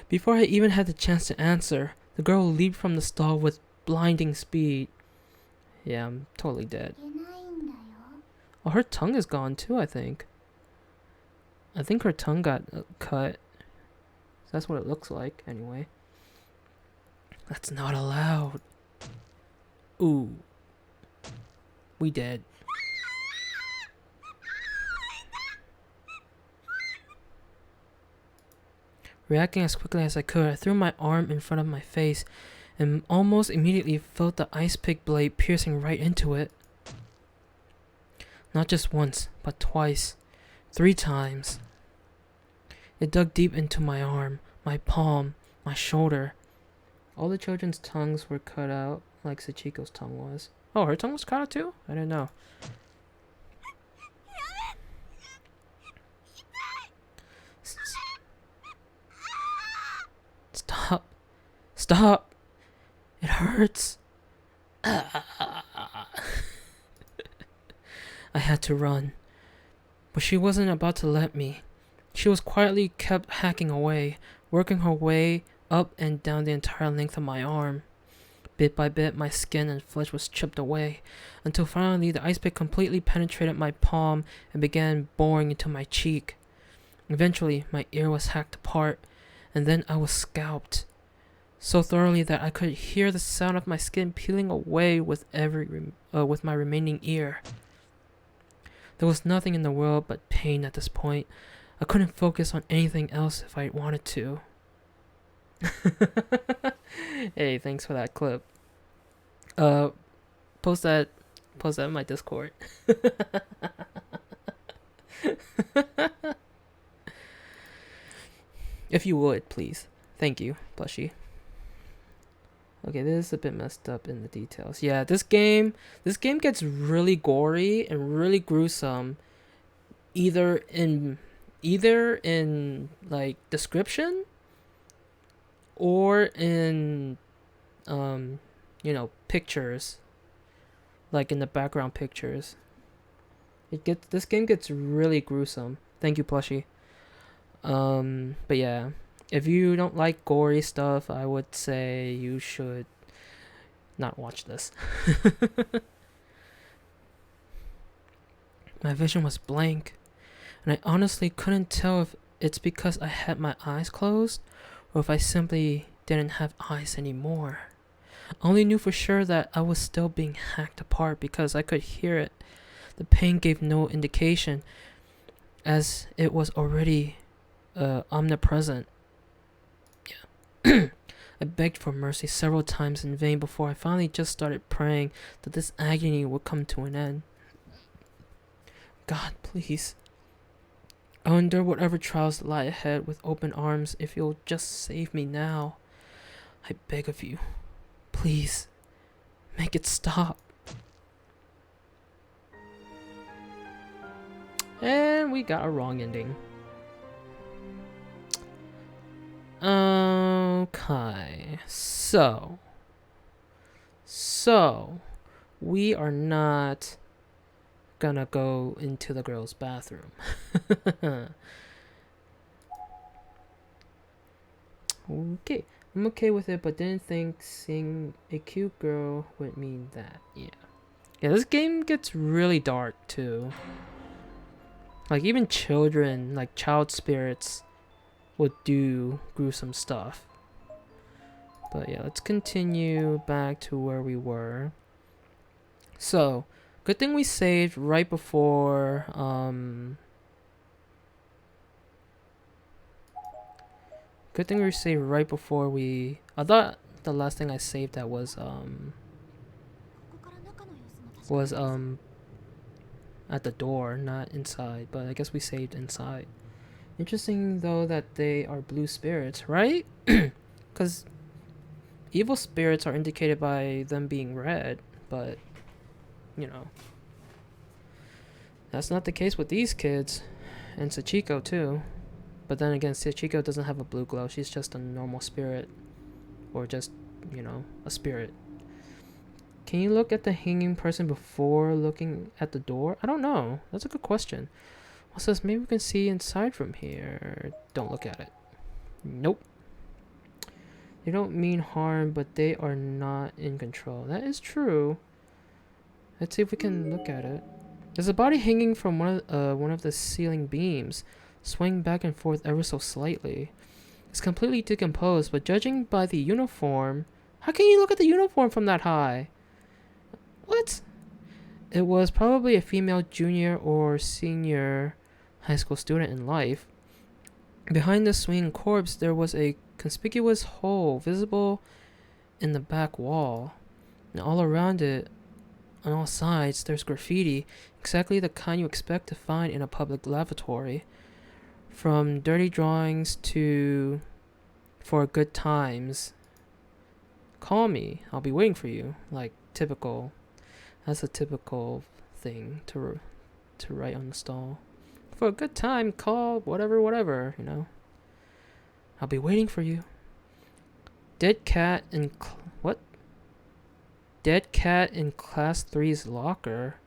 Before I even had the chance to answer, the girl leaped from the stall with blinding speed. Yeah, I'm totally dead. いけないんだよ Oh, her tongue is gone too, I think. I think her tongue got cut. That's what it looks like, anyway. That's not allowed. Ooh. We dead. Reacting as quickly as I could, I threw my arm in front of my face and almost immediately felt the ice pick blade piercing right into it. Not just once, but twice. 3 times. It dug deep into my arm, my palm, my shoulder. All the children's tongues were cut out, like Sachiko's tongue was. Oh, her tongue was cut out too? I didn't know. Stop. Stop. It hurts. I had to run. But she wasn't about to let me. She was quietly kept hacking away, working her way up and down the entire length of my arm. Bit by bit, my skin and flesh was chipped away, until finally the ice pick completely penetrated my palm and began boring into my cheek. Eventually, my ear was hacked apart, and then I was scalped, so thoroughly that I could hear the sound of my skin peeling away with with my remaining ear. There was nothing in the world but pain at this point. I couldn't focus on anything else if I wanted to. Hey, thanks for that clip. Post that in my Discord. If you would, please. Thank you, Plushy. Okay, this is a bit messed up in the details. Yeah, this game gets really gory and really gruesome, either in like description or in pictures, like in the background pictures. This game gets really gruesome. Thank you, Plushy. But yeah, if you don't like gory stuff, I would say you should not watch this. My vision was blank, and I honestly couldn't tell if it's because I had my eyes closed or if I simply didn't have eyes anymore. I only knew for sure that I was still being hacked apart because I could hear it. The pain gave no indication, as it was already omnipresent. Yeah. I begged for mercy several times in vain before I finally just started praying that this agony would come to an end. God, please. I'll endure whatever trials lie ahead with open arms if you'll just save me now. I beg of you. Please. Make it stop. And we got a wrong ending. Okay. So we are not gonna go into the girls' bathroom. Okay. I'm okay with it, but didn't think seeing a cute girl would mean that. Yeah, this game gets really dark too. Like even children, like child spirits, would do gruesome stuff. But yeah, let's continue back to where we were. So, good thing we saved right before Good thing we saved right before we... I thought the last thing I saved that was at the door, not inside, but I guess we saved inside. Interesting though that they are blue spirits, right? Because evil spirits are indicated by them being red, but that's not the case with these kids, and Sachiko too. But then again, Sachiko doesn't have a blue glow. She's just a normal spirit. Or just, a spirit. Can you look at the hanging person before looking at the door? I don't know. That's a good question. Well, says maybe we can see inside from here. Don't look at it. Nope. They don't mean harm, but they are not in control. That is true. Let's see if we can look at it. There's a body hanging from one of the ceiling beams, swaying back and forth ever so slightly. It's completely decomposed, but judging by the uniform... How can you look at the uniform from that high? What? It was probably a female junior or senior high school student in life. Behind the swinging corpse, there was a conspicuous hole visible in the back wall. And all around it, on all sides, there's graffiti, exactly the kind you expect to find in a public lavatory. From dirty drawings to "for good times." Call me, I'll be waiting for you. Like typical. That's a typical thing to write on the stall. For a good time, call whatever, I'll be waiting for you. Dead cat in what? Dead cat in class 3's locker.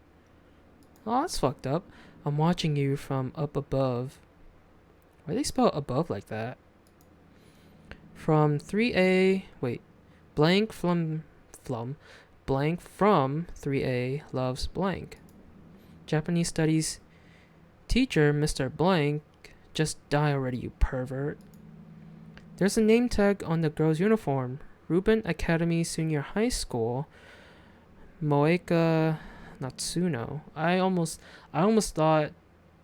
Oh, that's fucked up. I'm watching you from up above. Why they spell above like that? From 3A, wait, blank blank from 3A loves blank. Japanese studies teacher, Mr. Blank, just die already, you pervert. There's a name tag on the girl's uniform. Ruben Academy Senior High School. Moeka Natsuno. I almost thought,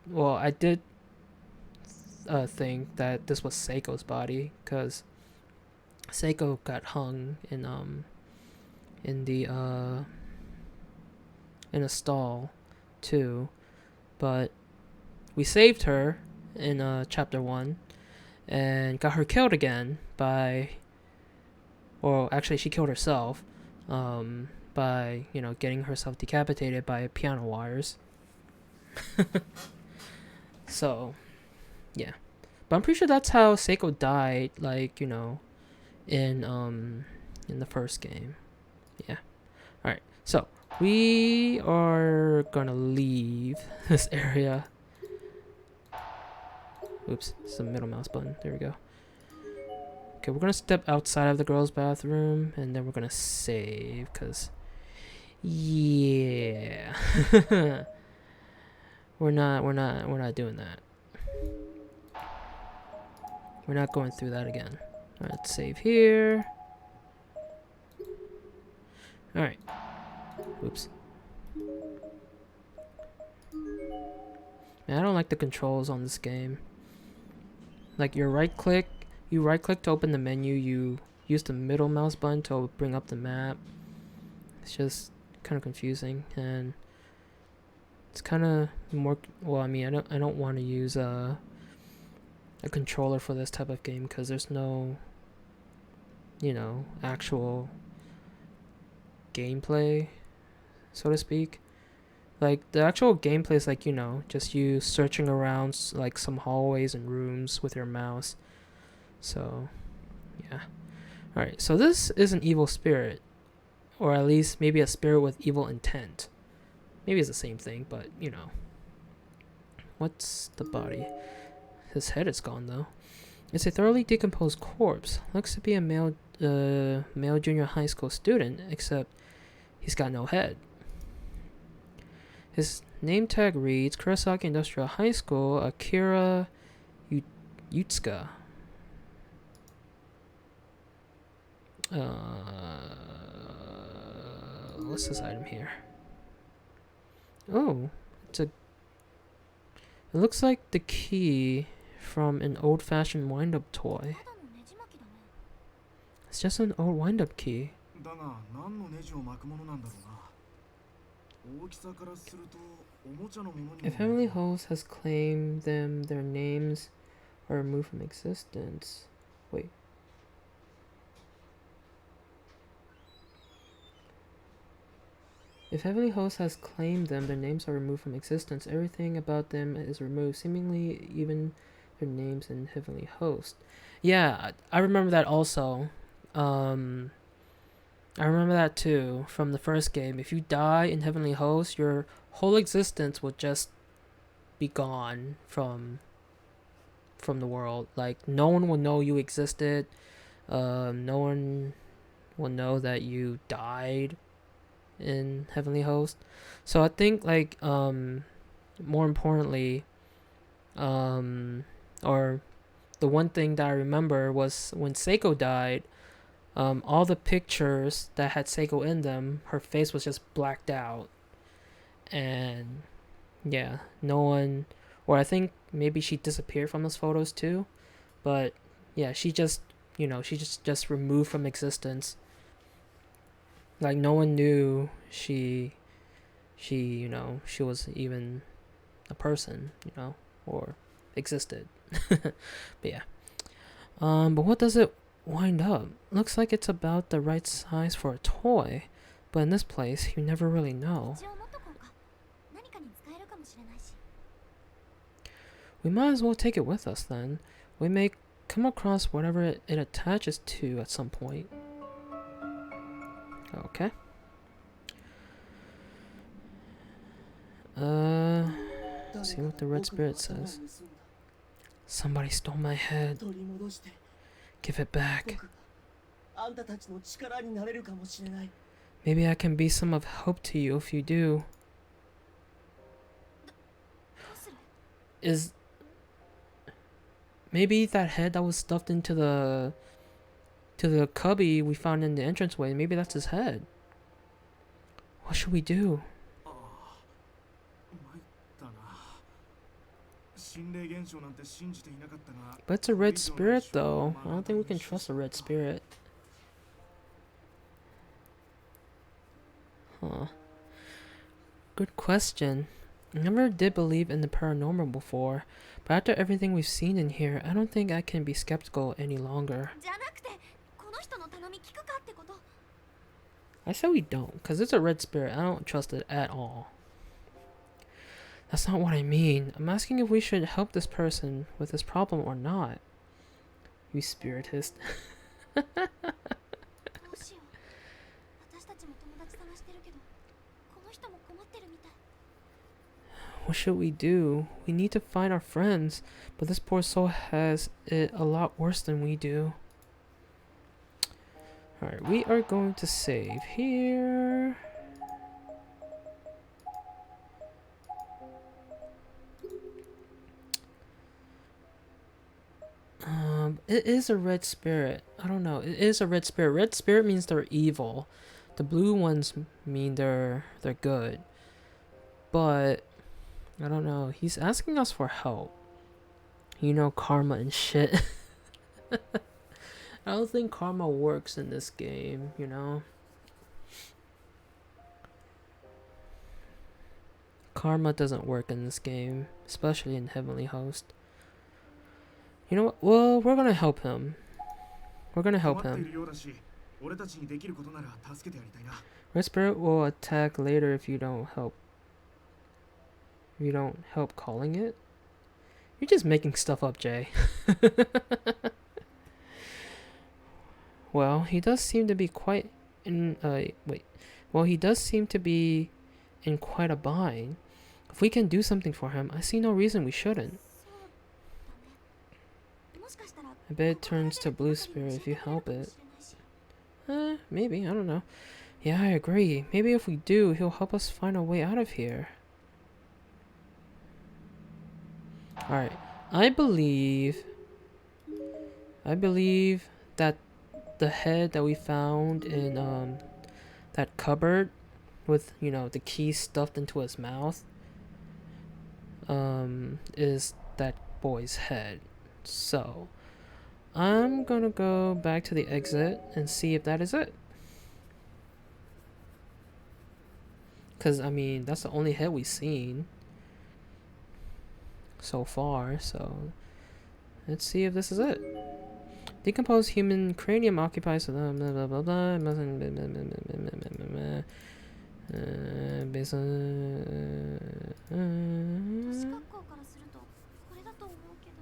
well, I did think that this was Seiko's body, because Seiko got hung in the in a stall too, but we saved her in chapter 1 and got her killed again by, or actually she killed herself by, you know, getting herself decapitated by piano wires. So yeah, but I'm pretty sure that's how Seiko died, like, you know, in the first game. Yeah. All right, so we are gonna leave this area. Oops, it's the middle mouse button. There we go. Okay, we're gonna step outside of the girls' bathroom and then we're gonna save, cause yeah, we're not doing that. We're not going through that again. All right, let's save here. All right. Oops. Man, I don't like the controls on this game. Like, you right click to open the menu, you use the middle mouse button to bring up the map. It's just kind of confusing, and it's kind of more, well, I mean, I don't want to use a controller for this type of game because there's no, you know, actual gameplay, so to speak. Like, the actual gameplay is like, you know, just you searching around like some hallways and rooms with your mouse. So yeah. Alright, so this is an evil spirit, or at least maybe a spirit with evil intent. Maybe it's the same thing, but you know. What's the body? His head is gone though. It's a thoroughly decomposed corpse. Looks to be a male junior high school student, except he's got no head. His name tag reads Kurosaki Industrial High School, Akira Yutsuka. What's this item here? Oh, it looks like the key from an old-fashioned wind-up toy. It's just an old wind-up key. If Heavenly Host has claimed them, their names are removed from existence. Wait. If Heavenly Host has claimed them, their names are removed from existence. Everything about them is removed, seemingly even their names in Heavenly Host. Yeah, I remember that also. I remember that too from the first game. If you die in Heavenly Host, your whole existence will just be gone from the world. Like, no one will know you existed. No one will know that you died in Heavenly Host. So I think, like, more importantly, or the one thing that I remember was when Seiko died, all the pictures that had Seiko in them, her face was just blacked out. And yeah, no one, or I think maybe she disappeared from those photos too. But yeah, she just, you know, she just removed from existence. Like, no one knew she, you know, she was even a person, you know, or existed. But yeah. But what does it wind up? Looks like it's about the right size for a toy, but in this place you never really know. We might as well take it with us then. We may come across whatever it attaches to at some point. Okay. Let's see what the red spirit says. Somebody stole my head. 取り戻して Give it back. 僕があんたたちの力になれるかもしれない。 Maybe I can be some of help to you if you do. どうする？ Is maybe that head that was stuffed into the cubby we found in the entranceway, maybe that's his head. What should we do? ああ、参ったな。心霊現象なんて信じていなかったが、 But it's a red spirit though. I don't think we can trust a red spirit. Huh. Good question. I never did believe in the paranormal before, but after everything we've seen in here, I don't think I can be skeptical any longer. じゃなくて、この人の頼み聞くかってこと。 I say we don't, because it's a red spirit. I don't trust it at all. That's not what I mean. I'm asking if we should help this person with this problem or not. You spiritist. どうしよう。私たちも友達探してるけど、この人も困ってるみたい。 What should we do? We need to find our friends, but this poor soul has it a lot worse than we do. Alright, we are going to save here. It is a red spirit. I don't know. It is a red spirit. Red spirit means they're evil. The blue ones mean they're good. But I don't know. He's asking us for help. You know, karma and shit. I don't think karma works in this game, you know? Karma doesn't work in this game, especially in Heavenly Host. You know what? Well, we're gonna help him. We're gonna help 困ってい him. るようだし、俺たちにできることなら助けてやりたいな。 Red Spirit will attack later if you don't help. If you don't help calling it. You're just making stuff up, Jay. Well, he does seem to be quite in wait. Well, he does seem to be in quite a bind. If we can do something for him, I see no reason we shouldn't. そうだね。もしかしたら、 I bet it turns to blue spirit if you help it. Maybe, I don't know. Yeah, I agree. Maybe if we do, he'll help us find a way out of here. Alright. I believe that the head that we found in that cupboard with, you know, the key stuffed into his mouth is that boy's head. So I'm gonna go back to the exit and see if that is it. Cause I mean that's the only head we've seen so far, so let's see if this is it. Decomposed human cranium occupies blah blah blah blah blah. Based on 年格好からすると、これだと思うけど。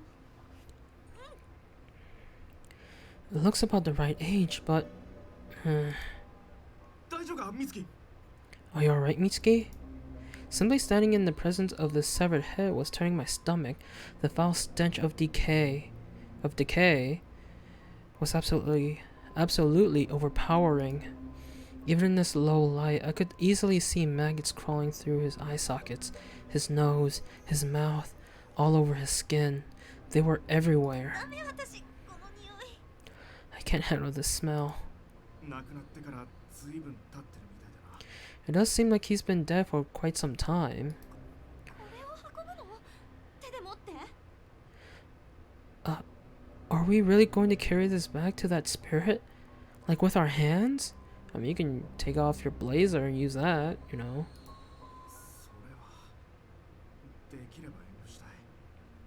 it looks about the right age, but 大丈夫か、美月。 are you alright, Mitsuki? Simply standing in the presence of the severed head was turning my stomach. The foul stench of decay was absolutely overpowering. Even in this low light, I could easily see maggots crawling through his eye sockets, his nose, his mouth, all over his skin. They were everywhere. ダメ、私、この匂い。 I can't handle the smell. 亡くなってからずいぶん経ってるみたいだな。 It does seem like he's been dead for quite some time. これを運ぶの？手で持って。 Are we really going to carry this back to that spirit? Like with our hands? I mean, you can take off your blazer and use that, you know. それはできれば遠慮したい。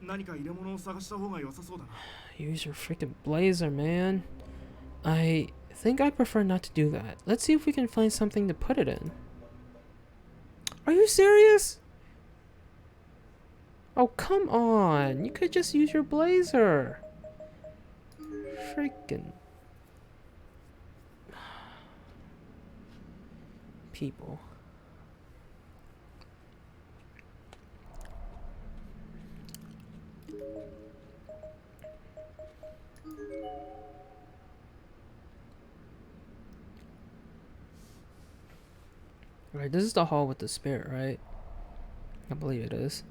何か入れ物を探した方が良さそうだな。 Use your freaking blazer, man. I think I prefer not to do that. Let's see if we can find something to put it in. Are you serious? Oh, come on. You could just use your blazer. Freaking people. Right, this is the hall with the spirit, right? I believe it is.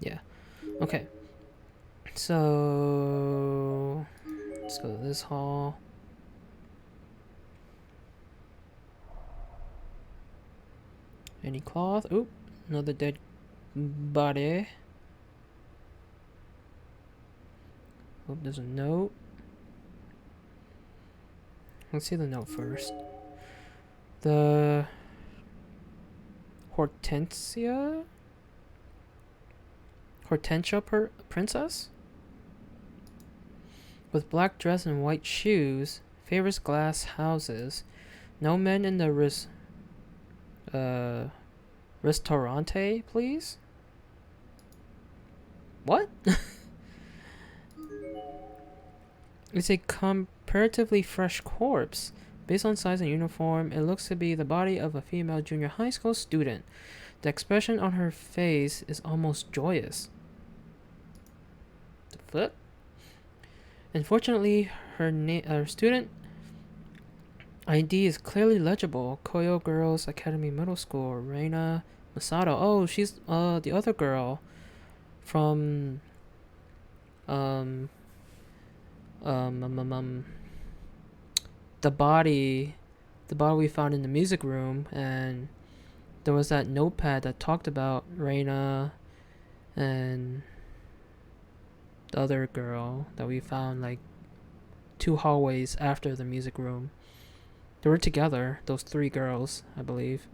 Yeah. Okay. So let's go to this hall. Any cloth? Oop, another dead body. Oop, there's a note. Let's see the note first. The Hortensia princess? With black dress and white shoes, favors glass houses. No men in the restaurante, please? What? It's a comparatively fresh corpse. Based on size and uniform, it looks to be the body of a female junior high school student. The expression on her face is almost joyous. The fuck? Unfortunately, her student ID is clearly legible. Koyo Girls Academy Middle School. Reina Masato. Oh, she's the other girl from the body we found in the music room, and there was that notepad that talked about Reina and the other girl that we found like 2 hallways after the music room. They were together, those 3 girls, I believe.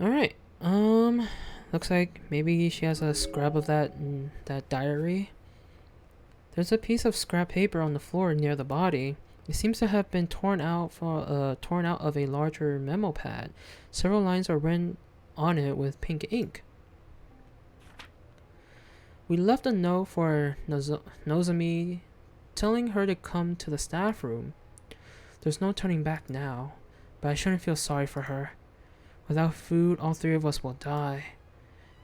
Alright, looks like maybe she has a scrap of that diary. There's a piece of scrap paper on the floor near the body. It seems to have been torn out of a larger memo pad. Several lines are written on it with pink ink. We left a note for Nozomi, telling her to come to the staff room. There's no turning back now, but I shouldn't feel sorry for her. Without food, all 3 of us will die.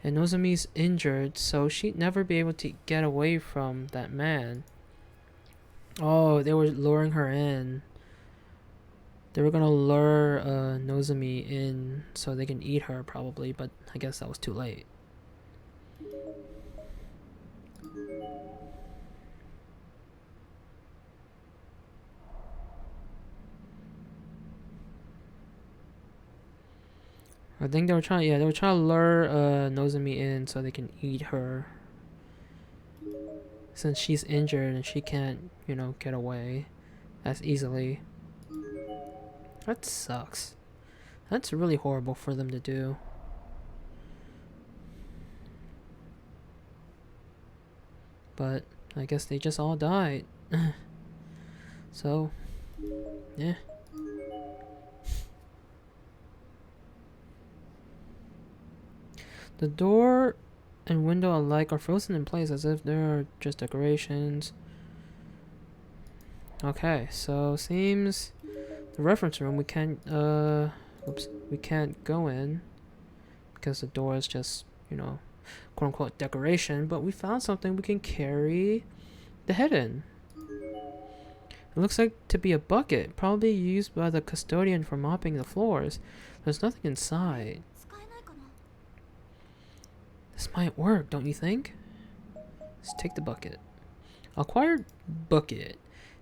And Nozomi's injured, so she'd never be able to get away from that man. Oh, they were luring her in. They were gonna lure Nozomi in so they can eat her, probably, but I guess that was too late. I think they were trying to lure Nozomi in so they can eat her. Since she's injured and she can't, get away as easily. That sucks. That's really horrible for them to do. But I guess they just all died. So, yeah. The door and window alike are frozen in place as if they're just decorations. Okay, so seems the reference room we can't go in because the door is just, quote unquote decoration, but we found something we can carry the head in. It looks like to be a bucket, probably used by the custodian for mopping the floors. There's nothing inside. This might work, don't you think? Let's take the bucket. Acquired bucket.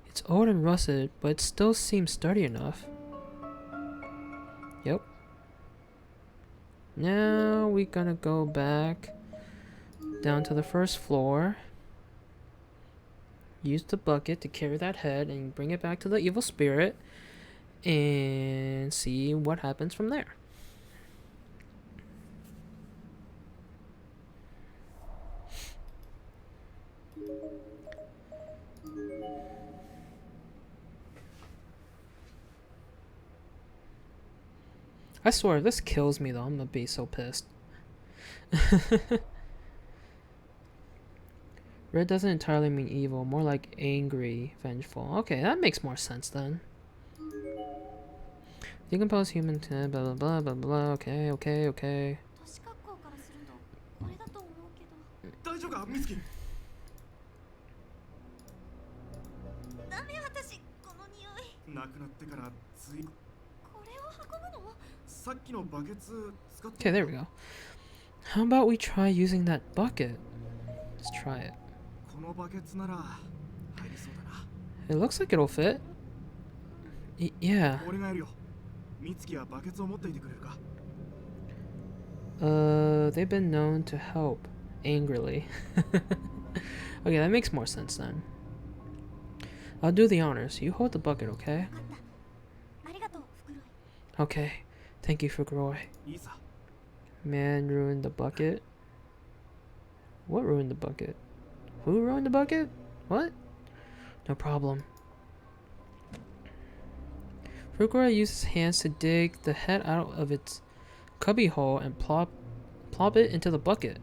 It's old and rusted, but it still seems sturdy enough. Yep. Now we're gonna go back down to the first floor. Use the bucket to carry that head and bring it back to the evil spirit. And see what happens from there. I swear, if this kills me though, I'm gonna be so pissed. Red doesn't entirely mean evil, more like angry, vengeful. Okay, that makes more sense then. Decomposed human, blah blah blah blah blah. Okay. 年格好からするとこれだと思うけど。大丈夫かミツキ。ダメ私この匂い。なくなってからついこれを運ぶの？さっきのバケツ使って Okay, there we go. How about we try using that bucket? Let's try it. このバケツなら入りそうだな。 It looks like it'll fit. Yeah. 俺がやるよ。美月はバケツを持っていてくれるか？ They've been known to help angrily. Okay, that makes more sense then. I'll do the honors. You hold the bucket, okay? 分かった。ありがとう、フクロイ。 Okay. Thank you, Fukuroi. いいさ。 Man ruined the bucket. What ruined the bucket? Who ruined the bucket? What? No problem. Fukuroi used his hands to dig the head out of its cubby hole and plop it into the bucket.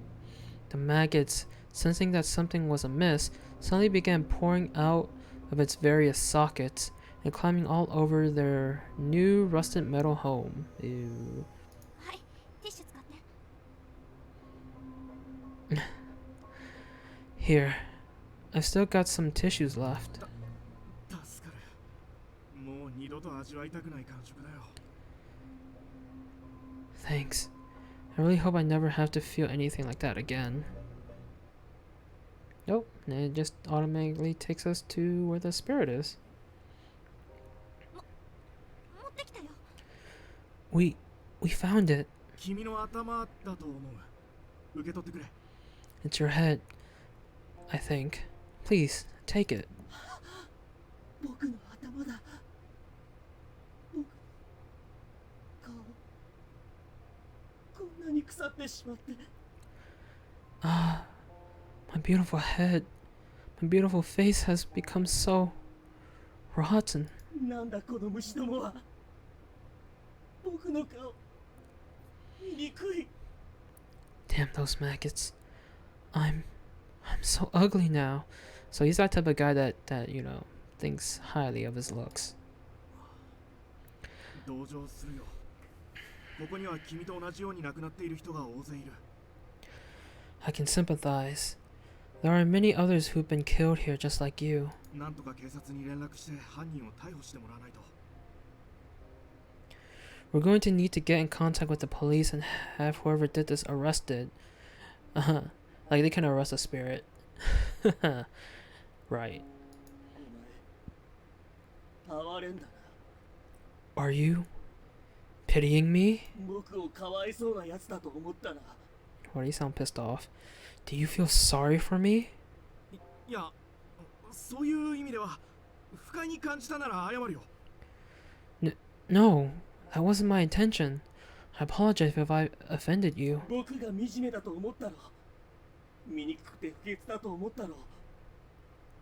The maggots, sensing that something was amiss, suddenly began pouring out of its various sockets and climbing all over their new rusted metal home. Ew. はい、ティッシュ使って。 Here. I've still got some tissues left. 助かる。もう二度と味わいたくない感触だよ。 Thanks. I really hope I never have to feel anything like that again. Nope, and it just automatically takes us to where the spirit is. 持ってきたよ。 We found it. 君の頭だと思う。受け取ってくれ。 It's your head, I think. Please, take it. 僕の頭だ。僕顔こんなに腐ってしまって。 Ah, my beautiful head. My beautiful face has become so rotten. なんだこの虫どもは。僕の顔醜い。 Damn those maggots. I'm so ugly now. So he's that type of guy that thinks highly of his looks. 同情するよ。ここには君と同じように亡くなっている人が大勢いる。 I can sympathize. There are many others who've been killed here just like you. なんとか警察に連絡して犯人を逮捕してもらわないと。 We're going to need to get in contact with the police and have whoever did this arrested. Like they can arrest a spirit. Right. お前哀れんだな。 Are you pitying me? 僕をかわいそうなやつだと思ったな。 Why do you sound pissed off? Do you feel sorry for me? いや、そういう意味では不快に感じたなら謝るよ。 No, that wasn't my intention. I apologize if I offended you. 僕が惨めだと思ったろ。醜くて不潔だと思ったろ。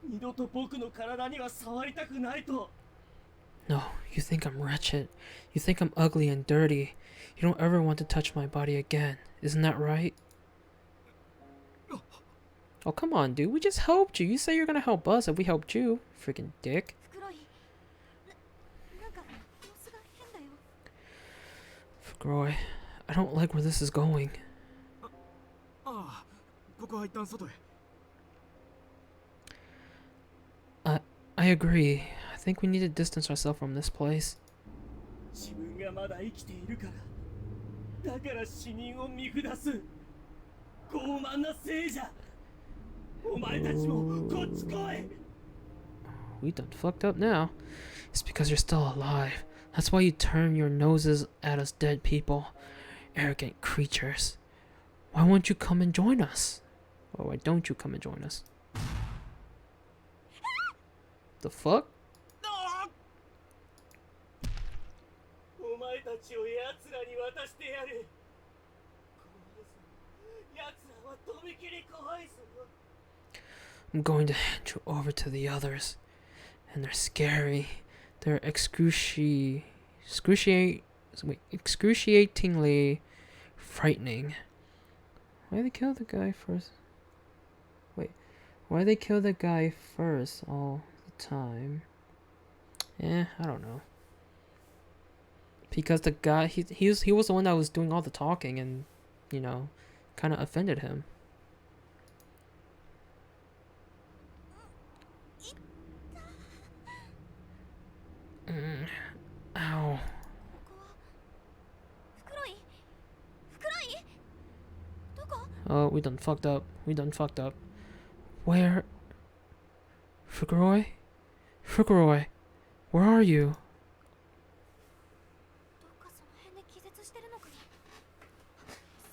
二度と僕の体には触りたくないと。 No, you think I'm wretched. You think I'm ugly and dirty. You don't ever want to touch my body again. Isn't that right? Oh, come on, dude. We just helped you. You say you're gonna help us if we helped you. Freaking dick. フクロイ。なんか様子が変だよ。 Fukuroi, I don't like where this is going. ああ、ここは一旦外へ。 I agree. I think we need to distance ourselves from this place. 自分がまだ生きているから。だから死人を見下す。傲慢なせいじゃ。お前たちもこっち来い。 We done fucked up now. It's because you're still alive. That's why you turn your noses at us dead people. Arrogant creatures. Why won't you come and join us? Or why don't you come and join us? The fuck? お前たちを奴らに渡してやる。怖いぞ。奴らはとびきり怖いぞ。 I'm going to hand you over to the others. And they're scary. They're excruciatingly frightening. Why did they kill the guy first? Wait. Why did they kill the guy first all the time? I don't know. Because the guy, he was the one that was doing all the talking and, kind of offended him. Oh, we done fucked up. We done fucked up. Where? Fukuroi? Fukuroi, where are you? どっかその辺で気絶してるのかな。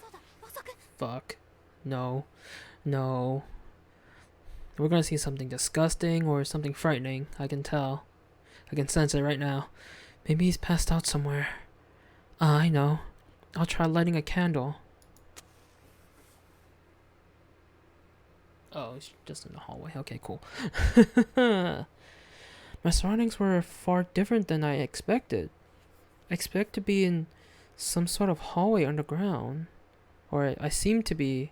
そうだ、ろうそく。 Fuck. No. No. We're gonna see something disgusting or something frightening. I can tell. I can sense it right now. Maybe he's passed out somewhere. Ah, I know. I'll try lighting a candle. Oh, it's just in the hallway. Okay, cool. My surroundings were far different than I expected. I expect to be in some sort of hallway underground. Or I seem to be...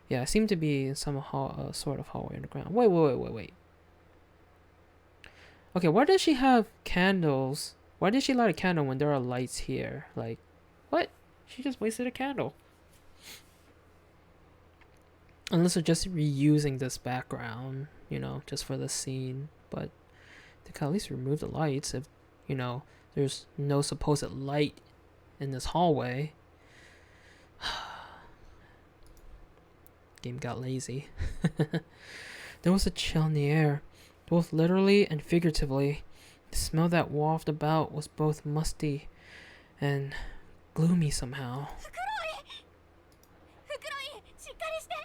Yeah, I seem to be in some sort of hallway underground. Wait. Okay, why does she have candles? Why did she light a candle when there are lights here? Like, what? She just wasted a candle. Unless they're just reusing this background, you know, just for the scene. But they can at least remove the lights if, you know, there's no supposed light in this hallway. Game got lazy. There was a chill in the air, both literally and figuratively. The smell that wafted about was both musty and gloomy somehow. フクロイ、しっかりして。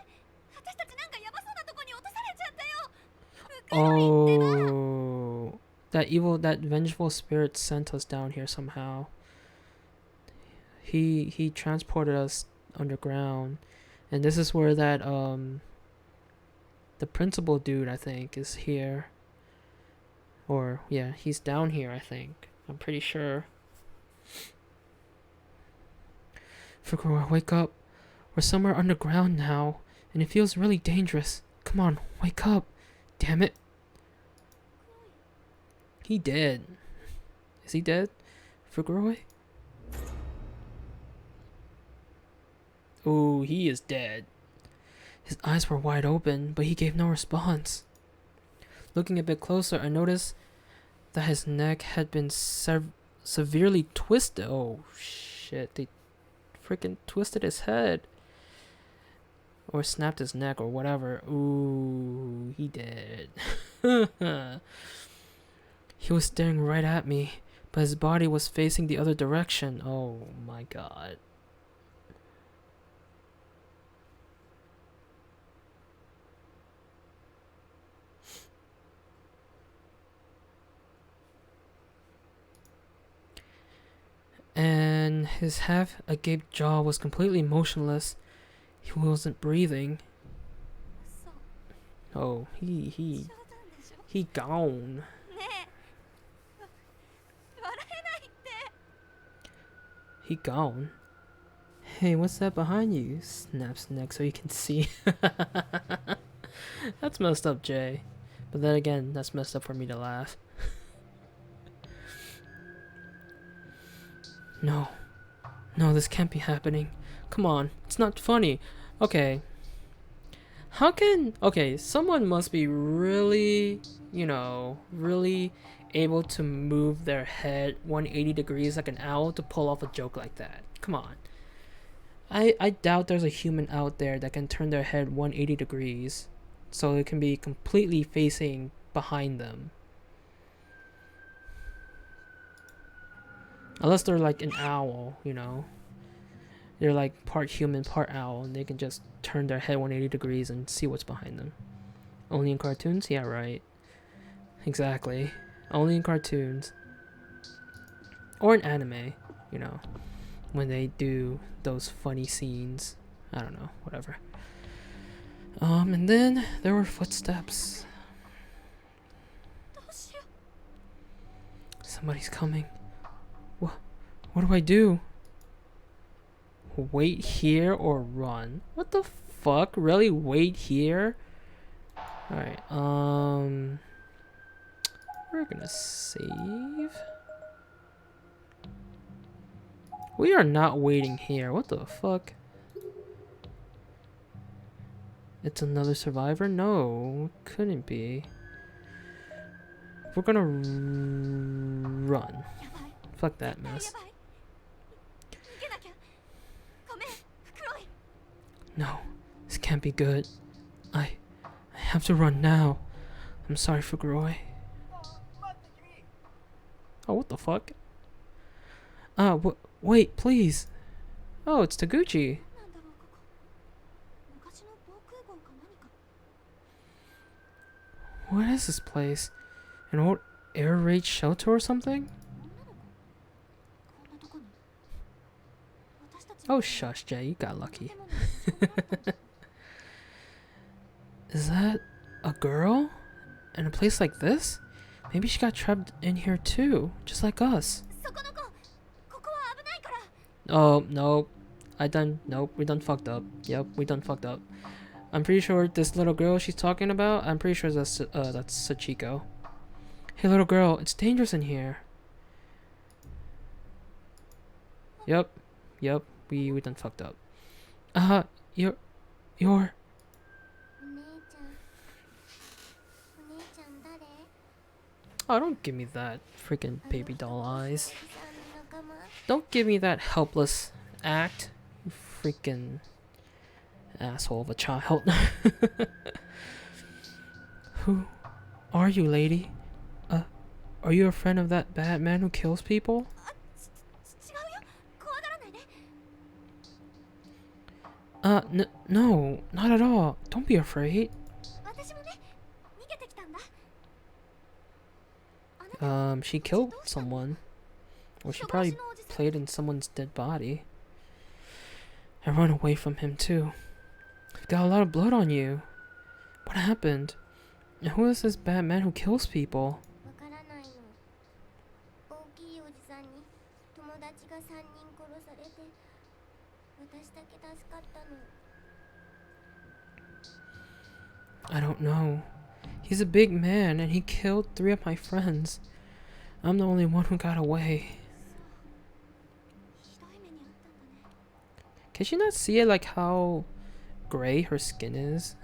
私たちなんかヤバそうなとこに落とされちゃったよ。フクロイってば。 Oh, that vengeful spirit sent us down here somehow. He transported us underground, and this is where that the principal dude, I think, is here. Or yeah, he's down here, I think. I'm pretty sure. Fukuroi, wake up. We're somewhere underground now, and it feels really dangerous. Come on, wake up. Damn it. He dead. Is he dead? Fukuroi? Ooh, he is dead. His eyes were wide open, but he gave no response. Looking a bit closer, I noticed that his neck had been severely twisted. Oh shit, they freaking twisted his head. Or snapped his neck or whatever. Ooh, he did. He was staring right at me, but his body was facing the other direction. Oh my god. And his half-agape jaw was completely motionless. He wasn't breathing. 嘘。 Oh, 冗談でしょ。 he gone. ねえ。笑えないって。 He gone. Hey, what's that behind you? Snaps neck so you can see. That's messed up, Jay. But then again, that's messed up for me to laugh. No. No, this can't be happening. Come on, it's not funny. Okay. How can... Okay, someone must be really, you know, really able to move their head 180 degrees like an owl to pull off a joke like that. Come on. I doubt there's a human out there that can turn their head 180 degrees so it can be completely facing behind them. Unless they're like an owl, you know. They're like part human, part owl, and they can just turn their head 180 degrees and see what's behind them. Only in cartoons? Yeah, right. Exactly. Only in cartoons. Or in anime, you know. When they do those funny scenes. I don't know, whatever. And then there were footsteps. どうしよう。 Somebody's coming. What do I do? Wait here or run? What the fuck? Really? Wait here? Alright, we're gonna save. We are not waiting here. What the fuck? It's another survivor? No, couldn't be. We're gonna run. やばい。 Fuck that や mess. ばい。逃げなきゃ。ごめん、フクロイ。 No, can't be good. I have to run now. I'm sorry, Fuguroi. Oh, what the fuck? Wait, please. Oh, it's Taguchi. なんだろうここ。昔の防空壕か何か。 What is this place? An old air raid shelter or something? 女の子。こんなとこに。私たち Oh, shush, Jay. You got lucky. 建物に閉じ込められたんだ。 Is that a girl? In a place like this? Maybe she got trapped in here too, just like us. そこの子。ここは危ないから。 Oh, no. Nope, we done fucked up. Yep, we done fucked up. I'm pretty sure this little girl she's talking about, I'm pretty sure that's Sachiko. Hey, little girl, it's dangerous in here. Yep, we done fucked up. You're... お姉ちゃん。お姉ちゃん誰？ Oh, don't give me that freaking baby doll eyes. さんの仲間。 Don't give me that helpless act. You freaking asshole of a child. Who are you, lady? Are you a friend of that bad man who kills people? 違うよ。怖がらないで。 No, not at all. Don't be afraid. 私もね、逃げてきたんだ。あなた She killed someone. Or she probably 人殺しのおじさん。 played in someone's dead body. I ran away from him too. You've got a lot of blood on you. What happened? And who is this bad man who kills people? わからないの。大きいおじさんに友達が3人殺されて、私だけ助かったの。 I don't know. He's a big man and he killed 3 of my friends. I'm the only one who got away. ひどい目にあったんだね。 Can she not see it like how gray her skin is?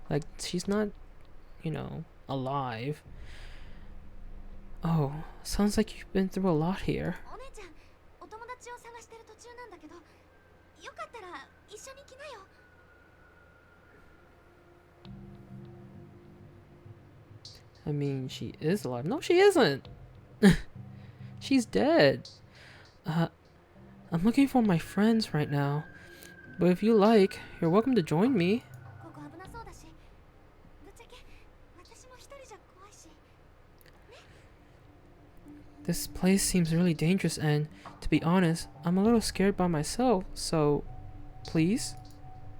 Like she's not, alive. Oh, sounds like you've been through a lot here. お姉ちゃん、お友達を探してる途中なんだけど、よかったら一緒に来なよ。 I mean, she is alive. No, she isn't. She's dead. I'm looking for my friends right now. But if you like, you're welcome to join me. ここ危なそうだし、ぶっちゃけ私も一人じゃ怖いし。 This place seems really dangerous and, to be honest, I'm a little scared by myself, so please?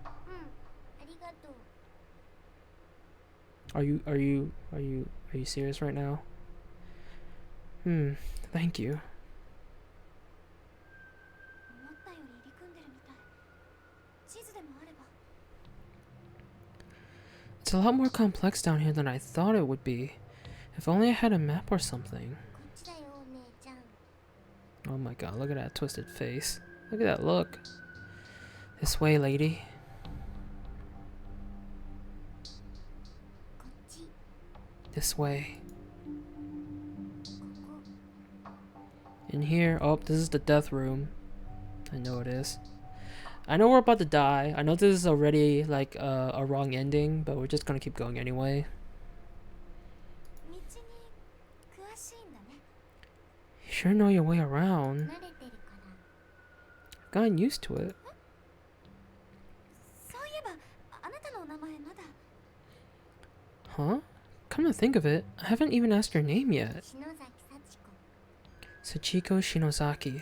うん、ありがとう。 Are you serious right now? Thank you. 思ったより入り組んでるみたい。地図でもあれば。 It's a lot more complex down here than I thought it would be. If only I had a map or something. こっちだよ、お姉ちゃん。 Oh my god, look at that twisted face. Look at that look. This way, lady. こっち、 This way. ここ。 In here. Oh, this is the death room. I know it is. I know we're about to die. I know this is already like a wrong ending, but we're just gonna keep going anyway. 道に詳しいんだね。 You sure know your way around. 慣れてるから。 I've gotten used to it. そういえば、あなたのお名前まだ。 Huh? Come to think of it, I haven't even asked your name yet. 篠崎幸子。 Sachiko Shinozaki.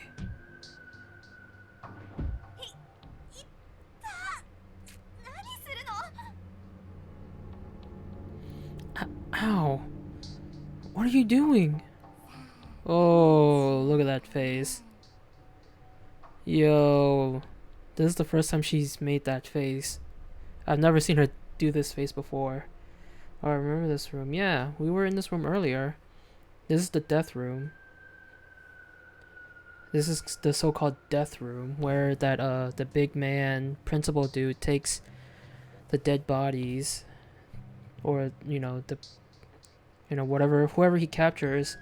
何するの？ Ow! What are you doing? Oh, look at that face. Yo, this is the first time she's made that face. I've never seen her do this face before. Oh, I remember this room. Yeah, we were in this room earlier. This is the death room. This is the so-called death room where that the big man principal dude takes the dead bodies, or whoever he captures,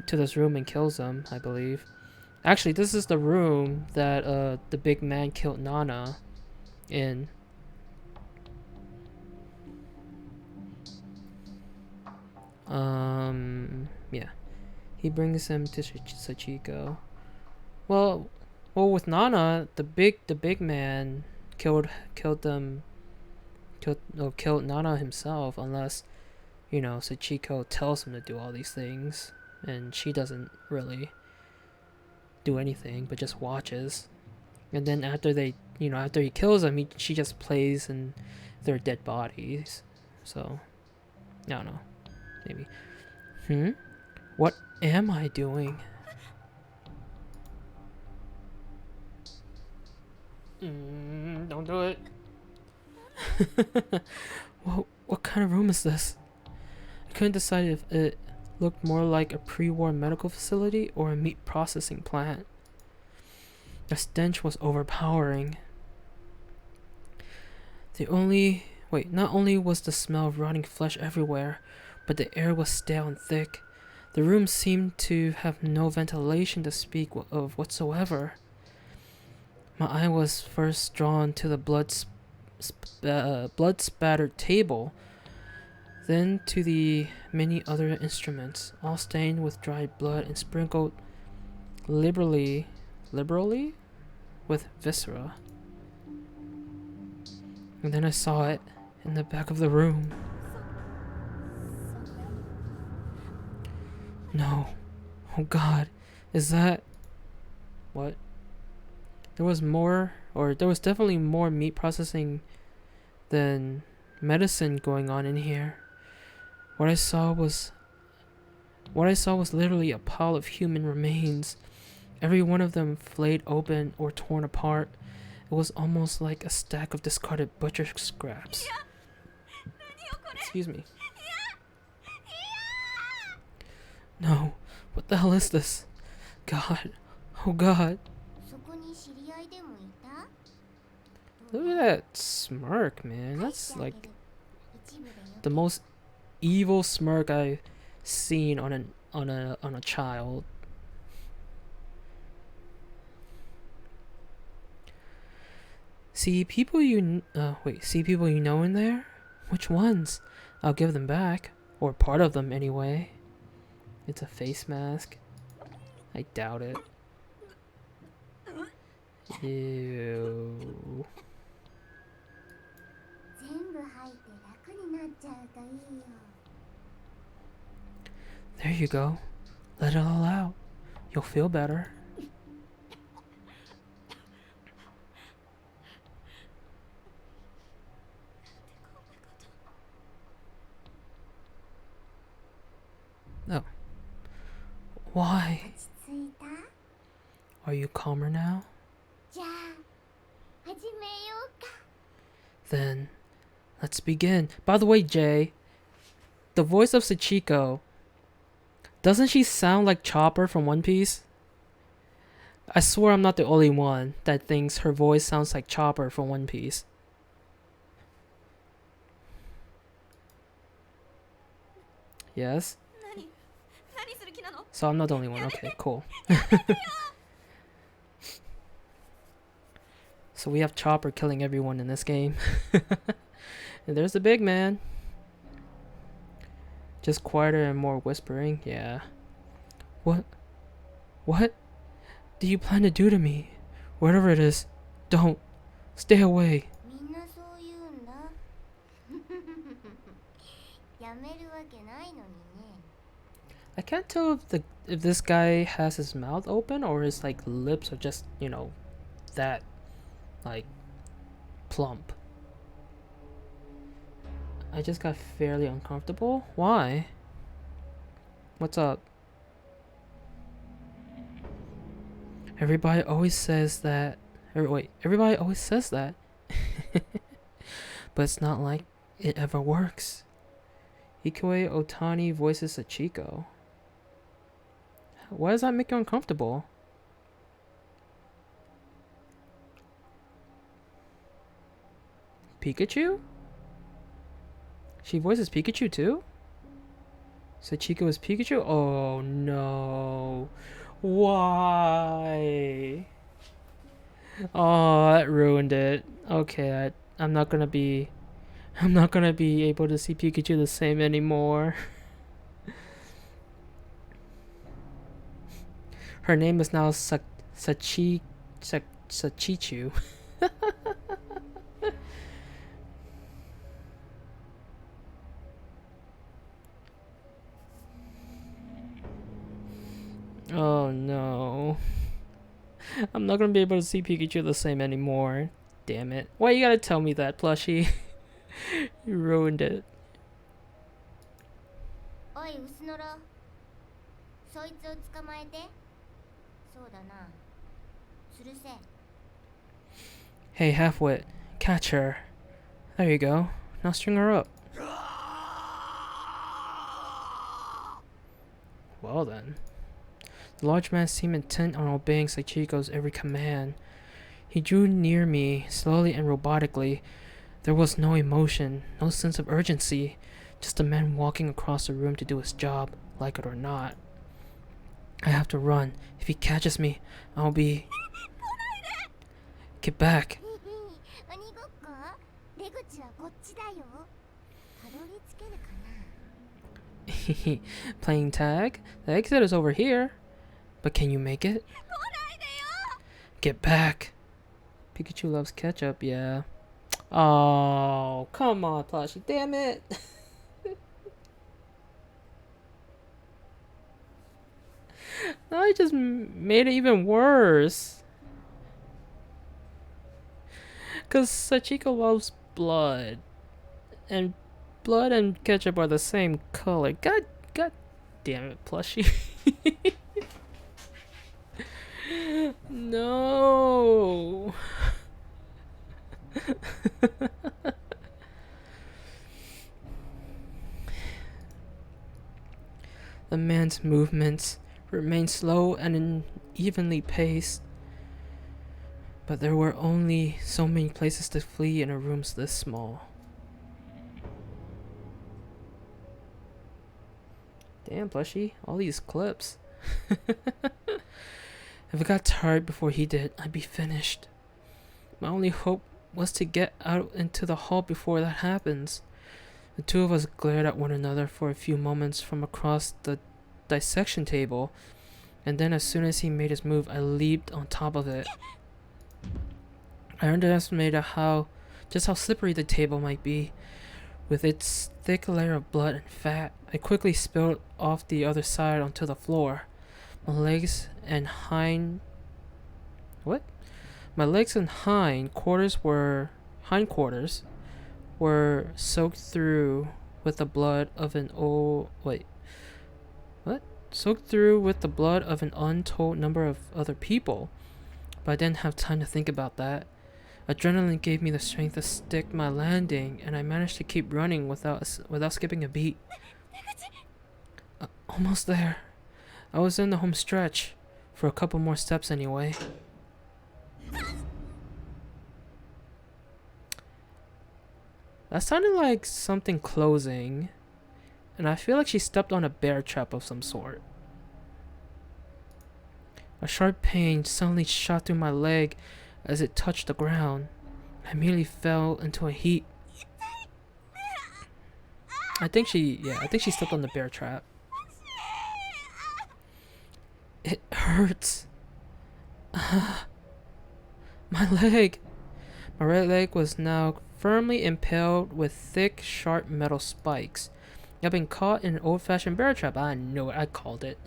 to this room and kills them, I believe. Actually, this is the room that the big man killed Nana in. Yeah. He brings him to Sachiko. Well, with Nana, the big man killed Nana himself, unless Sachiko tells him to do all these things, and she doesn't really do anything but just watches. And then after he kills them, she just plays in their dead bodies. So, I don't know. Maybe. What am I doing? Don't do it. What kind of room is this? I couldn't decide if it looked more like a pre-war medical facility or a meat processing plant. The stench was overpowering. Not only was the smell of rotting flesh everywhere, but the air was stale and thick. The room seemed to have no ventilation to speak of whatsoever. My eye was first drawn to the blood-spattered table, then to the many other instruments, all stained with dried blood and sprinkled liberally with viscera. And then I saw it in the back of the room. No. Oh God. Is that... What? There was definitely more meat processing than medicine going on in here. What I saw was literally a pile of human remains, every one of them flayed open or torn apart. It was almost like a stack of discarded butcher scraps. Excuse me. No, what the hell is this? God, oh God. Look at that smirk, man. That's like the most evil smirk I've seen on a child. See people you know in there? Which ones? I'll give them back, or part of them anyway. It's a face mask. I doubt it. Ew. There you go. Let it all out. You'll feel better. Oh. Why? Are you calmer now? Then, let's begin. By the way, Jay, the voice of Sachiko, doesn't she sound like Chopper from One Piece? I swear I'm not the only one that thinks her voice sounds like Chopper from One Piece. Yes? So I'm not the only one. Okay, cool. So we have Chopper killing everyone in this game. And there's the big man. Just quieter and more whispering. Yeah. What? What do you plan to do to me? Whatever it is, don't. Stay away. I can't tell if this guy has his mouth open or his like lips are just, that like plump. I just got fairly uncomfortable. Why? What's up? Everybody always says that. Everybody always says that. But it's not like it ever works. Ikue Otani voices Sachiko. Why does that make you uncomfortable? Pikachu? She voices Pikachu too? Sachiko is Pikachu? Oh no. Why? Oh, that ruined it. Okay, I'm not gonna be able to see Pikachu the same anymore. Her name is now Sachichu. Oh no. I'm not gonna be able to see Pikachu the same anymore. Damn it. Why you gotta tell me that, plushie? You ruined it. おい薄のろ、そいつを捕まえて。そうだな、吊るせ。 Hey, Halfwit, catch her. There you go. Now string her up. Well then. The large man seemed intent on obeying Sachiko's every command. He drew near me, slowly and robotically. There was no emotion, no sense of urgency, just a man walking across the room to do his job, like it or not. I have to run. If he catches me, I'll be... Get back. 鬼ごっこ？出口はこっちだよ。たどり着けるかな。 Playing tag? The exit is over here. But can you make it? Get back. Pikachu loves ketchup, yeah. Oh, come on, plushie. Damn it. Now I just made it even worse. Because Sachiko loves blood. And blood and ketchup are the same color. God damn it, plushie. No. The man's movements remained slow and unevenly paced, but there were only so many places to flee in a room this small. Damn, plushie, all these clips. If I got tired before he did, I'd be finished. My only hope was to get out into the hall before that happens. The two of us glared at one another for a few moments from across the dissection table, and then as soon as he made his move, I leaped on top of it. I underestimated just how slippery the table might be. With its thick layer of blood and fat, I quickly spilled off the other side onto the floor. My legs and hind quarters were soaked through with the blood of an untold number of other people. But I didn't have time to think about that. Adrenaline gave me the strength to stick my landing, and I managed to keep running without skipping a beat. Almost there. I was in the home stretch. For a couple more steps anyway. That sounded like something closing. And I feel like she stepped on a bear trap of some sort. A sharp pain suddenly shot through my leg as it touched the ground. I immediately fell into a heap. I think she stepped on the bear trap. It hurts. My leg. My right leg was now firmly impaled with thick, sharp metal spikes. I've been caught in an old-fashioned bear trap. I know it. I called it.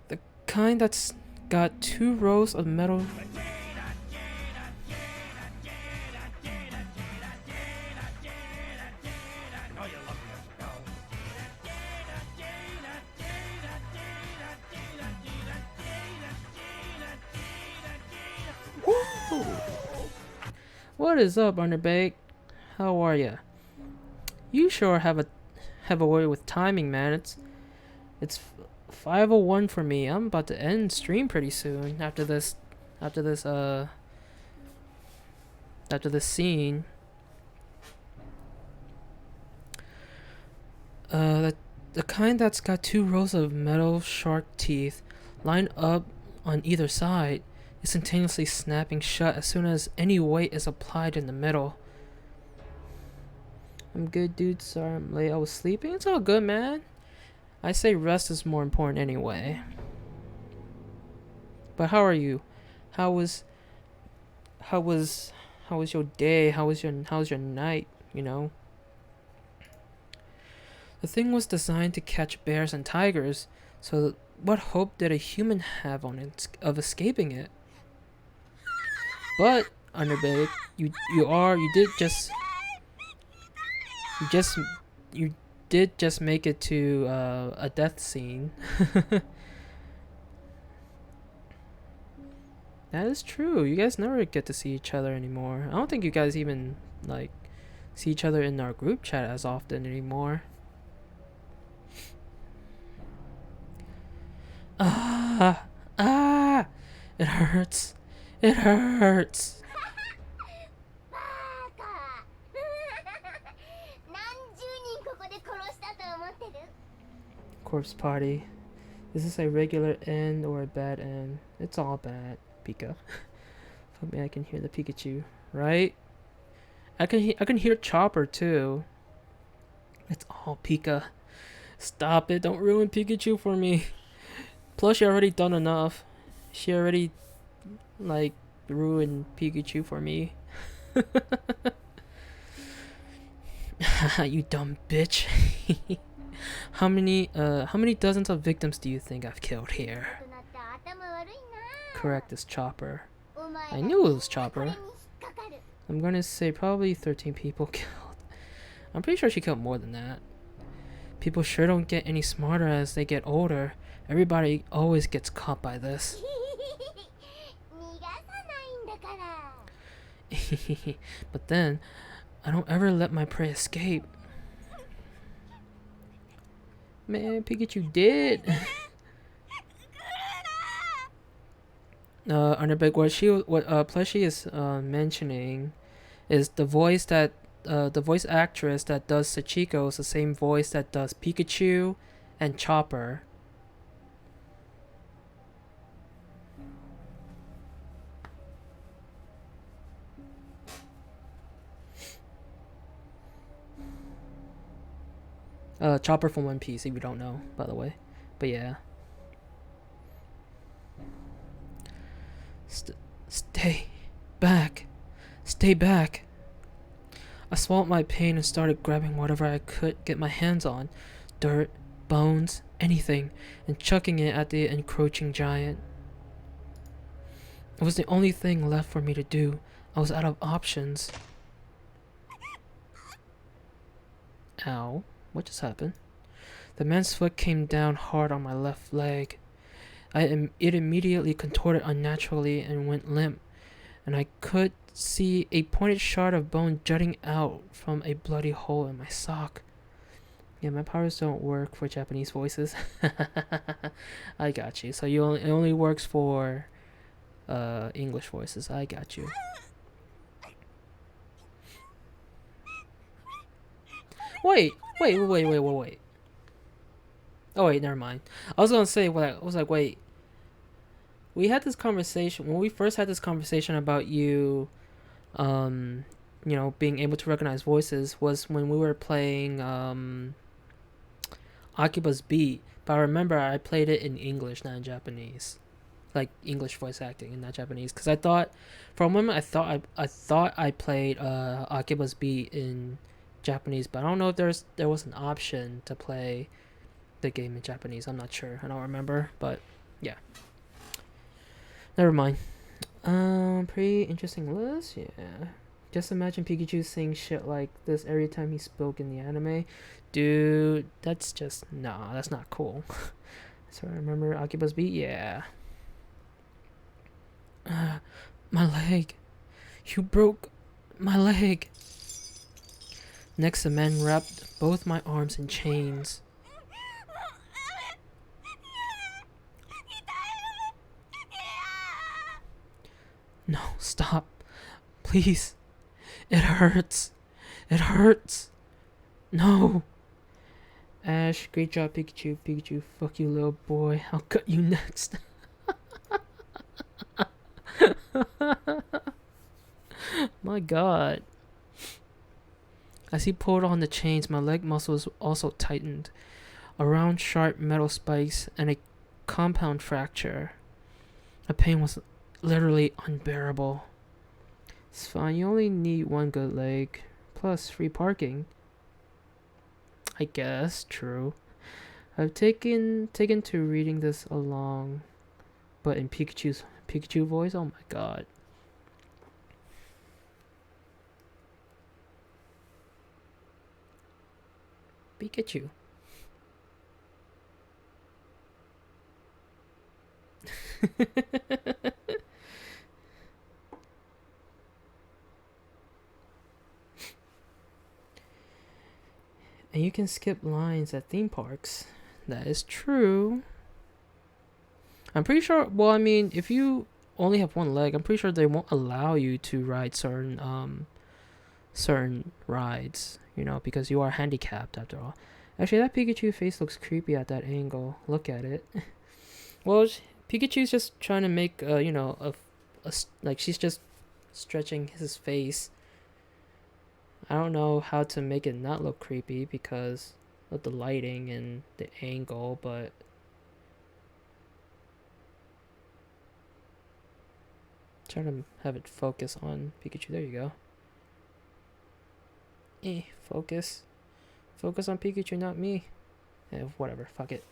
The kind that's got 2 rows of metal... What is up, Underbake? How are ya? You sure have a way with timing, man. It's 5:01 for me. I'm about to end stream pretty soon after this scene. The kind that's got 2 rows of metal shark teeth lined up on either side, instantaneously snapping shut as soon as any weight is applied in the middle. I'm good, dude. Sorry I'm late. I was sleeping. It's all good, man. I say rest is more important anyway. But how are you? How was how was how was your day? How's your night, you know? The thing was designed to catch bears and tigers, so what hope did a human have of escaping it? But Underbake, you did just make it to a death scene. That is true. You guys never get to see each other anymore. I don't think you guys even like see each other in our group chat as often anymore. Ah, it hurts. It hurts. バーカ何十人ここで殺したと思ってる Corpse party. Is this a regular end or a bad end? It's all bad, Pika. Help me, I can hear the Pikachu, right? I can hear Chopper too. It's all Pika. Stop it! Don't ruin Pikachu for me. Plus, she already done enough. She already like ruined Pikachu for me. You dumb bitch. How many dozens of victims do you think I've killed here? 大人って頭悪いな Correct, it's Chopper. お前 I knew it was これ Chopper. に引っかかる I'm gonna say probably 13 people killed. I'm pretty sure she killed more than that. People sure don't get any smarter as they get older. Everybody always gets caught by this. 逃がさないんだから But then, I don't ever let my prey escape. Man, Pikachu did. Underbeg, what Plushie is mentioning is the voice actress that does Sachiko is the same voice that does Pikachu and Chopper. Chopper from One Piece, if you don't know, by the way. But yeah. Stay back. Stay back. I swallowed my pain and started grabbing whatever I could get my hands on. Dirt, bones, anything, and chucking it at the encroaching giant. It was the only thing left for me to do. I was out of options. Ow. What just happened? The man's foot came down hard on my left leg. It immediately contorted unnaturally and went limp, and I could see a pointed shard of bone jutting out from a bloody hole in my sock. Yeah, my powers don't work for Japanese voices. I got you. So it only works for English voices. I got you. Wait. Oh wait, never mind. I was gonna say wait. We had this conversation when we first had this conversation about you, being able to recognize voices was when we were playing Akiba's Beat. But I remember I played it in English, not in Japanese, like English voice acting and not Japanese. Because I thought, for a moment, I thought I played Akiba's Beat in Japanese, but I don't know if there was an option to play the game in Japanese. I'm not sure. I don't remember, but yeah. Never mind. Pretty interesting list, yeah. Just imagine Pikachu saying shit like this every time he spoke in the anime. Dude, that's not cool. So I remember Akiba's Beat, yeah. My leg. You broke my leg. Next, the man wrapped both my arms in chains. No, stop. Please. It hurts. It hurts. No. Ash, great job, Pikachu. Pikachu, fuck you, little boy. I'll cut you next. My god. As he pulled on the chains, my leg muscles also tightened. around sharp metal spikes, and a compound fracture. The pain was literally unbearable. It's fine, you only need one good leg, plus free parking. I guess, true. I've taken to reading this along, but in Pikachu voice, oh my god. Pikachu. And you can skip lines at theme parks. That is true. I'm pretty sure, well, I mean, if you only have one leg, I'm pretty sure they won't allow you to ride certain rides, you know, because you are handicapped after all. Actually, that Pikachu face looks creepy at that angle. Look at it. Well, Pikachu's just trying to make, you know, like she's just stretching his face. I don't know how to make it not look creepy because of the lighting and the angle, but trying to have it focus on Pikachu. There you go. Focus. Focus on Pikachu, not me. Whatever, fuck it.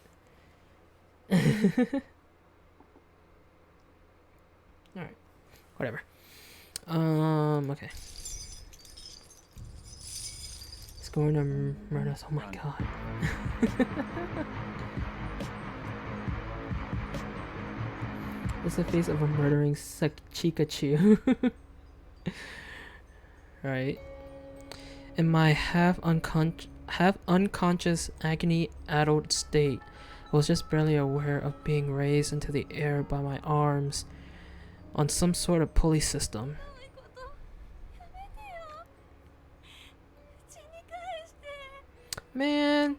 Alright. Whatever. Okay. It's going to murder us. Oh my god. It's the face of a murdering Chikachu. Right. In my half unconscious agony-addled state, I was just barely aware of being raised into the air by my arms on some sort of pulley system. Man,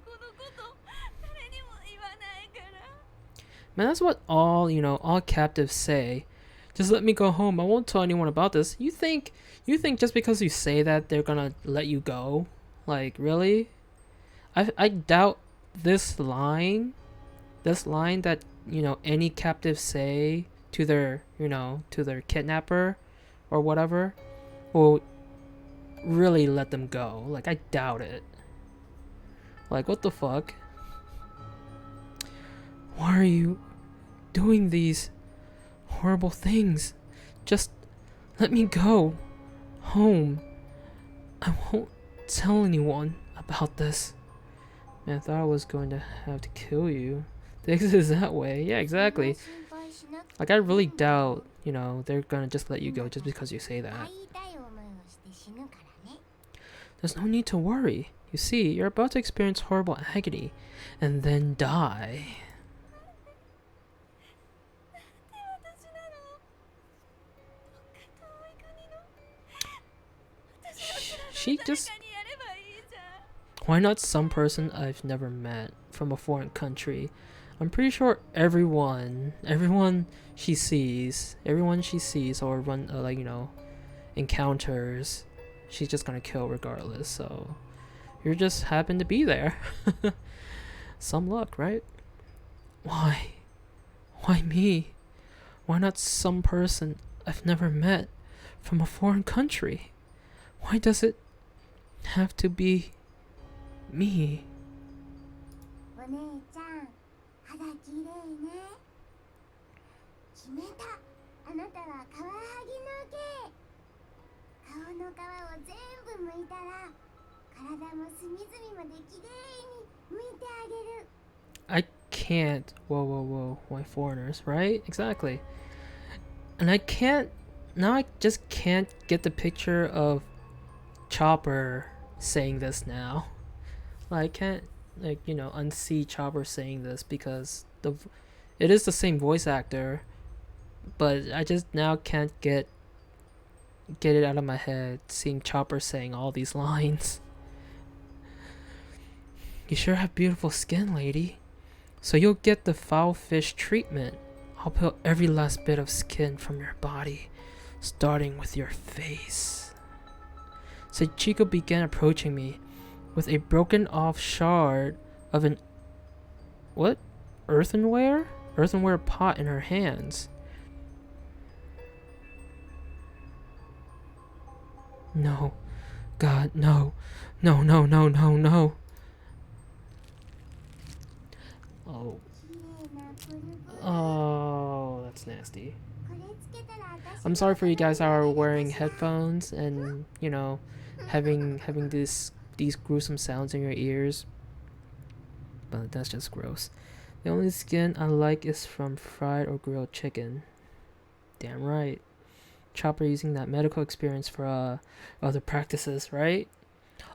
that's what all captives say. Just let me go home. I won't tell anyone about this. You think just because you say that they're gonna let you go? Like, really? I doubt this line that, any captive say to their, to their kidnapper or whatever will really let them go. Like, I doubt it. Like, what the fuck? Why are you doing these horrible things? Just let me go home. I won't tell anyone about this. Man, I thought I was going to have to kill you. This is that way. Yeah, exactly. Like, I really doubt, they're gonna just let you go just because you say that. There's no need to worry. You see, you're about to experience horrible agony and then die. She just... Why not some person I've never met from a foreign country? I'm pretty sure everyone she sees or encounters, she's just gonna kill regardless, so you just happen to be there. Some luck, right? Why? Why me? Why not some person I've never met from a foreign country? Why does it have to be me? お姉ちゃん、肌きれいね。決めた。あなたはカワハギの毛。顔の皮を全部剥いたら、体も隅々まできれいに剥いてあげる。I can't. Whoa. Why foreigners, right? Exactly. And I can't. Now I just can't get the picture of Chopper saying this now. Like, I can't, unsee Chopper saying this because it is the same voice actor, but I just now can't get it out of my head seeing Chopper saying all these lines. You sure have beautiful skin, lady. So you'll get the foul fish treatment. I'll peel every last bit of skin from your body, starting with your face. So Chico began approaching me with a broken off shard of an what? Earthenware? Earthenware pot in her hands. No. God, no. No, no, no, no, no. Oh. Oh, that's nasty. I'm sorry for you guys that are wearing headphones and, you know, having these gruesome sounds in your ears. But that's just gross. The only skin I like is from fried or grilled chicken. Damn right. Chopper using that medical experience for other practices, right?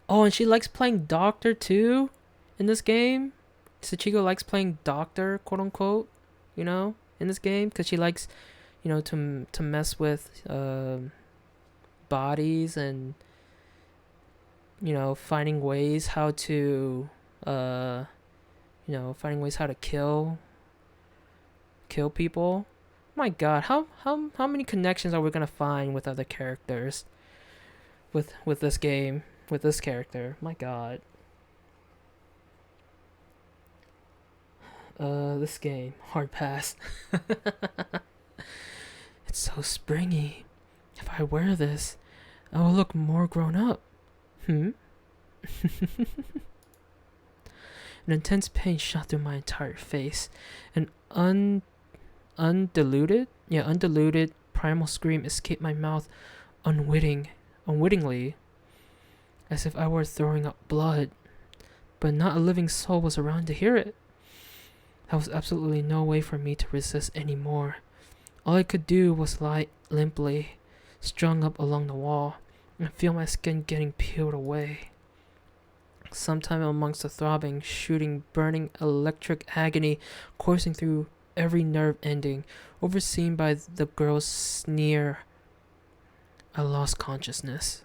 Oh, and she likes playing doctor too in this game. Sachiko likes playing doctor, quote unquote, you know, in this game because she likes, you know, to mess with bodies and, you know, finding ways how to finding ways how to kill people. My God, how many connections are we gonna find with other characters with this game, with this character? My God. This game, hard pass. It's so springy. If I wear this, I will look more grown up. An intense pain shot through my entire face. An undiluted primal scream escaped my mouth unwittingly, as if I were throwing up blood, but not a living soul was around to hear it. There was absolutely no way for me to resist anymore. All I could do was lie limply, strung up along the wall, and feel my skin getting peeled away. Sometime amongst the throbbing, shooting, burning electric agony coursing through every nerve ending, overseen by the girl's sneer, I lost consciousness.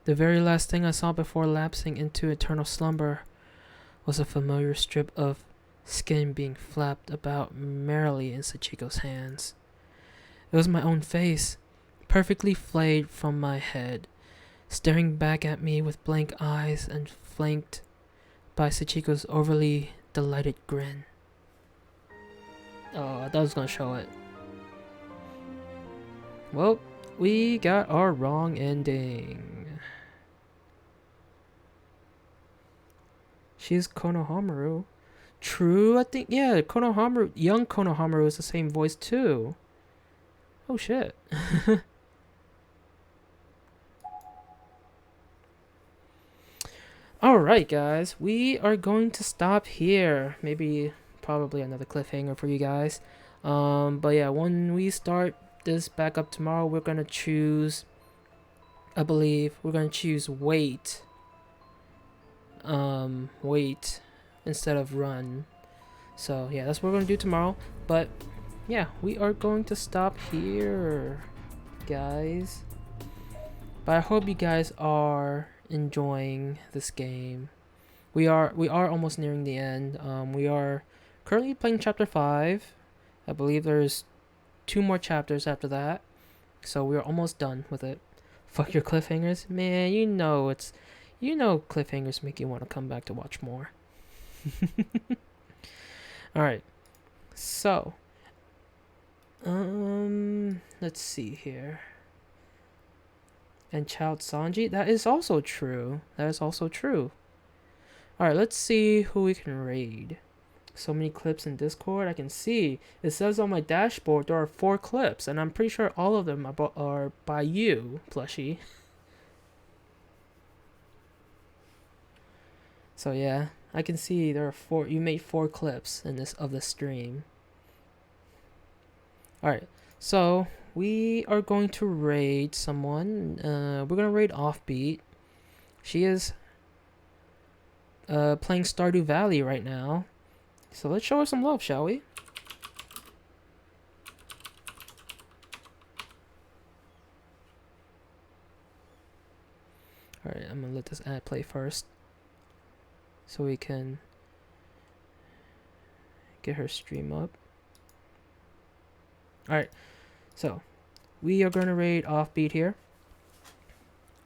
The very last thing I saw before lapsing into eternal slumber was a familiar strip of skin being flapped about merrily in Sachiko's hands. It was my own face, perfectly flayed from my head, staring back at me with blank eyes and flanked by Sachiko's overly delighted grin. Oh, I thought I was gonna show it. Well, we got our wrong ending. She's Konohamaru. True, I think, yeah, Konohamaru, young Konohamaru is the same voice too. Oh shit. Alright guys, we are going to stop here. Maybe, probably another cliffhanger for you guys. But yeah, when we start this back up tomorrow, we're gonna choose, I believe, we're gonna choose wait. Wait instead of run. So yeah, that's what we're gonna do tomorrow. But yeah, we are going to stop here, guys. But I hope you guys are enjoying this game. We are almost nearing the end. We are currently playing chapter 5. I believe there's 2 more chapters after that, so we're almost done with it. Fuck your cliffhangers, man. You know cliffhangers make you want to come back to watch more. Alright, so let's see here. And Child Sanji, that is also true. Alright, let's see who we can raid. So many clips in Discord. I can see it says on my dashboard there are 4 clips, and I'm pretty sure all of them are by you, Plushie. So yeah, I can see there are 4. You made 4 clips in this stream. Alright, so we are going to raid someone. We're gonna raid Offbeat. She is playing Stardew Valley right now. So let's show her some love, shall we? Alright, I'm gonna let this ad play first, so we can get her stream up. Alright, so we are gonna raid Offbeat here.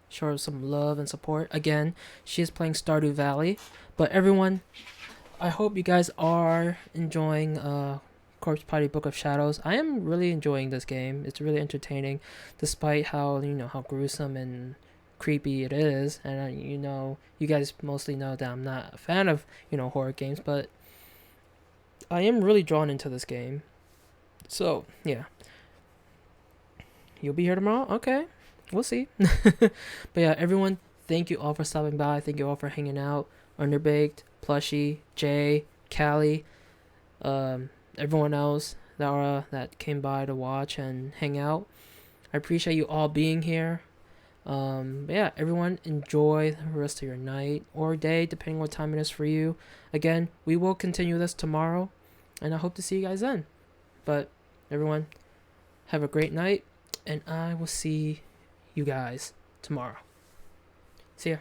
Show her some love and support. Again, she is playing Stardew Valley, but everyone, I hope you guys are enjoying Corpse Party Book of Shadows. I am really enjoying this game. It's really entertaining, despite how how gruesome and creepy it is. And you guys mostly know that I'm not a fan of horror games, but I am really drawn into this game. So yeah, you'll be here tomorrow. Okay, we'll see. But yeah, everyone, thank you all for stopping by. Thank you all for hanging out. Underbaked, Plushy, Jay, Callie, everyone else that came by to watch and hang out. I appreciate you all being here. But yeah, everyone, enjoy the rest of your night or day, depending what time it is for you. Again, we will continue this tomorrow, and I hope to see you guys then. But everyone, have a great night, and I will see you guys tomorrow. See ya.